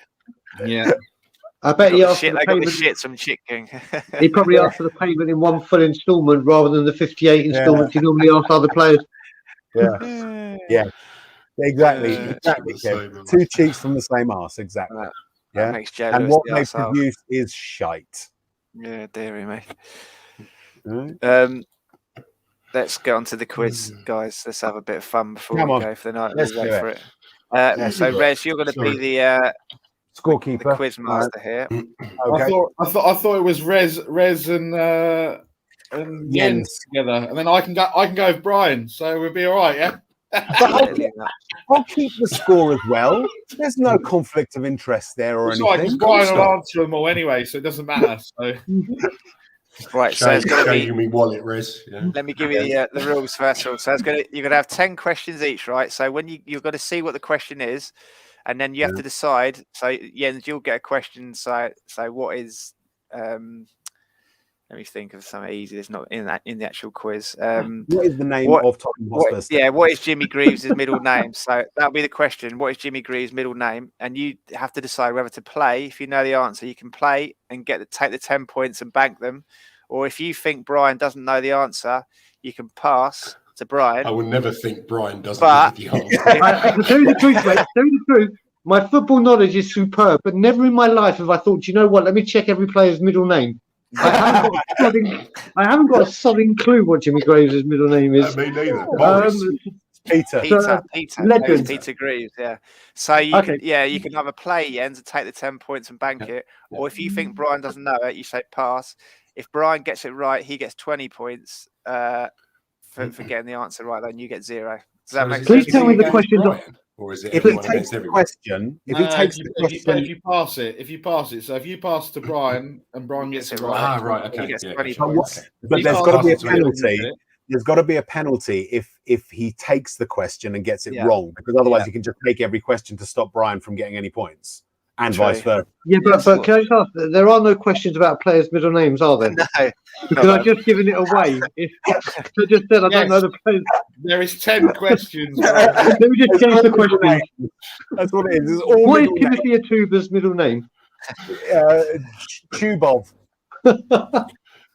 Yeah. I bet he asked for They the got the payment. shits from Chick King. He probably asked for the payment in one full instalment rather than the 58 instalments he normally asks other players. Yeah. Exactly. Exactly. Kev. Two cheeks from the same arse. Exactly. That makes Joe And Lewis what the they arsehole. produce is shite. Yeah, dearie me. Right. Let's get on to the quiz, guys. Let's have a bit of fun before Come we on. go for the night. Let's We'll do go for it. So, Rez, you're going to be the Scorekeeper. quiz master here. Okay. I thought it was Rez and Jens together, and then I can go with Brian, so we'll be all right, yeah. I'll keep the score as well. There's no conflict of interest there or It's all right, anything. 'cause Brian will answer them all anyway, so it doesn't matter. So. Right, so it's going to be. me wallet, Rez. Yeah. Let me give you the rules first of all. So you're going to have 10 questions each, right? So when you've got to see what the question is, and then you have to decide. So Jens, you'll get a question. So what is? Let me think of something easy. That's not in the actual quiz. What is the name of Tottenham Hotspur? What is Jimmy Greaves' middle name? So that'll be the question. What is Jimmy Greaves' middle name? And you have to decide whether to play. If you know the answer, you can play and take the 10 points and bank them. Or if you think Brian doesn't know the answer, you can pass to Brian. I would never think Brian doesn't know the answer. To tell you the truth, mate, to tell you the truth, my football knowledge is superb, but never in my life have I thought, you know what, let me check every player's middle name. I haven't got a sodding clue what Jimmy Graves' middle name is. Me neither. Peter Greaves, yeah. So you can either play Jens and take the 10 points and bank it, or if you think Brian doesn't know it, you say pass. If Brian gets it right, he gets 20 points for getting the answer right. Then you get 0. Does that make sense? Please tell me the question. Or is it If he takes the question, if you pass it, so if you pass to Brian and Brian gets it right, right, okay, he gets 20 But points. there's got to be a penalty. There's got to be a penalty if he takes the question and gets it wrong, because otherwise you can just take every question to stop Brian from getting any points, and vice versa. Yeah, but can I just ask? There are no questions about players' middle names, are there? No. Because I've just given it away. I just said I don't know the players. There is 10 questions. Let me just change the question. That's what it is. It's all What is Timothy Atuba's middle name? Tubov.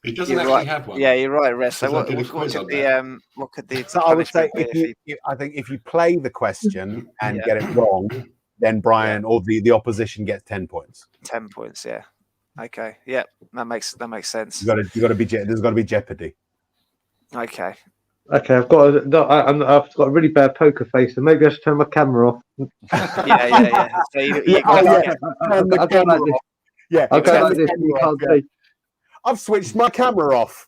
He doesn't actually have one. Yeah, you're right, Rez. So what could the So I would say punishment be if you play the question and get it wrong, then Brian or the opposition gets 10 points. 10 points, yeah. Okay, yeah, that makes sense. There's got to be jeopardy. Okay. Okay, I've got a really bad poker face, so maybe I should turn my camera off. Yeah. So I'll go like this. Yeah, I'll go like this. You can't see. I've switched my camera off.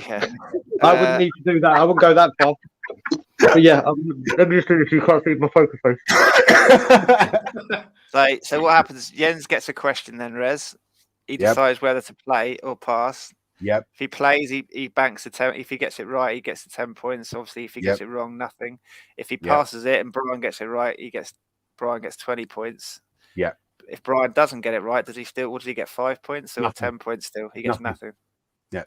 Yeah. I wouldn't need to do that. I wouldn't go that far. But yeah, let me just do this. You can't see my poker face. So what happens? Jens gets a question, then Rez. He decides whether to play or pass. Yep. If he plays, he banks the 10. If he gets it right, he gets the 10 points. Obviously, if he gets it wrong, nothing. If he passes it and Brian gets it right, Brian gets 20 points. Yeah. If Brian doesn't get it right, does he get 5 points or 10 points still? He gets nothing. Yeah.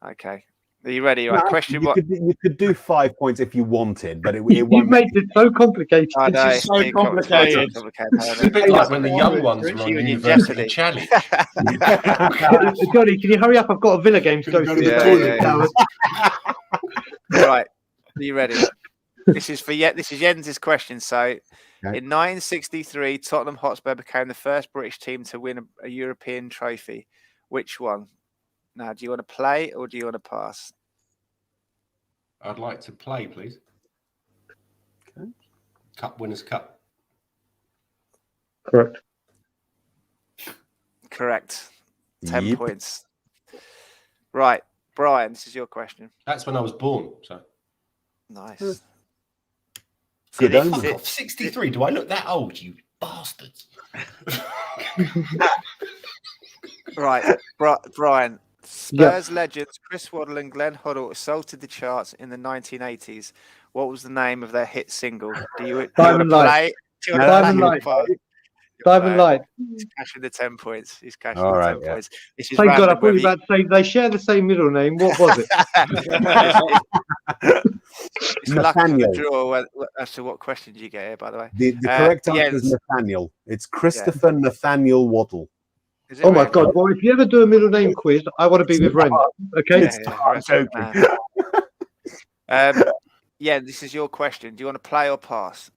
Okay. Are you ready? Right. Question you what? You could do 5 points if you wanted, but it You made it so complicated. I know, It's so complicated. It's a bit like when the young ones were on University Challenge. Johnny, can you hurry up? I've got a Villa game to go through. Right. Are you ready? This is Jens's question. So, in 1963, Tottenham Hotspur became the first British team to win a European trophy. Which one? Now, do you want to play or do you want to pass? I'd like to play, please. Okay. Cup Winners' Cup. Correct. 10 points. Right. Brian, this is your question. That's when I was born. So nice. Fuck off, 63. Do I look that old, you bastards? Right, Brian. Spurs legends Chris Waddle and Glenn Hoddle assaulted the charts in the 1980s. What was the name of their hit single? Do you Diamond Light. Diamond Light. Diamond Light. He's cashing the 10 points. He's cashing All the right, 10 points. This is Thank God, I random, thought you were whether about to say they share the same middle name. What was it? It's luck of the Nathaniel. draw as to what questions you get here, by the way. The correct answer is Nathaniel. It's Christopher Nathaniel Waddle. Is it Oh my really? God! Well, if you ever do a middle name quiz, I want to be with Ren. Okay. I'm joking. This is your question. Do you want to play or pass?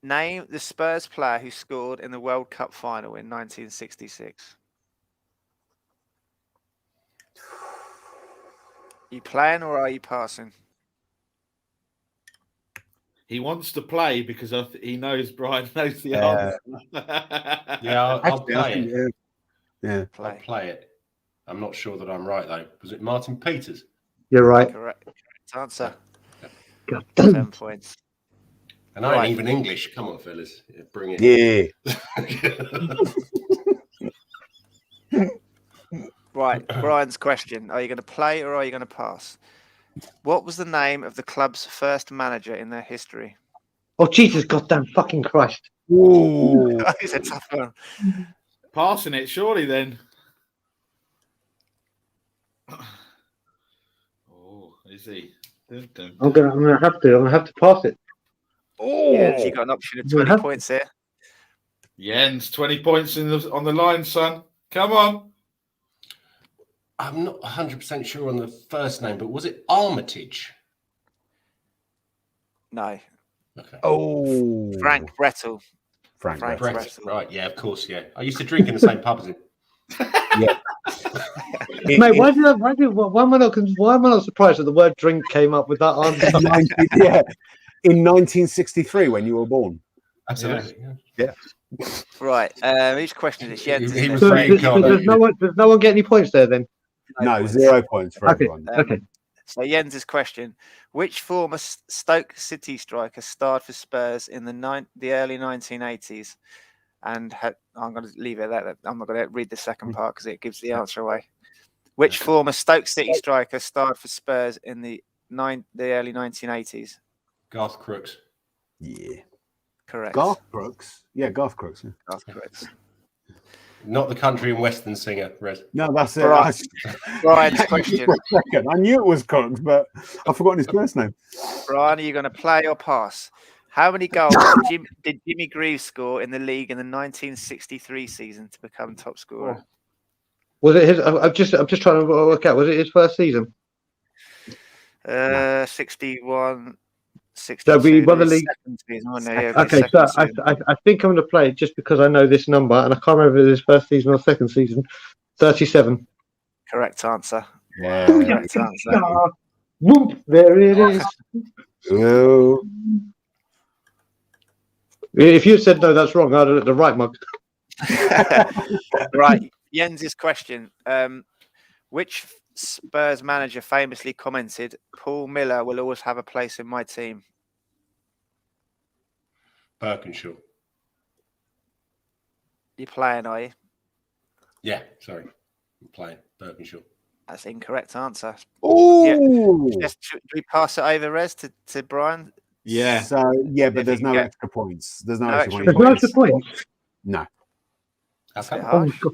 Name the Spurs player who scored in the World Cup final in 1966. You playing or are you passing? He wants to play because he knows Brian knows the answer. Yeah, I'll play it. Yeah. I'll play it. I'm not sure that I'm right, though. Was it Martin Peters? You're right. Correct answer. God. 10 points. And I ain't even English. Come on, fellas. Yeah, bring it. Yeah. Right, Brian's question. Are you going to play or are you going to pass? What was the name of the club's first manager in their history? Oh Jesus, goddamn fucking Christ! Ooh. It's a tough one. Passing it, surely then. Oh, is he? Dun, dun, I'm dun. gonna have to pass it. Oh. Yeah, you got an option of 20 points here. Jens, 20 points on the line, son. Come on. I'm not 100% sure on the first name, but was it Armitage? No. Okay. Oh. Frank Brettel. Frank. Brett. Right, yeah, of course, yeah. I used to drink in the same pub as him. Yeah. Mate, why am I not surprised that the word drink came up with that answer? In 1963 when you were born. Absolutely. Yeah. Right. Each question is Jens. He was So saying, does no one get any points there then? No, 0 points for Okay. everyone. Okay. So Jens's question: which former Stoke City striker starred for Spurs in the early 1980s? And I'm going to leave it at that. I'm not going to read the second part because it gives the answer away. Which former Stoke City striker starred for Spurs in the early 1980s? Garth Crooks. Yeah. Correct. Garth Crooks. Yeah, Garth Crooks. Yeah. Garth Crooks. Not the country and western singer, Res. No, that's it. Brian's question. For a second. I knew it was Crooks, but I've forgotten his first name. Brian, are you going to play or pass? How many goals did Jimmy Greaves score in the league in the 1963 season to become top scorer? Was it his? I'm just trying to work out. Was it his first season? 61. 62. So we won the league. Season, wasn't it? Yeah, Okay, so season. I think I'm going to play it just because I know this number and I can't remember if it was his first season or second season. 37. Correct answer. Yeah. Correct answer. Whoop, there it is. Oh. If you said no, that's wrong. I'd have the right mug. Right, Jens's question. Which Spurs manager famously commented, "Paul Miller will always have a place in my team"? Birkinshaw. You playing, are you? Yeah, sorry. I'm playing Birkinshaw. That's the incorrect answer. Oh. Should we pass it over, Res, to Brian? Yeah. So yeah, but If there's you no get- extra points. There's no No extra extra points. There's no extra points. No. That's a bit Okay. Oh, my harsh. God.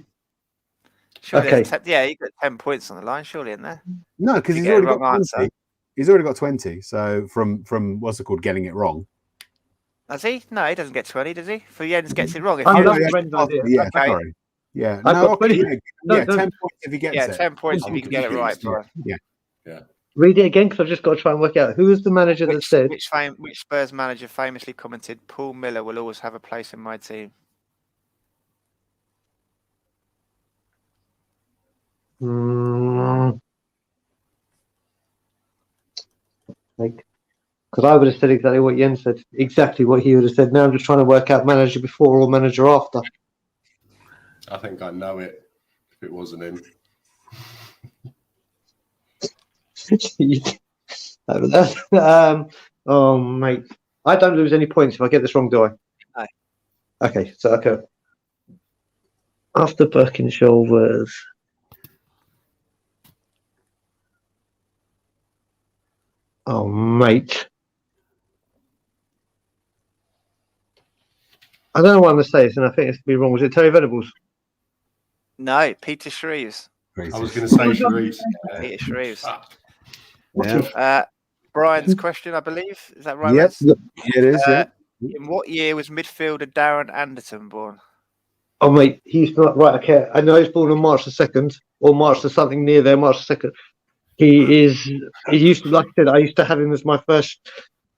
Surely Okay. yeah, you got 10 points on the line, surely, in there. No, because You he's get a already wrong got 20. answer. He's already got 20. So from what's it called, getting it wrong. Does he? No, he doesn't get 20, does he? For Jens gets it wrong. If Oh, you that's yeah, Bren's idea. Yeah, Okay. sorry. Yeah, I've no, got 20. okay, No, yeah, no. 10 points if he gets it. 10 points if you can get it right, Brian. Yeah. Read it again because I've just got to try and work out who was the manager that said. Which Spurs manager famously commented, "Paul Miller will always have a place in my team"? Because I would have said exactly what Jens said, exactly what he would have said. Now I'm just trying to work out manager before or manager after. I think I know it if it wasn't him. Oh, mate. I don't lose any points if I get this wrong, do I? No. Okay, so okay. After Birkinshaw was. Oh, mate. I don't know what I'm going to say this, and I think it's going to be wrong. Was it Terry Venables? No, Peter Shreves. I was going to say Shreves. Peter Shreves. Yeah. Brian's question, I believe. Is that right? Yep. Wes? It is. Yeah. In what year was midfielder Darren Anderton born? Oh, mate, he's not right. Okay, I know he's born on March the 2nd, or March the something near there, March the 2nd. He used to, like I said, I used to have him as my first.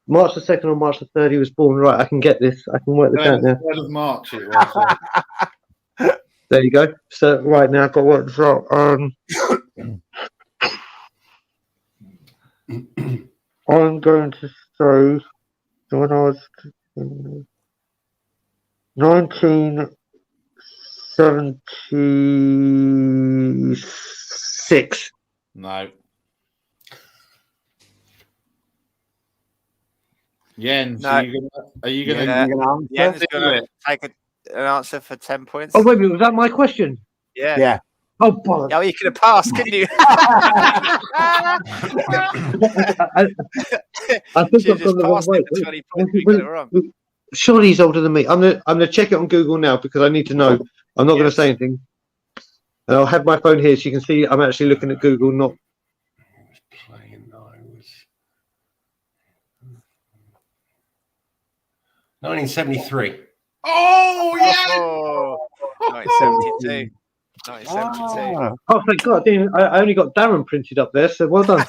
March the 2nd or March the 3rd, he was born. Right, I can get this. I can work this out now. 3rd of March it was. There you go. So, right now, I've got to work this out. I'm going to say when I was 1976. No. Jens, No. are you gonna Jens is going to take an answer for 10 points. Oh, wait a minute, was that my question? Yeah. Yeah. Oh, bollocks. Oh, you could have passed, couldn't you? I think Should've I've gone just the wrong passed way. it for 20 points. We got it wrong. Surely he's older than me. I'm gonna check it on Google now because I need to know. I'm not going to say anything. And I'll have my phone here so you can see I'm actually looking at Google, not. Playing, no, it was 1973. Oh yeah! Oh, 1972. 1972. Oh, thank God! I only got Darren printed up there, so well done.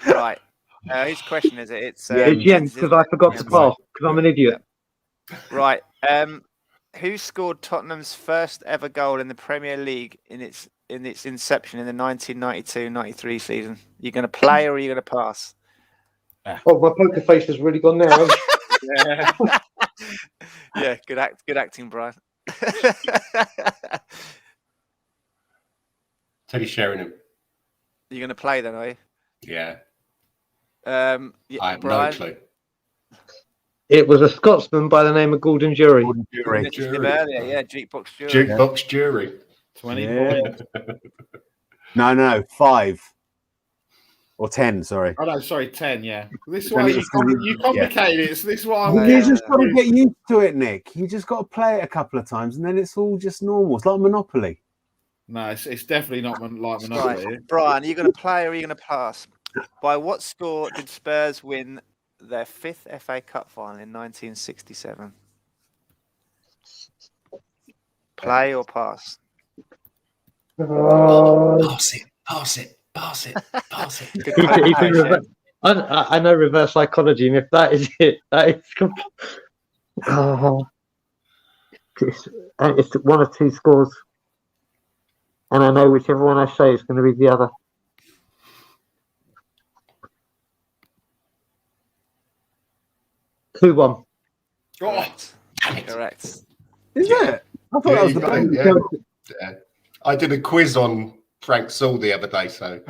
Right. Whose question is it? It's Jens, because I forgot to pass because I'm an idiot. Right. Who scored Tottenham's first ever goal in the Premier League in its inception in the 1992-93 season? You going to play or are you going to pass? Oh, my poker face has really gone now. Yeah, good acting, Brian. Teddy Sheringham. You're going to play then, are you? Yeah. Yeah, I have Brian? no clue. It was a Scotsman by the name of Gordon Jury. Earlier, yeah, Jukebox Jury. Jukebox Jury. 20 Yeah. points. No, 5 or 10. Sorry. Oh no, sorry, 10. Yeah. This Then one it's- you complicated it. So this is what I'm. You just got to get used to it, Nick. You just got to play it a couple of times, and then it's all just normal. It's like Monopoly. No, it's definitely not like Monopoly. Right. Brian, are you going to play or are you going to pass? By what score did Spurs win their 5th FA Cup final in 1967? Play or pass? Pass it. Good question. I know reverse psychology, and if that is it, that is. It's one of two scores, and I know whichever one I say is going to be the other. 2-1. Correct. Is it? I thought that was the best. Yeah. I did a quiz on Frank Saul the other day, so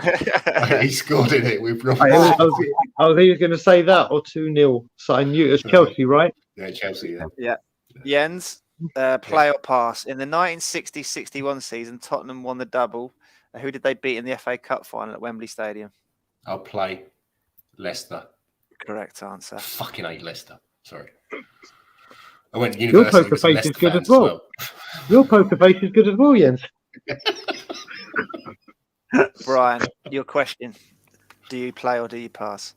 he scored in it with Rob. I was either going to say that or 2-0. So I knew it was Chelsea, right? Yeah, Chelsea. Yeah. Jens, play or pass? In the 1960-61 season, Tottenham won the double. Who did they beat in the FA Cup final at Wembley Stadium? I'll play Leicester. Correct answer. Fucking hate Leicester. Sorry. I went to Your university poker with face Leicester is good fans as well. Your poker face is good as well, Jens. Brian, your question. Do you play or do you pass?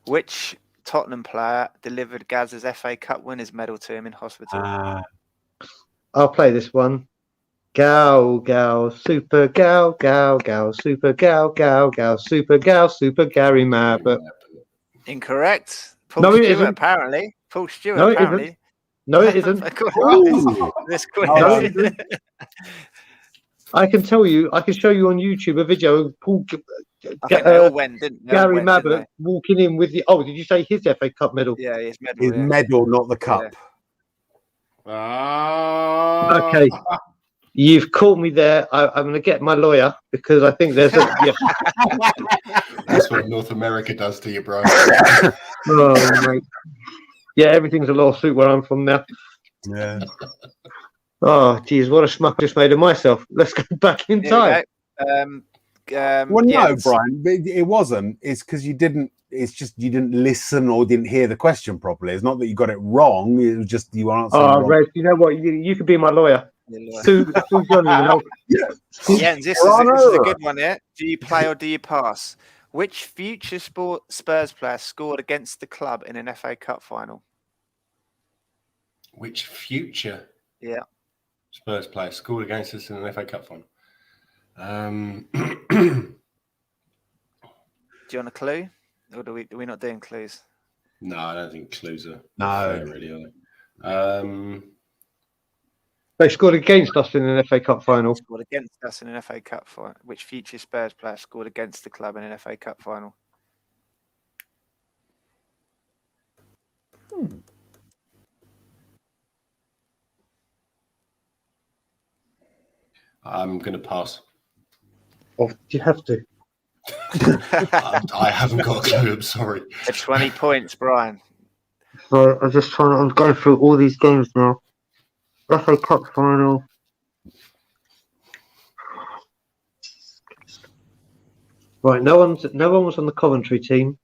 Which Tottenham player delivered Gaz's FA Cup winners medal to him in hospital? I'll play this one. Gal, super gal, super gal, super Gary Mabbott. Incorrect. Paul No, it Stewart, isn't. apparently. Paul Stewart, No, it apparently. isn't. No, it isn't. This quiz. No, it isn't. I can tell you, I can show you on YouTube a video of Paul I think they all went, didn't they? Gary Mabbott walking in with the. Oh, did you say his FA Cup medal? Yeah, his medal. His medal, not the cup. Yeah. Okay. You've caught me there. I'm going to get my lawyer because I think there's a. Yeah. That's what North America does to you, bro. Oh, mate. Yeah, everything's a lawsuit where I'm from now. Yeah. Oh, geez, what a schmuck I just made of myself. Let's go back in time. Well, no, Brian, it wasn't. It's because you didn't. It's just you didn't listen or didn't hear the question properly. It's not that you got it wrong. It was just you answered. Oh, wrong. Red, you know what? You could be my lawyer. Sue Johnny. Jens, this is a good one here. Do you play or do you pass? Which future Spurs player scored against the club in an FA Cup final? Which future Spurs player scored against us in an FA Cup final? Do you want a clue? Or are we not doing clues? No, I don't think clues are No, really, are they? They scored against us in an FA Cup final. Scored against us in an FA Cup final. Which future Spurs player scored against the club in an FA Cup final? I'm going to pass. Oh, you have to. I haven't got a clue. I'm sorry. 20 points, Brian. So I'm going through all these games now. FA Cup final. Right, no one was on the Coventry team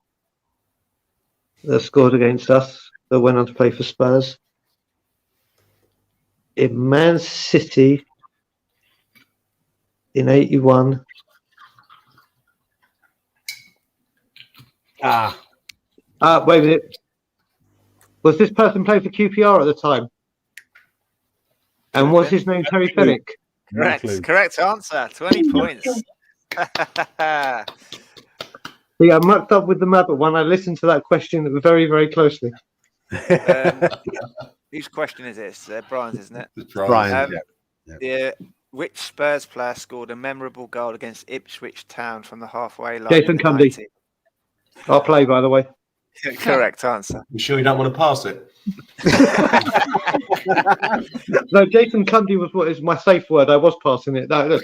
that scored against us, that went on to play for Spurs. In Man City in 81. Wait a minute. Was this person playing for QPR at the time? And was his name Terry Fenwick? Correct answer. 20 points. Yeah, I mucked up with the map, but when I listened to that question very, very closely. Whose question is this? Brian's, isn't it? It's Brian. Which Spurs player scored a memorable goal against Ipswich Town from the halfway line? Jason Cundy. I'll play, by the way. Correct answer. You sure you don't want to pass it? No, Jason Cundy was what is my safe word. I was passing it. No, look.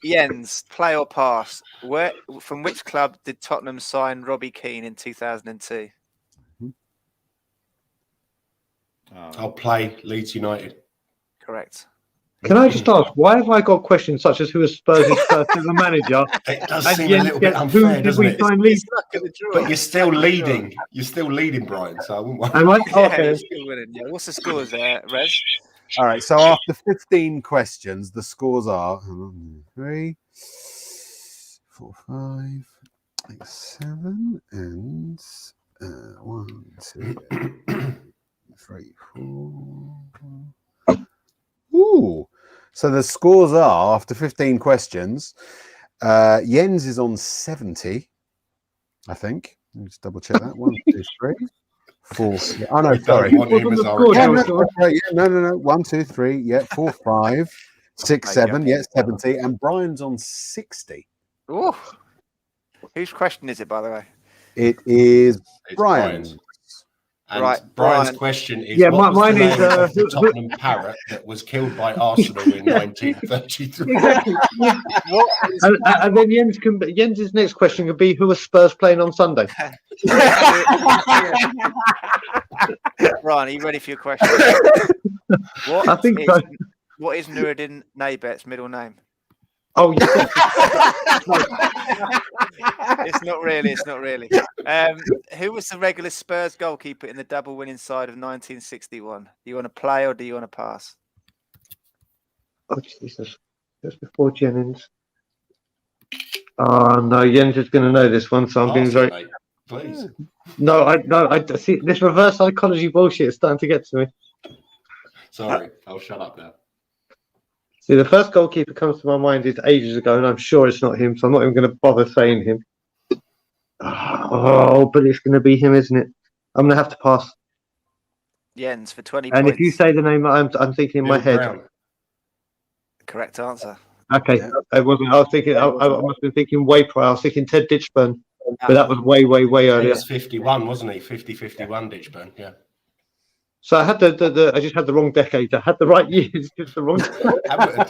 Jens, play or pass? From which club did Tottenham sign Robbie Keane in 2002? I'll play Leeds United. Correct. Can I just ask, why have I got questions such as who is Spurs' first ever manager? It does seem a little bit unfair, doesn't it? But you're still leading. You're still leading, Brian. So I wouldn't worry. Am I? Okay. Yeah, still winning. Yeah. What's the scores there, Rez? All right. So after 15 questions, the scores are 3, 4, 5, 6, 7, and 1, 2, 3, 4. Ooh. So the scores are, after 15 questions, Jens is on 70, I think. Let me just double check that. 1, 2, 3, 4. Yeah. Oh, no, sorry. No. 1, 2, 3. Yeah, 4, 5, 6, 7. Yeah, 70. And Brian's on 60. Ooh. Whose question is it, by the way? It is It's Brian's. And Right, Brian's Brian. question is, Yeah, what was mine the is, name of the Tottenham parrot that was killed by Arsenal in 1933? Exactly. And then Jens's next question could be, who was Spurs playing on Sunday? Brian, are you ready for your question? I think so. What is Nuruddin Naybet's middle name? Oh, yeah. It's not really. Who was the regular Spurs goalkeeper in the double winning side of 1961? Do you want to play or do you want to pass? Oh, Jesus. Just before Jennings. Oh, no, Jens is going to know this one, so I'm being very... Mate, please. No, I see this reverse psychology bullshit is starting to get to me. Sorry, I'll shut up now. See, the first goalkeeper comes to my mind is ages ago, and I'm sure it's not him, so I'm not even going to bother saying him. Oh, but it's going to be him, isn't it? I'm going to have to pass. Jens for 20 And points. if you say the name, I'm thinking in my head. Brown. Correct answer. Okay, I wasn't. I was thinking. I must have been thinking way prior. I was thinking Ted Ditchburn, but that was way He earlier. was 51, wasn't he? 50-51 Ditchburn, yeah. So I had I just had the wrong decade. I had the right years, just the wrong.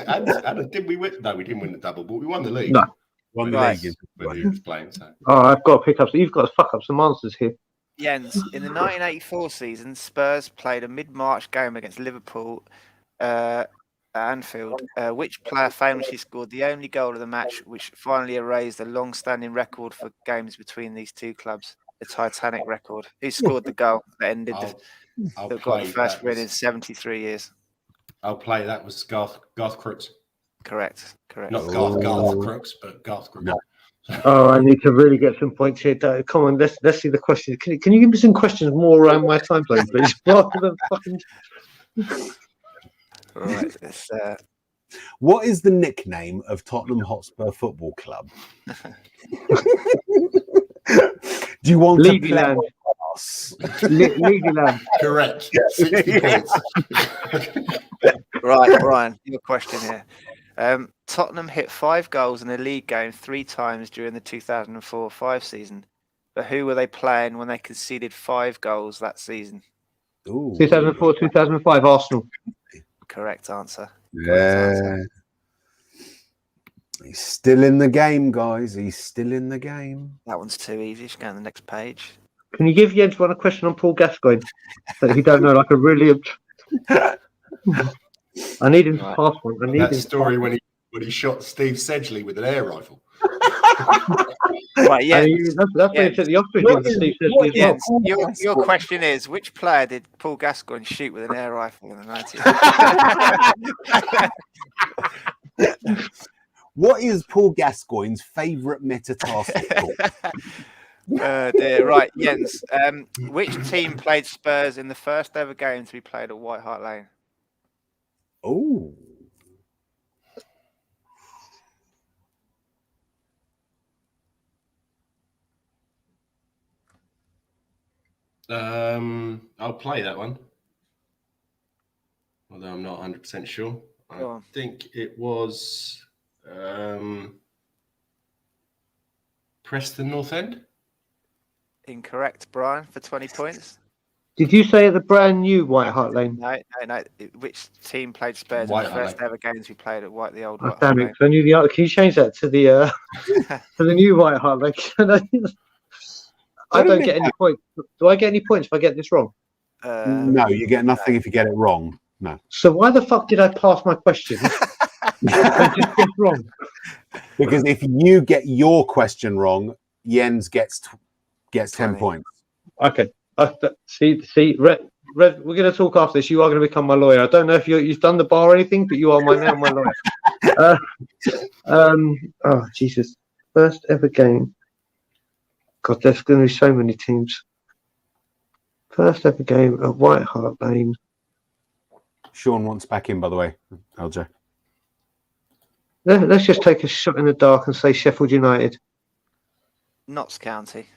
And did we win? No, we didn't win the double, but we won the league. No. Won the Right. league. When he was playing. So. Oh, I've got to pick up. So you've got to fuck up some answers here. Jens, in the 1984 season, Spurs played a mid-March game against Liverpool at Anfield. Which player famously scored the only goal of the match, which finally erased a long-standing record for games between these two clubs, the Titanic record? Who scored the goal that ended that got the first win in 73 years? I'll play. That was Garth Crooks. Correct. Not Garth Crooks, but Garth Crooks. No. Oh, I need to really get some points here. Come on, let's see the questions. Can you give me some questions more around my time zone, please? Rather than fucking. Right. What is the nickname of Tottenham Hotspur Football Club? Do you want to play us? Legoland. Correct. 60 points. Right, Brian, your question here. Tottenham hit 5 goals in a league game 3 times during the 2004-05 season. But who were they playing when they conceded 5 goals that season? 2004-2005 Arsenal. Correct answer. Yeah. He's still in the game, guys. He's still in the game. That one's too easy. Just go on the next page. Can you give Jens one a question on Paul Gascoigne that he don't know? Like a really. I need him to pass one. I need that him story when he shot Steve Sedgley with an air rifle. Right, yeah. That's when he took the ostrich into Steve Sedgley as well. Your question is, which player did Paul Gascoigne shoot with an air rifle in the 90s? What is Paul Gascoigne's favourite metatarsal? Dear. Right, Jens. Which team played Spurs in the first ever game to be played at White Hart Lane? Oh. I'll play that one. Although I'm not 100% sure. I think it was Preston North End. Incorrect, Brian, for 20 points. Did you say at the brand new White Hart Lane? No. Which team played Spurs in the first ever games we played at the old White Hart Damn Lane? it! I knew the. Can you change that to the to the new White Hart Lane? I don't get any points. Do I get any points if I get this wrong? No, you get nothing if you get it wrong. No. So why the fuck did I pass my question? I just get wrong. Because if you get your question wrong, Jens gets 10 points. Okay. See, Red, we're going to talk after this. You are going to become my lawyer. I don't know if you've done the bar or anything, but you are now my lawyer. Oh Jesus! First ever game. God, there's going to be so many teams. First ever game at White Hart Lane. Sean wants back in, by the way. LJ. Let's just take a shot in the dark and say Sheffield United. Notts County.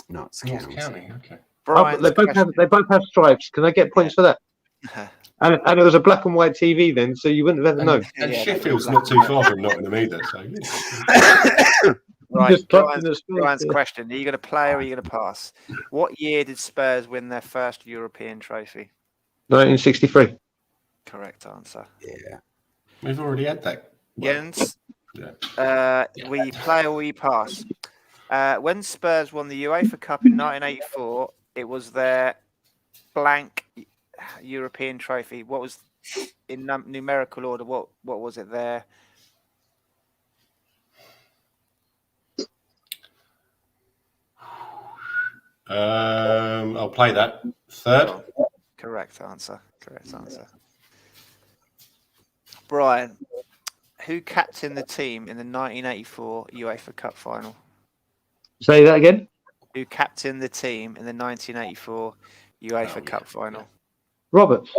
Notts County. Okay. Brian, they both have stripes. Can I get points for that? And it was a black and white TV then, so you wouldn't have ever known. And Sheffield's not too far from Nottingham either. So. Right, Brian's question. Are you going to play or are you going to pass? What year did Spurs win their first European trophy? 1963. Correct answer. Yeah. We've already had that. Jens, we play or we pass? When Spurs won the UEFA Cup in 1984, it was their blank European trophy. What was, in numerical order, what was it there? I'll play that. Third. Correct answer. Brian, who captained the team in the 1984 UEFA Cup final? Say that again. Who captained the team in the 1984 UEFA Cup final? Roberts.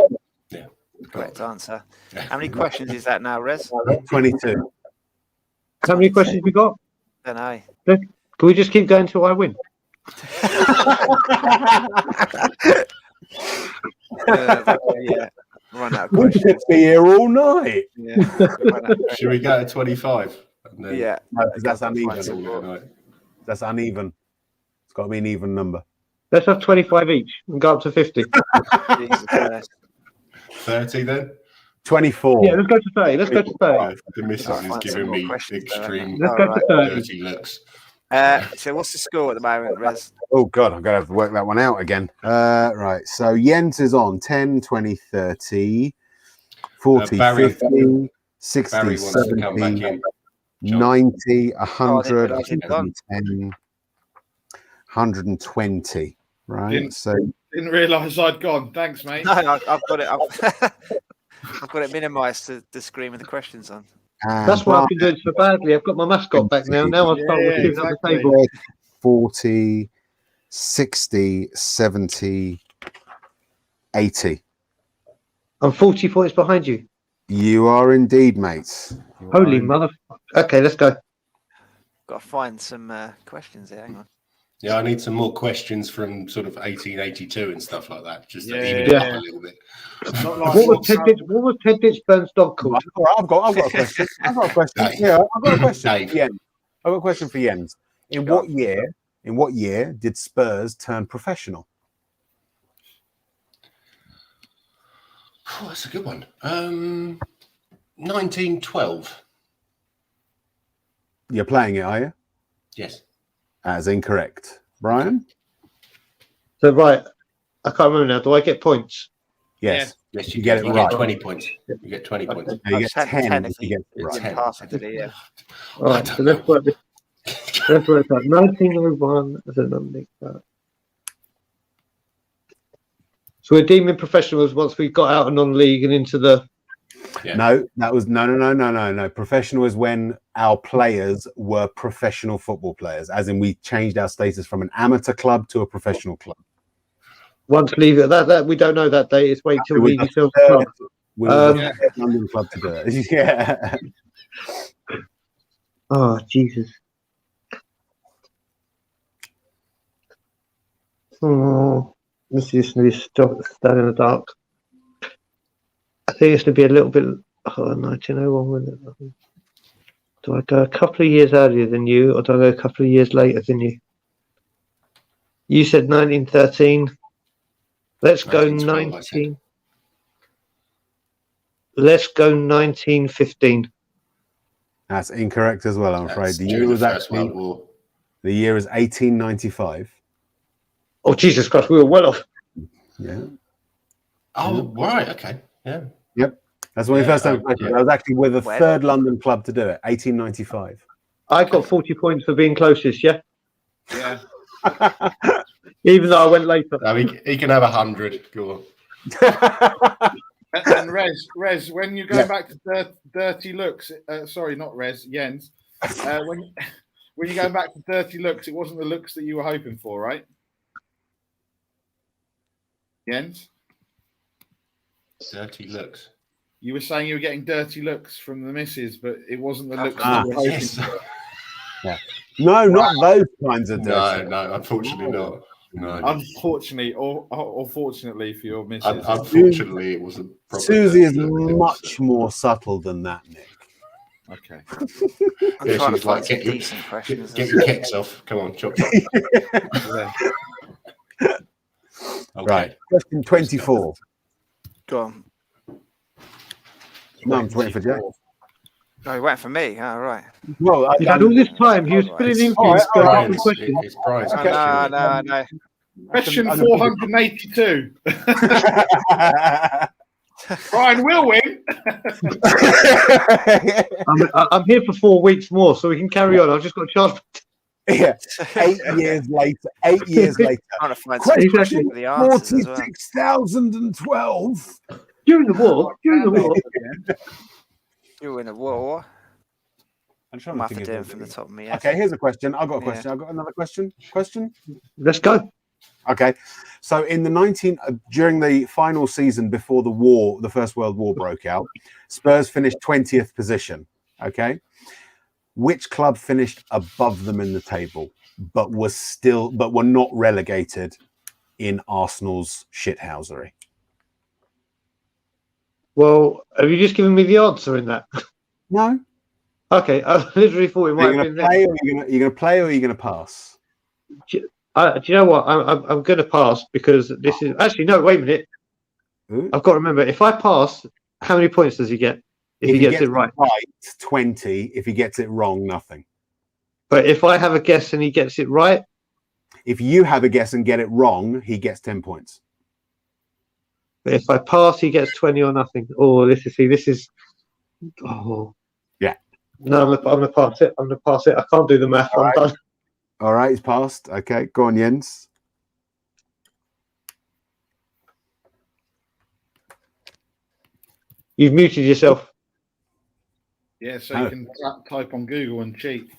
Yeah. Correct answer. How many questions is that now, Rez? 22. How many questions we got? Don't know. Can we just keep going till I win? Yeah. Run out of We questions. could be here all night. Yeah. Should we go to 25? Yeah. No, that's uneven. That's uneven. It's got to be an even number. Let's have 25 each and go up to 50. Jesus Christ. 30 then? 24. Yeah, let's go to 30. Let's go to 30. The missus Gotta is find some giving more me questions there, extreme Let's go to 30. dirty looks. So what's the score at the moment, Rez? Oh, God, I'm going to have to work that one out again. Right, so Jens is on 10, 20, 30, 40, Barry- 50, 60, Barry wants to come back 70, in. 90, 100, realise he'd gone. 110, 120. Right, so Didn't realise I'd gone. Thanks, mate. No, I've got it. I've got it minimised to the screen with the questions on. That's why I've been doing so badly. I've got my mascot back now. Now I'll start looking at the table. 40, 60, 70, 80. I'm 40 points behind you. You are indeed, mates. You are Holy indeed. mother. Okay, let's go. Got to find some questions here. Hang on. Yeah, I need some more questions from sort of 1882 and stuff like that, just to even it Yeah. up a little bit. Not like What was Ted Ditchburn's dog called? All right, I've got a question. I've got a question. Dave. Yeah, I've got a question. Dave. Yeah, I've got a question for Jens. In what year did Spurs turn professional? Oh, that's a good one. 1912. You're playing it, are you? Yes. That is incorrect. Brian? So, right. I can't remember now. Do I get points? Yes. Yes, You get it you right. get 20 points. You get 20 points. No, you I've get said 10 if technically you get it it's right. in passing today, yeah. All right, so let's work this. Let's work that. 1901 as a non-league. So we're deeming professionals once we got out of non-league and into the. Yeah. No, that was no. Professional is when our players were professional football players, as in we changed our status from an amateur club to a professional club. Once leave it. That we don't know that date. It's wait till We leave were yourself the club. third- we were the third London club to do it. Yeah. Oh Jesus. Oh, this is going to stand in the dark. I think it's going to be a little bit. 1901. Do I go a couple of years earlier than you, or do I go a couple of years later than you? You said 1913. Let's go 1912, I said. 19. Let's go 1915. That's incorrect as well, I'm afraid. That's The year during was the First actually World War. the year is 1895. Oh Jesus Christ, we were well off. Yeah. Oh, right. Okay. Yeah. Yep. That's when we first started. yeah. I was actually with the Well. third London club to do it, 1895. I got 40 points for being closest, yeah? Yeah. Even though I went later. No, he can have 100. Go on. And Rez, when you go back to dirty looks, sorry, not Rez, Jens. When you go back to dirty looks, it wasn't the looks that you were hoping for, right? Jens, Dirty looks. you were saying you were getting dirty looks from the missus, but it wasn't the looks Ah, that you were hoping Yes. for. No, not those kinds of No, dirty. no, unfortunately not. No. Unfortunately, or fortunately for your missus. Unfortunately, it wasn't. proper Susie is dirty looks, much more subtle than that, Nick. Okay. I'm Yeah, trying to she's find like, some get your- decent questions. Get your kicks off. Come on, chop. chop. Yeah. Okay. Right. Question 24. Go on. No, I'm waiting for Jack. Oh, he went for me. Oh, right. Well, You had all this time, he was filling in for you. All right, Asking questions. It's Brian's Okay. No. Question 482. Brian will win. I'm here for 4 weeks more, so we can carry on. I've just got a chance. yeah. 8 years later. 8 years later. Trying to find some Exactly. questions for the answers as well. 46,012. During the war. You're in a war. I'm I'm after doing from the top of me. Okay, here's a question. I've got a Yeah. question. I've got another question. Question? Let's go. Okay. So in the during the final season before the First World War broke out, Spurs finished 20th position. Okay. Which club finished above them in the table, but were not relegated in Arsenal's shithousery? Well, have you just given me the answer in that? No. Okay, I literally thought it Are might you have going to been play, there. or are you going to play, or are you going to pass? Do you know what? I'm going to pass because this is actually no. Wait a minute. Ooh. I've got to remember. If I pass, how many points does he get? If he gets it right. 20. If he gets it wrong, nothing. But if I have a guess and he gets it right, If you have a guess and get it wrong, he gets 10 points. but if I pass, he gets 20 or nothing. Oh, this is. Oh. Yeah. No, I'm gonna pass it. I'm gonna pass it. I can't do the math. I'm done. All right, he's passed. Okay, go on, Jens. You've muted yourself. Yeah, so you can type on Google and cheat.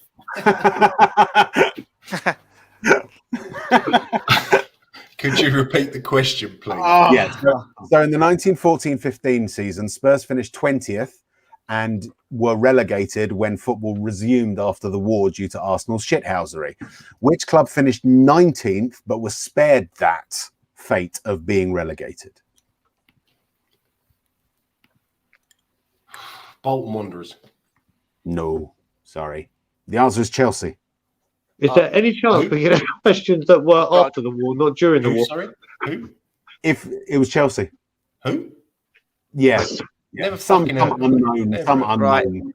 Could you repeat the question, please? Yes. So in the 1914-15 season, Spurs finished 20th and were relegated when football resumed after the war due to Arsenal's shithousery. Which club finished 19th but was spared that fate of being relegated? Bolton Wanderers. No, sorry. The answer is Chelsea. Is there any chance we can have questions that were after the war, not during the war? Sorry? Who? If it was Chelsea. Who? Yeah. Never Some fucking heard of unknown. them. Some Right. unknown.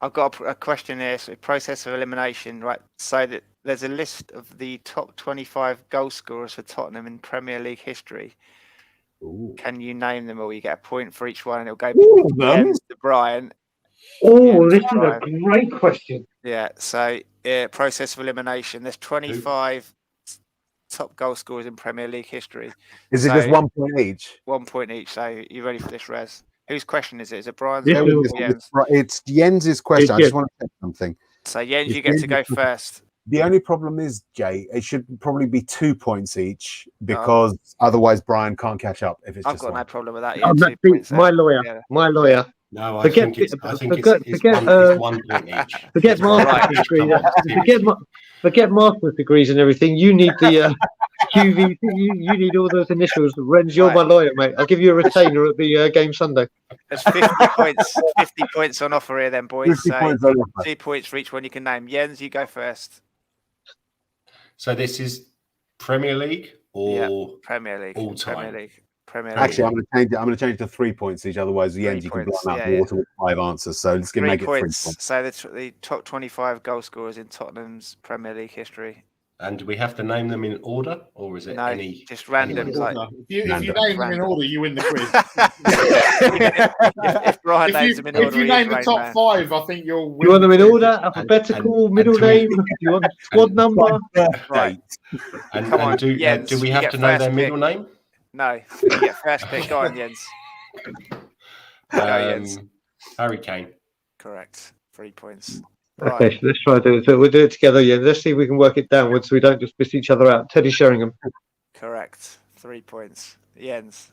I've got a question here. So process of elimination, right? So that there's a list of the top 25 goal scorers for Tottenham in Premier League history. Ooh. Can you name them all? You get a point for each one, and it'll go All of them? Jens to Brian. Oh, Jens this to is a Brian. great question. Yeah. So process of elimination. There's 25 top goal scorers in Premier League history. Is it So- just 1 point each? 1 point each. So you ready for this, Rez? Whose question is it? Is it Brian's This or is- Jens? It's Jens's question. I just want to say something. So Jens, It's you get to go Jens' first. The only problem is, Jay, it should probably be 2 points each because otherwise Brian can't catch up if it's I've just got one. no problem with that. Oh, Yeah, 2 points. my lawyer. Yeah. My lawyer. No, I Forget- think it's forget- it's forget, it's 1 point each. Forget It's one master's point each. degree. Come on, Forget master's degrees and everything. You need the QV. You need all those initials. Renz, you're Right. my lawyer, mate. I'll give you a retainer at the game Sunday. There's 50 points. 50 points on offer here, then, boys. 50 So points on offer. 2 points for each one you can name. Jens, you go first. So this is Premier League or Premier League. All time. Premier League. Premier League. Actually, I'm going to change it. I'm going to change it to 3 points each. Otherwise, Jens, you can points, blow out yeah, water with 5 answers. So let's 3 make it 3 points. points. So the top 25 goal scorers in Tottenham's Premier League history. and do we have to name them in order or is it No, any? just random. any Like, If you Random. name them in order, you win the quiz. if Brian if names you, them in if order, you he's name the Rain top Man. 5, I think you'll win. You want them in the quiz. order? Alphabetical, and middle do we- name. You want squad number? Right. And, Come on, and do, Jens, do we you have get to know first their pick. middle name? No, you get first pick. Go on, Jens. Go, Jens. Harry Kane. Correct. 3 points. Okay, Right. so let's try to do it. So we'll do it together, yeah. Let's see if we can work it downwards so we don't just miss each other out. Teddy Sheringham. Correct. 3 points. Jens.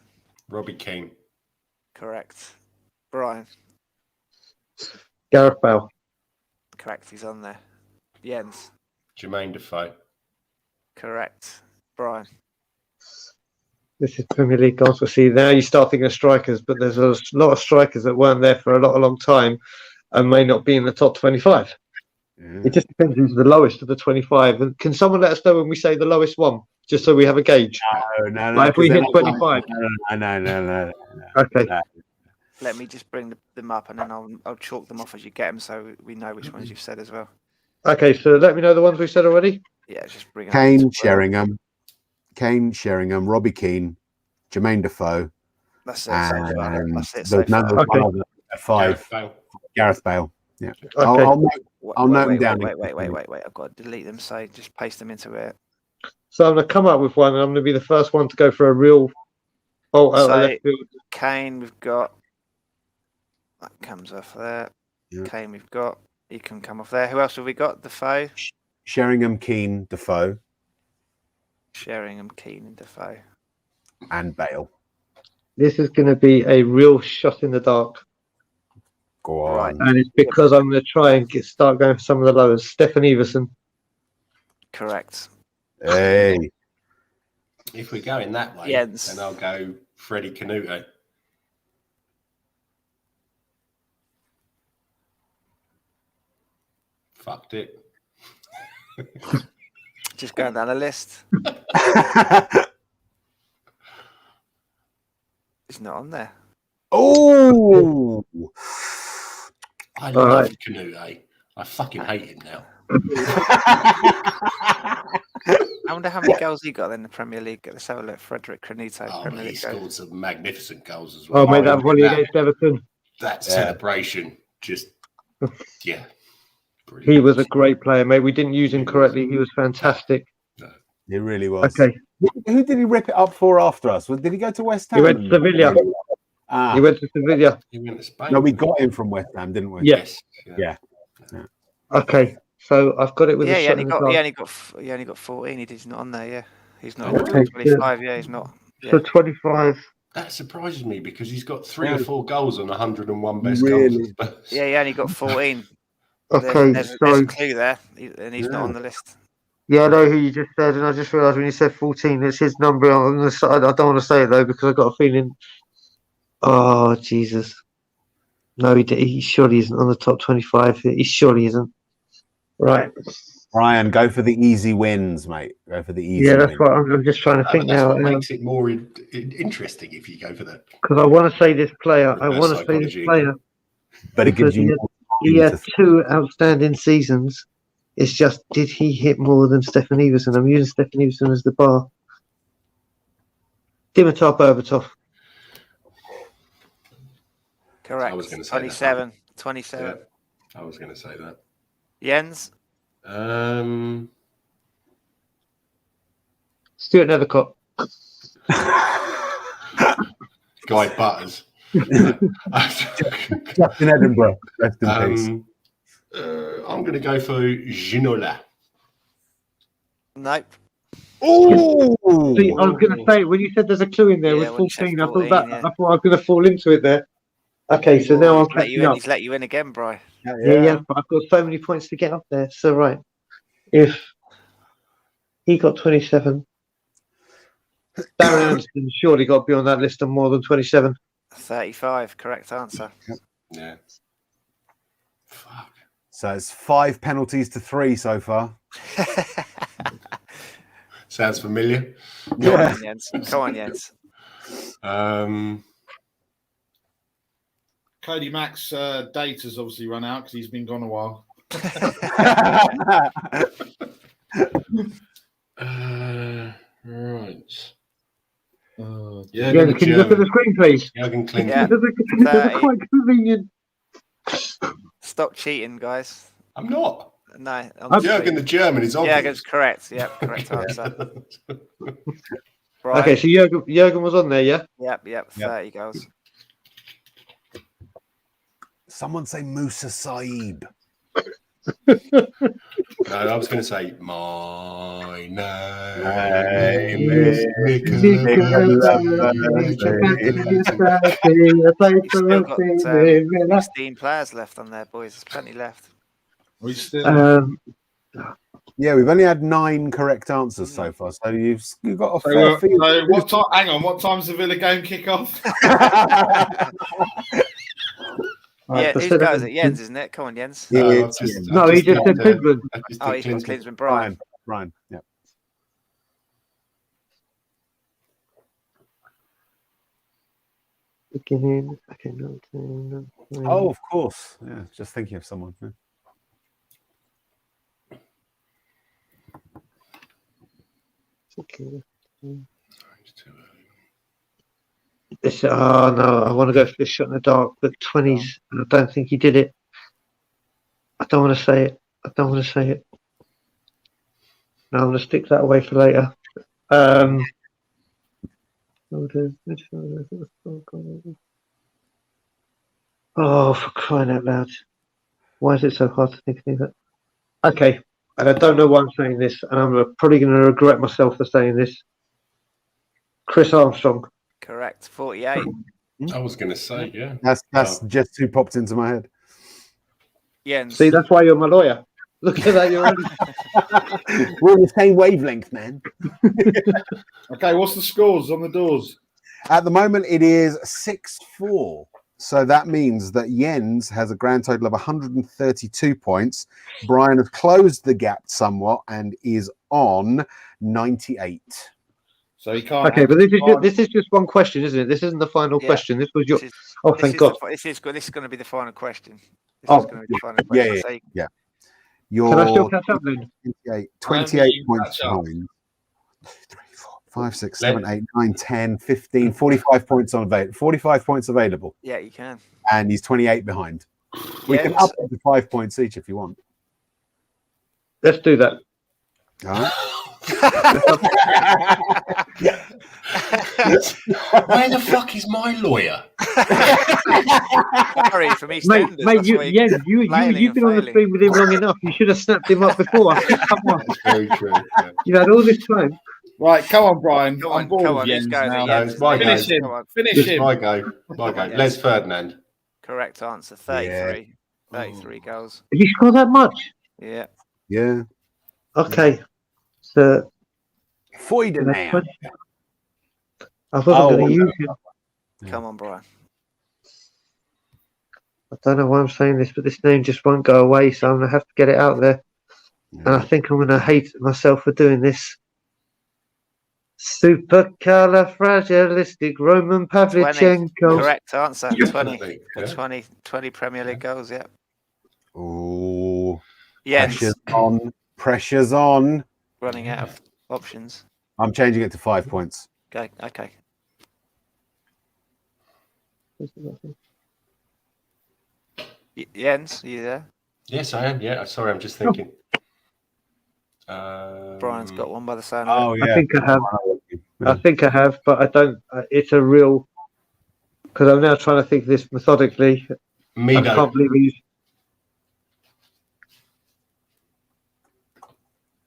Robbie Keane. Correct. Brian. Gareth Bale. Correct. He's on there. Jens. Jermaine Defoe. Correct. Brian. This is Premier League goals. We'll see, now you start thinking of strikers, but there's a lot of strikers that weren't there for a long time and may not be in the top 25. It just depends who's the lowest of the 25. And can someone let us know when we say the lowest one, just so we have a gauge? No. Like if we 'cause hit then- 25. No. Okay. Let me just bring them up and then I'll chalk them off as you get them so we know which ones you've said as well. Okay, so let me know the ones we said already. Yeah, just bring up Kane, the- Sheringham, Robbie Keane, Jermaine Defoe, That's it. So far. and That's it there's so another far. Okay. one other at 5. Gareth Bale. Gareth Bale. Yeah. Okay. I'll note them down. Wait. I've got to delete them. So just paste them into it. So I'm going to come up with one and I'm going to be the first one to go for a real bolt out of So- left field. Kane, we've got. That comes off there. Yeah. Kane, we've got. He can come off there. Who else have we got? Defoe, Sheringham, Keane, Defoe, Sheringham, Keane, and Defoe. and Bale. This is going to be a real shot in the dark. Go on. Right. And it's because I'm going to try and start going for some of the lowers. Stefan Everson. Correct. Hey. If we're going that way, Jens. then I'll go Freddie Canute. Fucked it. Just going down the list. It's not on there. Oh, I All love right. Canute. I fucking hate him now. I wonder how many goals he got in the Premier League. Let's have a look. Frederick Canute. Oh, Premier he League scored goals. some magnificent goals as well. Oh, mate, that mean, volley against Everton. that Yeah. celebration, just yeah. He Brilliant. was a great player, mate. We didn't use him correctly. He was fantastic. he really was. Okay, Who did he rip it up for after us? Did he go to West Ham? he went to Sevilla. Ah, He went to Sevilla. He went to Spain. no, we got him from West Ham, didn't we? Yeah. Yes. Yeah. Okay, so I've got it with Yeah, a he shot only in the got, dark. he only got 14. He's not on there. Yeah, he's not. Okay, 25. Yeah, he's not. So Yeah. 25. That surprises me because he's got 3 or 4 goals on 101 best Really? goals. Yeah, he only got 14. Okay, There's so a clue there, and he's not on the list. yeah, I know who you just said, and I just realised when you said 14, it's his number on the side. I don't want to say it though because I got a feeling. Oh Jesus! No, he surely isn't on the top 25. He surely isn't. Right. Brian, go for the easy wins, mate. Go for the easy Yeah, that's wins. what I'm just trying to think That's now. what makes it more interesting if you go for that. Because I want to say this player. I Reverse want to say this psychology. player. But it gives Because you He more had time to 2 outstanding seasons. It's just, did he hit more than Stefan Everson? I'm using Stefan Everson as the bar. Dimitar Berbatov. Correct. I was gonna say 27. 27. Yeah, I was going to say that. Jens. Stuart Nethercott. Guy Butters. just in Edinburgh. Rest in peace. I'm going to go for Ginola. Nope. Oh, See, I was going to say, when you said there's a clue in there Yeah, with when you said 14, I thought 14, that yeah. I thought I was going to fall into it there. Okay, so now I'm He's let you catching in. up. He's let you in again, Bri. Yeah, but I've got so many points to get up there. So, right. If he got 27, Darren Anderson surely got to be on that list of more than 27. 35. Correct answer. Yeah. Fuck. So it's 5 penalties to 3 so far. Sounds familiar. Come on, Jens. Come on, Jens. Cody Mack's date has obviously run out because he's been gone a while. Right. Yeah, can you look at the screen, please? Jurgen Klinsmann. Yeah. This is quite convenient. Stop cheating, guys. I'm not. No. Jurgen the German is obvious. Jurgen's correct. Yep, correct answer. Okay, so Jurgen was on there, yeah? Yep. 30 goals. Someone say Musa Saib. No, I was going to say my name is You've still got 16 players left on there, boys. There's plenty left. We still. Yeah, we've only had 9 correct answers so far, so you've got a fair So, few. so what time? Hang on, what time's the Villa game kick off? Yeah, who goes it? Jens, isn't it? Come on, Jens. No, he just said Klinsmann. Oh, he's got Klinsmann. Brian. Brian, yeah. Beginning. Okay, Oh, of course. Yeah, just thinking of someone. Yeah. Oh no, I want to go for this shot in the dark, but 20s. I don't think he did it. I don't want to say it. No, I'm going to stick that away for later. Oh, for crying out loud. Why is it so hard to think of it? Okay, and I don't know why I'm saying this, and I'm probably going to regret myself for saying this. Chris Armstrong. Correct. 48. I was going to say, yeah. That's just who popped into my head. Jens. See, that's why you're my lawyer. Look at that, you're already... We're on the same wavelength, man. Okay, what's the scores on the doors? At the moment, it is 6-4 So that means that Jens has a grand total of 132 points. Brian has closed the gap somewhat and is on 98. So he can't. Okay, but this is just one question, isn't it? This isn't the final question. This was your. Thank God. This is going to be the final question. This Oh, is going to be the final question. Yeah. Can I still catch up then? 28 points behind. 3, 4, 5, 6, 7, 8, 9, 10, 15, 45 points on available. 45 points available. Yeah, you can. And he's 28 behind. We can up it to 5 points each if you want. Let's do that. All right. Where the fuck is my lawyer? Sorry, from East Mate, Enders, you've been on the screen with him long enough. You should have snapped him up before. Come on. Very true. Yeah. You had all this time. Right, come on, Brian. Come I'm on, bored come of on, Jens let's go, now. No, it's my Finish go. him. Come on. Finish It's him. my go. My go. Les Ferdinand. Correct answer. 33. 33 goals. Did you score that much? Yeah. Yeah. Okay. So Ferdinand. I wasn't going to use him. Come on, Brian. I don't know why I'm saying this, but this name just won't go away, so I'm going to have to get it out there. And I think I'm going to hate myself for doing this. Supercalifragilistic Roman Pavlichenko. Correct answer. 20. Yeah. 20 Premier League goals, yeah. Oh, Yes. pressure's on. Running out of options. I'm changing it to 5 points. Okay. Jens, are you there? Yes, I am. Yeah, sorry, I'm just thinking. Brian's got one by the sound Oh, of it. yeah. I think I have, but I don't. It's a real. Because I'm now trying to think of this methodically. I Mido. can't believe he's.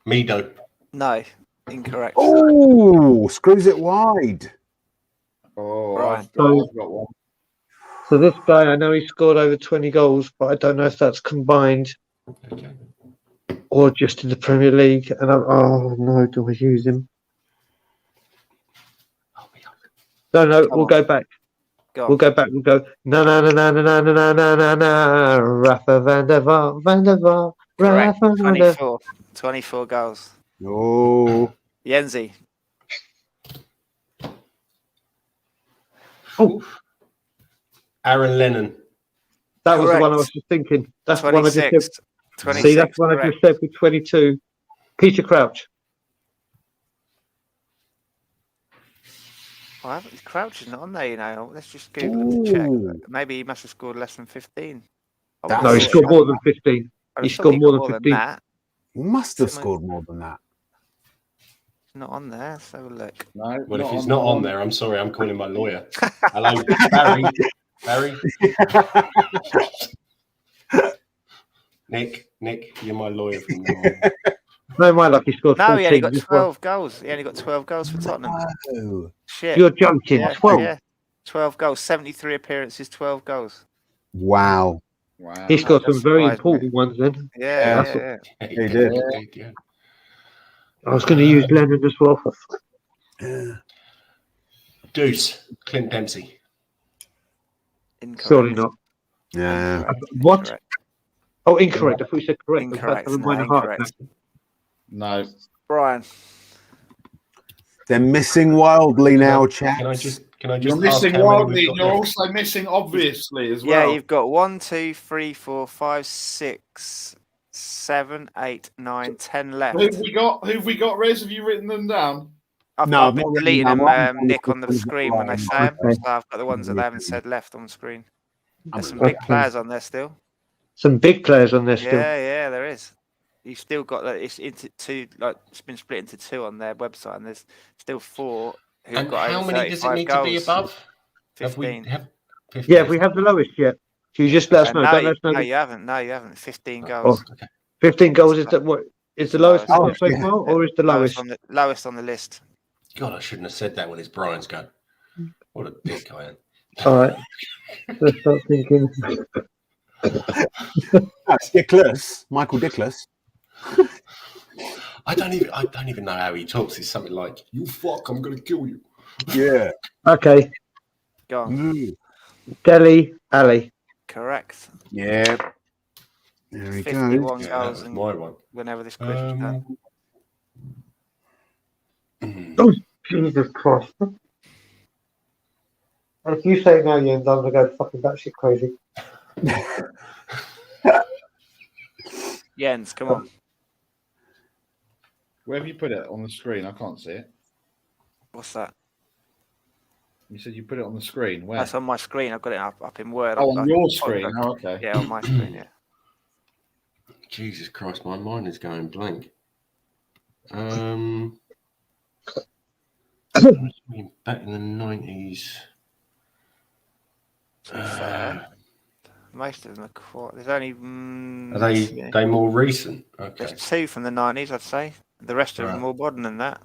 Mido. No, incorrect. Oh, screws it wide. Oh, Brian. I've got one. So this guy, I know he scored over 20 goals, but I don't know if that's combined Okay. or just in the Premier League. And oh no, do I use him? No, we'll go back. We'll go back. We'll go. No. Rafa van der Vaart. Correct. Rafa van der. 24 goals. Oh, Yenzi. Oh, Aaron Lennon. that was the one I Correct. was just thinking. That's the one I just 26. said. 26. See, that's the one I just said with 22. Peter Crouch. Well, Crouch is not on there, you know. Let's just Google it to check. Ooh. Maybe he must have scored less than 15. That's- No, he scored more than 15. I he thought scored more got than 15. that. he must have scored more than that. It's not on there. Let's have a look. No, Well, if he's not on there, I'm sorry, I'm calling my lawyer. Hello, Barry. Barry. Nick, you're my lawyer from now on. No, my luck, he scored No, 14. he only got as well. 12 goals. He only got 12 goals for Tottenham. Oh. Shit. You're joking. Yeah, 12. yeah. 12 goals. 73 appearances, 12 goals. Wow. Wow. He's got that some very surprised me. important ones then. Yeah. Yeah, He did. Yeah. I was going to use Leonard as well. Deuce, Clint Dempsey. Incorrect. Surely not. Yeah. Incorrect. What? Incorrect. Oh, incorrect. I thought you said correct. Incorrect. I was No, about to have a heart incorrect. attack. No. Brian. They're missing wildly now, chaps. Can I just You're ask missing how many wildly. we've got You're left? also missing obviously as Yeah, well. you've got 1, 2, 3, 4, 5, 6, 7, 8, 9, 10 left. Who've we got? Who've we got? Rez, have you written them down? I've No, been I've not deleting written them, them down. Nick, on the screen when they say them. Okay. So I've got the ones that they haven't said left on the screen. There's some Okay. big players on there still. Some big players on there still. Yeah, there is. You've still got that. It's into two. Like it's been split into two on their website, and there's still 4 who've And got how over many does it 35 need goals. to be above? 15. Have 15? Yeah, if we have the lowest yet. Can you just let us know? no, Don't let us know. no, you haven't. No, you haven't. 15 Oh, goals. 15 goals is that what? Is the lowest Lowest. we've got so far, or is the lowest? Lowest on the list. God, I shouldn't have said that when it's Brian's go. What a dick I am. All right. Let's start thinking. That's Dickless. Michael Dickless. I don't even know how he talks. It's something like, "You fuck, I'm gonna kill you." Yeah. Okay. Go on. Mm. Dele Alli. Correct. Yeah. There we go. 51 Yeah, that goals was in my one. whenever this quiz was done. Oh, Jesus Christ. And if you say no, Jens, I'm going to go fucking batshit crazy. Jens, come on. Where have you put it on the screen? I can't see it. What's that? You said you put it on the screen. Where? That's on my screen. I've got it up in Word. Oh, on I- your screen. Oh, okay. Yeah, on my screen, yeah. Jesus Christ, my mind is going blank. Back in the 90s. To be fair, most of them are quite. There's only. Are they more recent? Okay. There's 2 from the 90s, I'd say. The rest of them are more modern than that.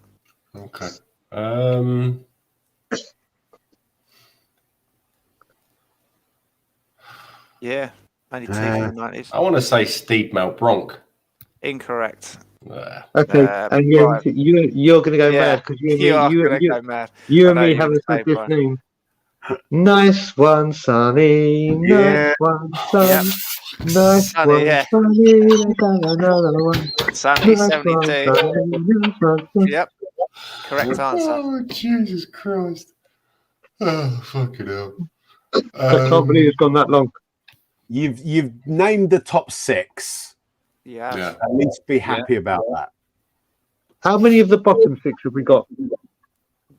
Okay. Yeah, only 2 from the 90s. I want to say Steve Malbronk. Incorrect. Okay, and Brian. you're going to go Yeah, mad because You are going to go mad. you I and know me you're haven't gonna said say this Brian. name. Nice one, Sonny. Nice one, Sonny. Nice Sonny, one, yeah. Sonny. I got another one. Sonny, Nice 72. one, Sonny. Nice one, Sonny. Yep. Correct answer. Oh, Jesus Christ. Oh, fucking hell. I can't believe it's gone that long. You've named the top 6. Yeah. Yeah. At least be happy about that. How many of the bottom 6 have we got?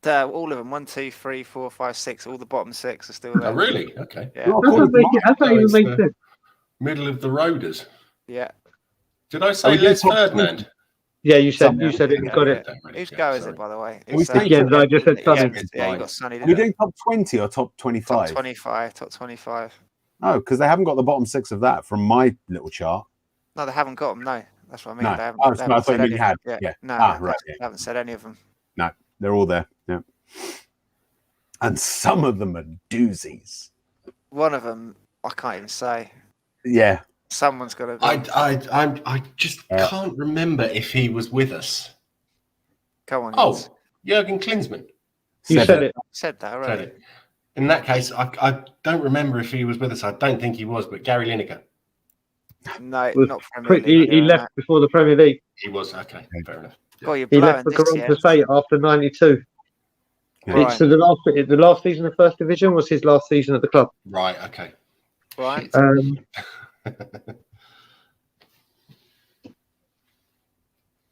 All of them. 1, 2, 3, 4, 5, 6. All the bottom 6 are still there. Oh, really? Okay. Yeah. Well, That's not even it's make the- sense. Middle of the roaders. Yeah. Did I Are say we doing Les top Ferdinand? Yeah, you said Somewhere. it. You got it. Whose go is it, by the way? we It's, saying Jens, I just said Sonny. Jens. Yeah, you got Sonny. Are we Didn't you? doing top 20 or top 25? Top 25. Top 25. Oh, because they haven't got the bottom 6 of that from my little chart. No, they haven't got them. No, that's what I mean. No. They haven't, Oh, they so haven't I thought said you meant any you of had. them. Yeah. No, Right. they haven't said any of them. No, they're all there. Yeah. And some of them are doozies. One of them, I can't even say. Yeah. Someone's got to. I just can't remember if he was with us. Come on. Oh, Jens. Jurgen Klinsmann. You said it. Said that Said already. it. In that case, I don't remember if he was with us. I don't think he was, but Gary Lineker. No, Was not Premier League. He left before the Premier League. He was. Okay, fair enough. God, you're He blowing left for this, Garant to Jens. say after 92. Right. So the last season of First Division was his last season at the club. Right, okay. Right.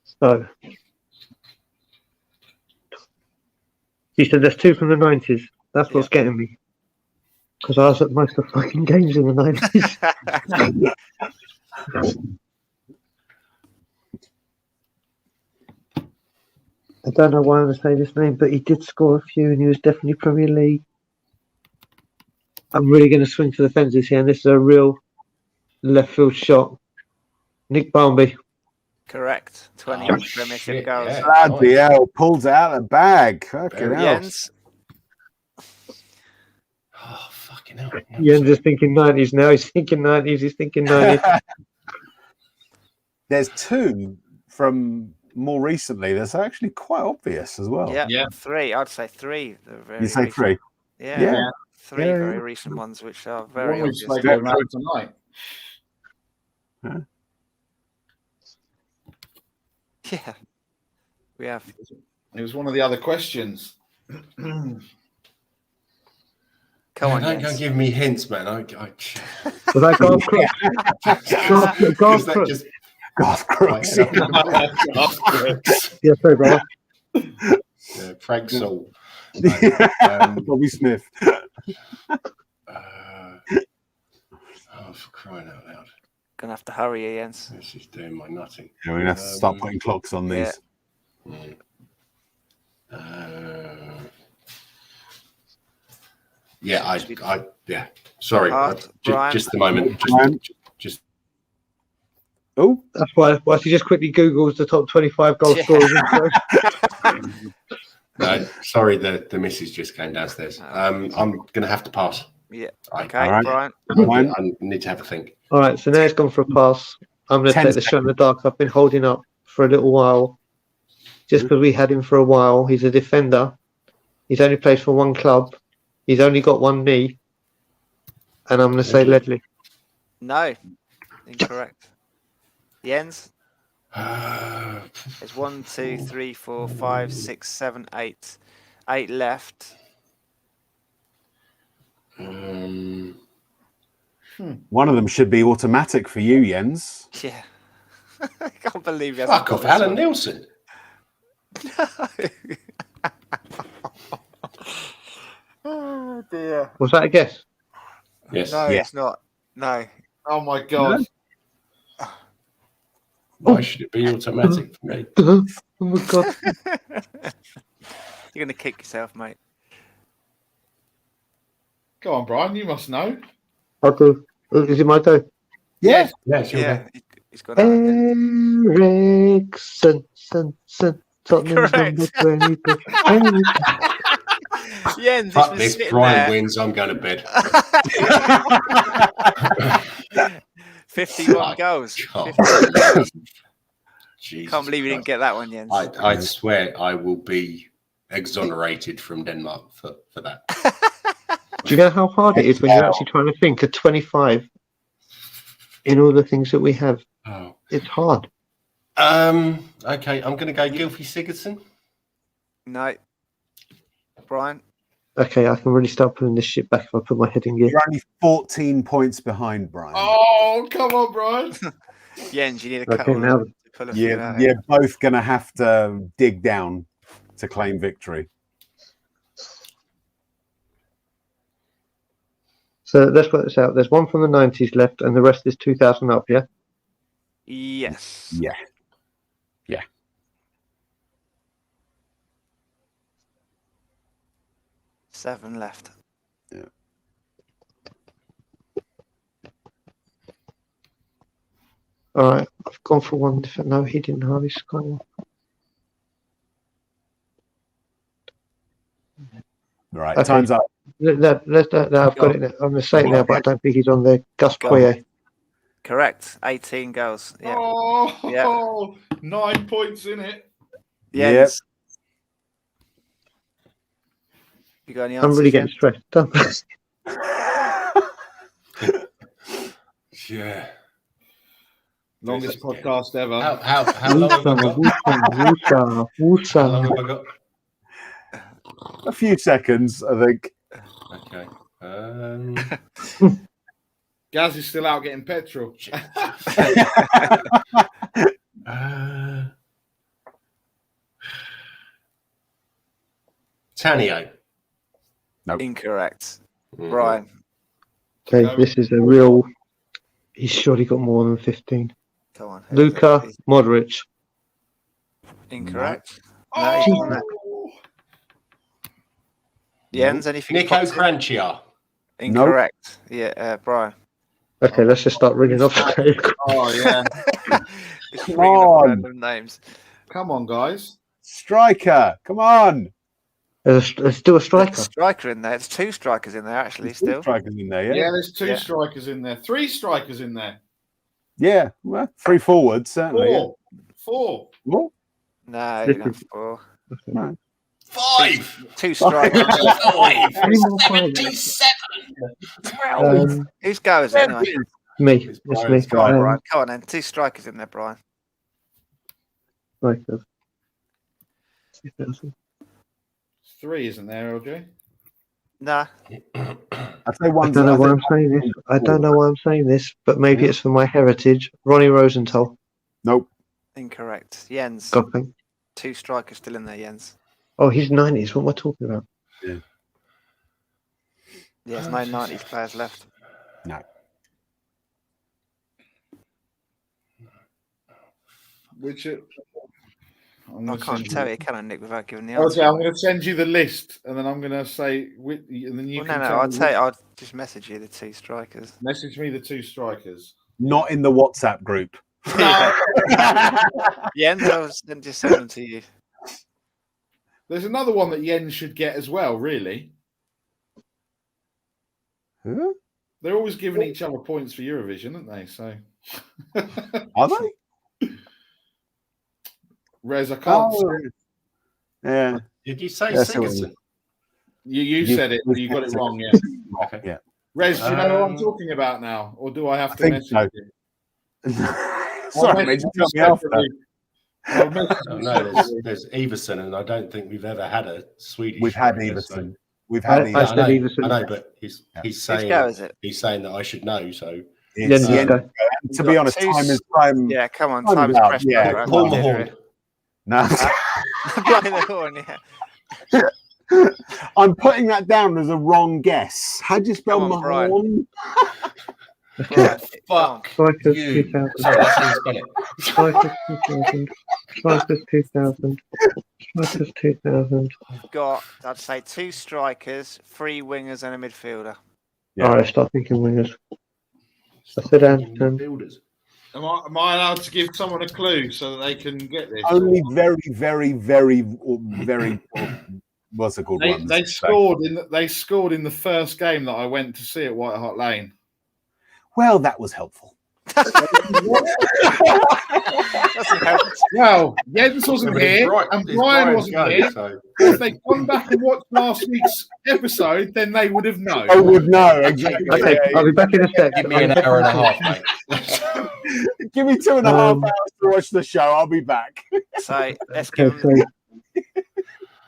So he said there's 2 from the 90s. That's what's getting me. Because I was at most of the fucking games in the 90s. I don't know why I'm going to say this name, but he did score a few and he was definitely Premier League. I'm really going to swing for the fences here, and this is a real left field shot. Nick Barmby. Correct. 20 Oh, Premiership shit, goals. yeah. Bloody hell, pulls it out of the bag. Fucking hell. Jens. Oh, fucking hell. Jens is thinking 90s now. He's thinking 90s. He's thinking 90s. There's 2 from more recently that's actually quite obvious as well. Yeah. Yeah. 3. I'd say 3. They're very You say recent. 3? Yeah. Yeah. 3 Yeah. very recent ones, which are very One obvious. which they go now tonight. Yeah. We have. It was one of the other questions. Come on, Don't Jens. give me hints, man. Was that Garth Crooks? Garth Crooks. Just Garth Crooks. Yeah, sorry, brother. Craig Saul. Bobby Smith. For crying out loud. Gonna have to hurry you, Jens. This is doing my nutting. Yeah, we're going to have to start putting clocks on these. Yeah. Sorry, Brian. just a moment. Just. Oh, That's why he just quickly Googles the top 25 goal scorers. No, sorry, the missus just came downstairs. I'm going to have to pass. Yeah. Right. Okay, All right. Brian. I need to have a think. All right, so now it's gone for a pass. I'm going to 10 take the shot in the dark. I've been holding up for a little while. Just because we had him for a while. He's a defender. He's only played for one club. He's only got one knee. and I'm going to say Ledley. No, incorrect. Jens? There's 1, 2, 3, 4, 5, 6, 7, 8. 8 left. One of them should be automatic for you, Jens. Yeah. I can't believe you. Fuck off, Alan Nielsen. Oh dear. Was that a guess? Yes. No, Yeah. it's not. No. Oh my god. Why should it be automatic for me? Oh my god. You're going to kick yourself, mate. Go on, Brian. You must know. I do. Is it my turn? Yeah. Yeah, sure. Yeah, he's got that. Ericsson, Tottenham's number Correct. 20. Jens, Fuck been this. sitting Brian there. wins. I'm going to bed. 51 goals. God. 51 goals. Jesus Can't believe you didn't Christ. get that one, Jens. I swear I will be exonerated from Denmark for that. Do you know how hard it is when you're actually trying to think of 25 in all the things that we have? Oh. It's hard. Okay, I'm going to go Gylfi Sigurdsson. No. Brian? Okay, I can really start pulling this shit back if I put my head in gear. You're only 14 points behind, Brian. Oh, come on, Brian. Jens, you need a Okay, couple now- to pull a few out. You're both going to have to dig down to claim victory. So let's work this out. There's one from the 90s left, and the rest is 2000 up, yeah? Yes. Yeah. 7 left. All right, I've gone for one different. No, he didn't have his score. Right. Okay. Time's up. No, I've got it. I'm going to say it now, but I don't think he's on there. Gus Go on. Poyet. Correct. 18 goals. Yeah. Oh, Yeah. 9 points in it. Jens. You got any answers? I'm really getting stressed. Don't- Yeah. Longest podcast ever. How long have I got? Woosa. How long have I got? A few seconds, I think. Okay. Gaz is still out getting petrol. Tanio. Incorrect. Mm. Brian. Okay, this is a real. He's surely got more than 15. Come on. Luka Modric. Incorrect. Oh! No, he's on that. Jens, anything? Nico pops in? Cranchia. Incorrect. Yeah, Brian. Okay, let's just start reading off. Oh, yeah. Just Come reading off on. random names. Come on, guys. Striker, come on. There's still a There's a striker. striker in there. There's 2 strikers in there, actually, Two still. strikers in there, Yeah, yeah? there's 2 Yeah. strikers in there. 3 strikers in there. Yeah, well, 3 forwards, certainly. 4. Yeah. No, This you don't is- have 4. No. 5. 2 strikers. 5. Any more players? 77. Whose go is it anyway? Me. It's It's Brian's me. Go on, Um, Brian. Come on then. 2 strikers in there, Brian. striker. 2000. 3, isn't there, LJ? Nah. I'd say I one's don't know why I I'm saying this. I don't know why I'm saying this, but maybe it's for my heritage. Ronnie Rosenthal. Nope. Incorrect. Jens. God, thank- 2 strikers still in there, Jens. Oh, he's 90s. What am I talking about? Yeah, there's no 90s players left. No. Which I can't tell you, can I, Nick, without giving the LJ, answer? I'm going to send you the list, and then I'm going to say, and then you Well, can no, tell I'll me tell you, I'll just message you the 2 strikers. message me the 2 strikers. Not in the WhatsApp group. Jens, I'll just send them to you. There's another one that Jens should get as well, really. Huh? They're always giving each other points for Eurovision, aren't they? So, Are they? Rez, I can't. Oh, yeah. Did you say That's the one. Sigurdsson? You said it, but you got it wrong. Yeah. Okay. Yeah. Rez, do you know what I'm talking about now, or do I have to think message so. you? Sorry, mate, you cut me off there. I'll message Oh, you no, separately. there's Everson, and I don't think we've ever had a Swedish. We've had striker, Everson. so- We've had I Everson. said Everson. I know, but he's Whose saying go is it? he's saying that I should know. So It's Jens' go. And to be honest, time is time. Yeah, come on, Time time is is up, pressure. yeah. for us. Paul Yeah, Mahorn. No. Blowing the horn, yeah. I'm putting that down as a wrong guess. How do you spell Come on, Brian. Mahorn? Right, Fuck Strikers you. 2000. Sorry, that's how you spell it. Strikers 2000. Strikers 2000. Strikers 2000. we've got, I'd say, 2 strikers, 3 wingers, and a midfielder. Yeah. All right, start thinking wingers. I said Anderson. Builders. Am I allowed to give someone a clue so that they can get this? Only very, very, very, very. What's it called? ones. They scored in the first game that I went to see at White Hart Lane. Well, that was helpful. Well, Jens wasn't here, and Brian wasn't here. So. If they'd gone back and watched last week's episode, then they would have known. I would know exactly. Okay, Yeah, I'll be back in a sec. Give me an hour and a half, mate. Give me 2.5 hours to watch the show. I'll be back. So let's Okay, give them so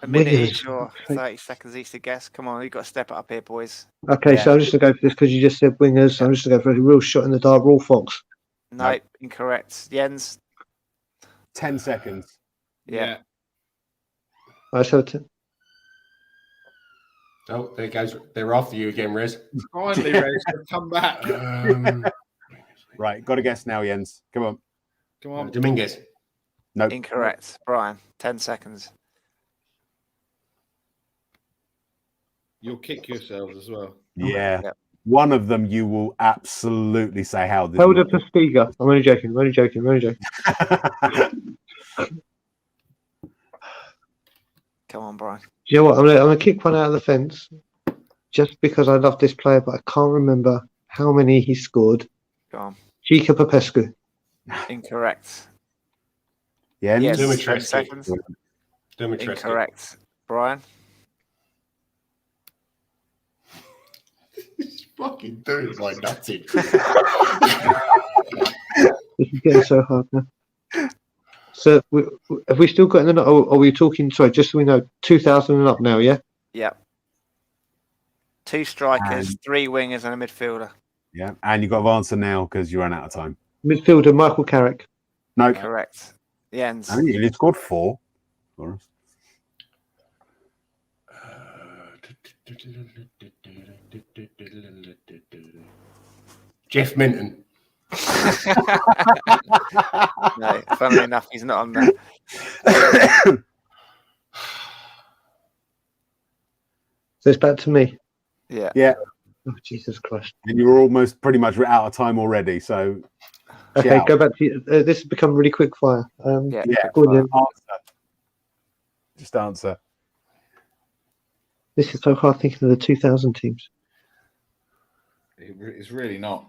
a minute wingers. each or 30 seconds each to guess. Come on, you've got to step it up here, boys. Okay, Yeah. so I'm just gonna go for this because you just said wingers. I'm just gonna go for a real shot in the dark. Raw Fox. No, incorrect. Jens, 10 seconds. yeah. I said Oh, there it goes. They're after you again, Rez. Finally, Rez, come back. Right, got to guess now, Jens. Come on. Come on. Dominguez. Nope. Incorrect. Brian, 10 seconds. You'll kick yourselves as well. Yeah. Yep. One of them you will absolutely say how this Helder Postiga. I'm only joking. I'm only joking. I'm only joking. Come on, Brian. Do you know what? I'm gonna kick one out of the fence just because I love this player, but I can't remember how many he scored. Go on. Chica Popescu. Incorrect. Jens? Yes, 10 Dimitrescu. seconds. Dimitrescu. Incorrect. Brian? He's fucking doing it like nothing. This is getting so hard now. So, have we still got in the? Or are we talking? Sorry, just so we know, 2000 and up now, yeah. Yep. 2 strikers, 3 wingers, and a midfielder. Yeah, and you've got to answer now because you ran out of time. Midfielder Michael Carrick. No, Correct. Jens. I think you only scored 4. For us. Jeff Minton. No, funnily enough, he's not on there. So it's back to me. Yeah. Yeah, Oh, Jesus Christ. and you were almost pretty much out of time already. So, Okay, Yeah. go back to this has become really quick fire. Yeah. yeah, go on, then. answer. Just answer. This is so hard thinking of the 2000 teams. It's really not.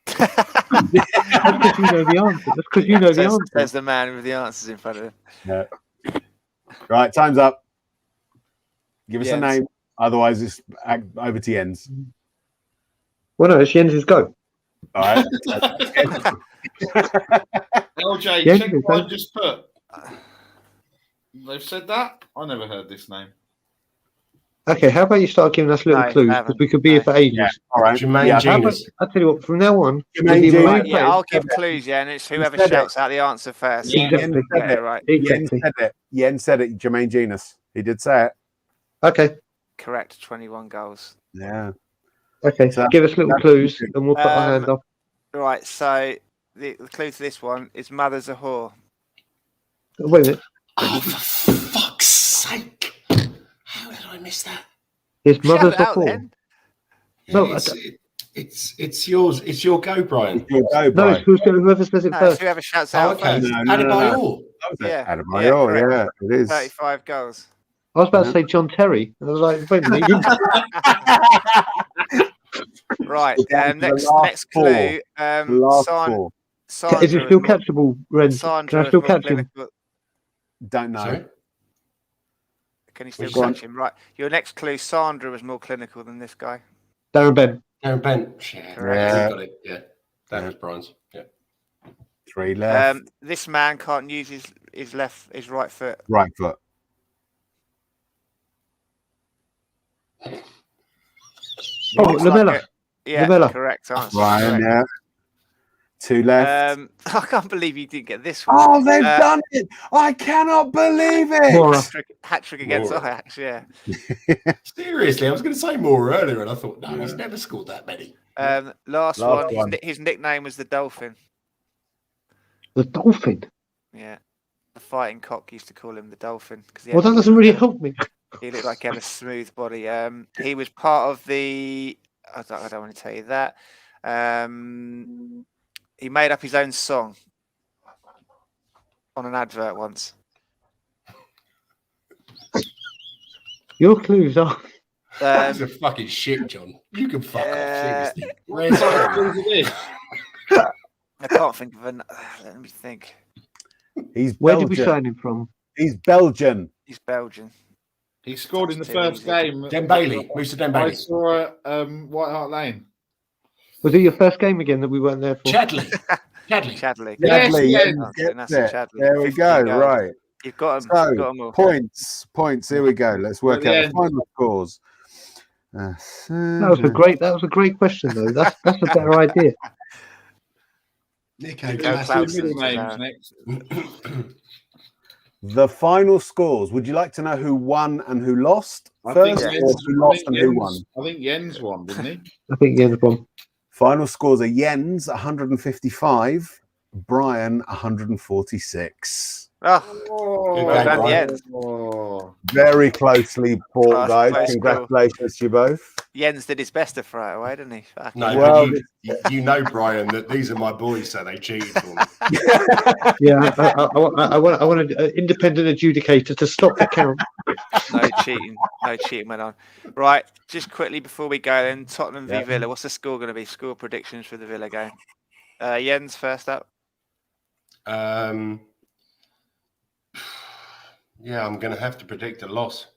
That's because you know the answer. That's because you know the answer. There's the man with the answers in front of him. Yeah. Right, time's up. Give us a Jens. name. Otherwise, it's over to Jens. Well, no, it's Jens's go. All right. LJ, Yeah, check it's what I fine. just put. They've said that? I never heard this name. Okay, how about you start giving us little No, clues haven't. because we could be here for ages. Yeah. All right. Jermaine Yeah, How about, Genius. I'll tell you what. From now on, Jermaine we'll give Genius. away Right, yeah, players. I'll give clues, yeah, and it's whoever said it. shouts out the answer first. Yeah. Jens Exactly. said Get it it. right. Jens Exactly. said it. Jens said it. Jermaine Genius. He did say it. Okay, Correct. 21 goals. Yeah. okay. So- Give us little clues, and we'll put our hand up. Right, so the clue to this one is mother's a whore. Wait a minute. Oh, for fuck's sake. How did I miss that? His Shout mother's it a out whore. then. No, Yeah, it's yours. It's your go, Brian. You'll go, No, Brian. it's whoever says it No, it's first. whoever shouts Oh, out okay. first. No, How did no, I no. all? Yeah. Adebayor, correct. yeah, it is. 35 goals. I was about to say John Terry, and I was like, wait a minute. You didn't- Right, Down to the last next clue. The last 4. Sandra Is it still catchable, Ren? Can Sandra I still is more catch him? clinical. Don't know. Sorry? Can you still Go on. catch him? Right. Your next clue, Sandra was more clinical than this guy. Darren Ben. Aaron Bent. Yeah, Correct. got it. Yeah, that was Brian's. Yeah. 3 left. This man can't use his right foot. Right foot. Oh, Looks Lamella. like yeah, Lamella. correct answer. Ryan, Correct. yeah. 2 left. I can't believe you didn't get this one. Oh, they've done it! I cannot believe it! Mora. Hat trick against Mora. Ajax, yeah. Seriously, I was going to say more earlier, and I thought, no, he's never scored that many. Last Last one. His nickname was the Dolphin. The Dolphin. Yeah. The fighting cock used to call him the Dolphin. Well, that doesn't really help me. He looked like he had a smooth body. He was part of the. I don't want to tell you that. He made up his own song on an advert once. Your clues are. That's a fucking shit, John. You can fuck off, seriously. I can't think of an. Let me think. He's Where Belgian. did we sign him from? He's Belgian. He's Belgian. He scored in the Too first easy. game. Dembele. Moves to I Dembele. saw White Hart Lane. Was it your first game again that we weren't there for? Chadley. Chadley. Yes, Chadley, yes. That's gets a it. Chadley. There we 50 go. goals. Right. You've got them. So, You've got 'em all. points. Here we go. Let's work out the final scores. That was a great question though. That's a better idea. Nico Go Classic. Middle Klaus. names next. The final scores. Would you like to know who won and who lost I think first, or Jens- who lost and who won? I think Jens won, didn't he? I think Jens won. Final scores are Jens 155, Brian 146. Oh, Good well game, done, Brian. Jens. Oh. Very closely fought, Close guys. score. Congratulations to you both. Jens did his best to throw it away, didn't he? Fucking No, hell. Well, but you know, Brian, that these are my boys, so they cheated for me. Yeah, I want an independent adjudicator to stop the count. No cheating went on. Right, just quickly before we go then, Tottenham v Villa. What's the score going to be? Score predictions for the Villa game. Jens, first up. Yeah, I'm going to have to predict a loss.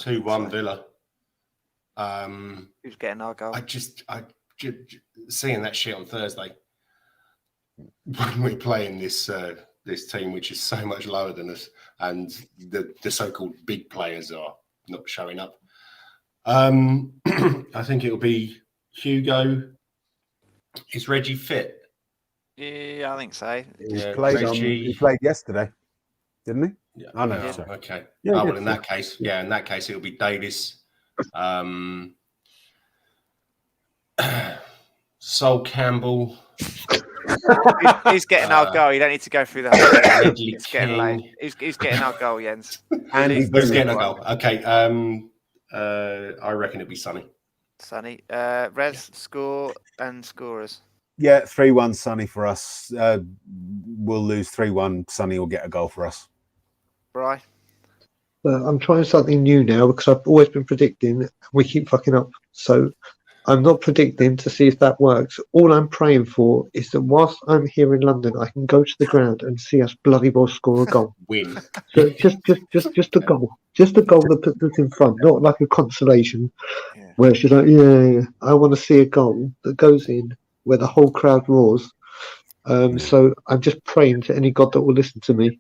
2-1 Villa. Who's getting our goal? I just seeing that shit on Thursday when we're playing this team, which is so much lower than us, and the so-called big players are not showing up. I think it'll be Hugo. Is Reggie fit? Yeah, I think so. Yeah, He played yesterday, didn't he? Yeah. I know. Yeah. Sorry. Okay. Yeah, well, yeah. in that case, it'll be Davis, Sol Campbell. He's getting our goal. You don't need to go through the whole thing. Ledley It's getting King. late. Who's getting our goal, Jens? Andy Who's Booth. getting a goal? Okay. I reckon it'll be Sonny. Sonny. Rez, score and scorers. Yeah, 3-1 Sonny for us. We'll lose 3-1. Sonny will get a goal for us. Bri. I'm trying something new now because I've always been predicting and we keep fucking up. So I'm not predicting to see if that works. All I'm praying for is that whilst I'm here in London, I can go to the ground and see us bloody well score a goal. Win. So just a goal. Just a goal that puts us in front, not like a consolation Yeah. where she's like, yeah. I want to see a goal that goes in where the whole crowd roars. So I'm just praying to any God that will listen to me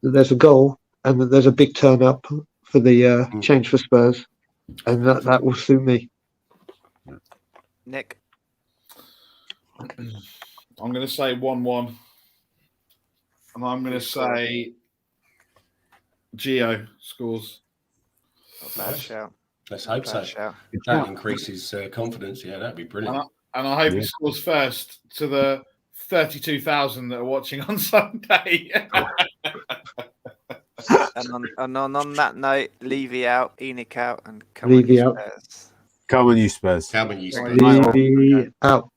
that there's a goal and that there's a big turn up for the change for Spurs, and that will suit me. Nick. I'm going to say 1-1. And I'm going to say Gio scores. Not a bad shout. Let's hope so. Bad shout. That increases confidence. Yeah, that'd be brilliant. And I hope he scores first to the 32,000 that are watching on Sunday. And on that note, Levy out, Enoch out, and Levy out. Spurs. Come on, you Spurs. How many you Levy out.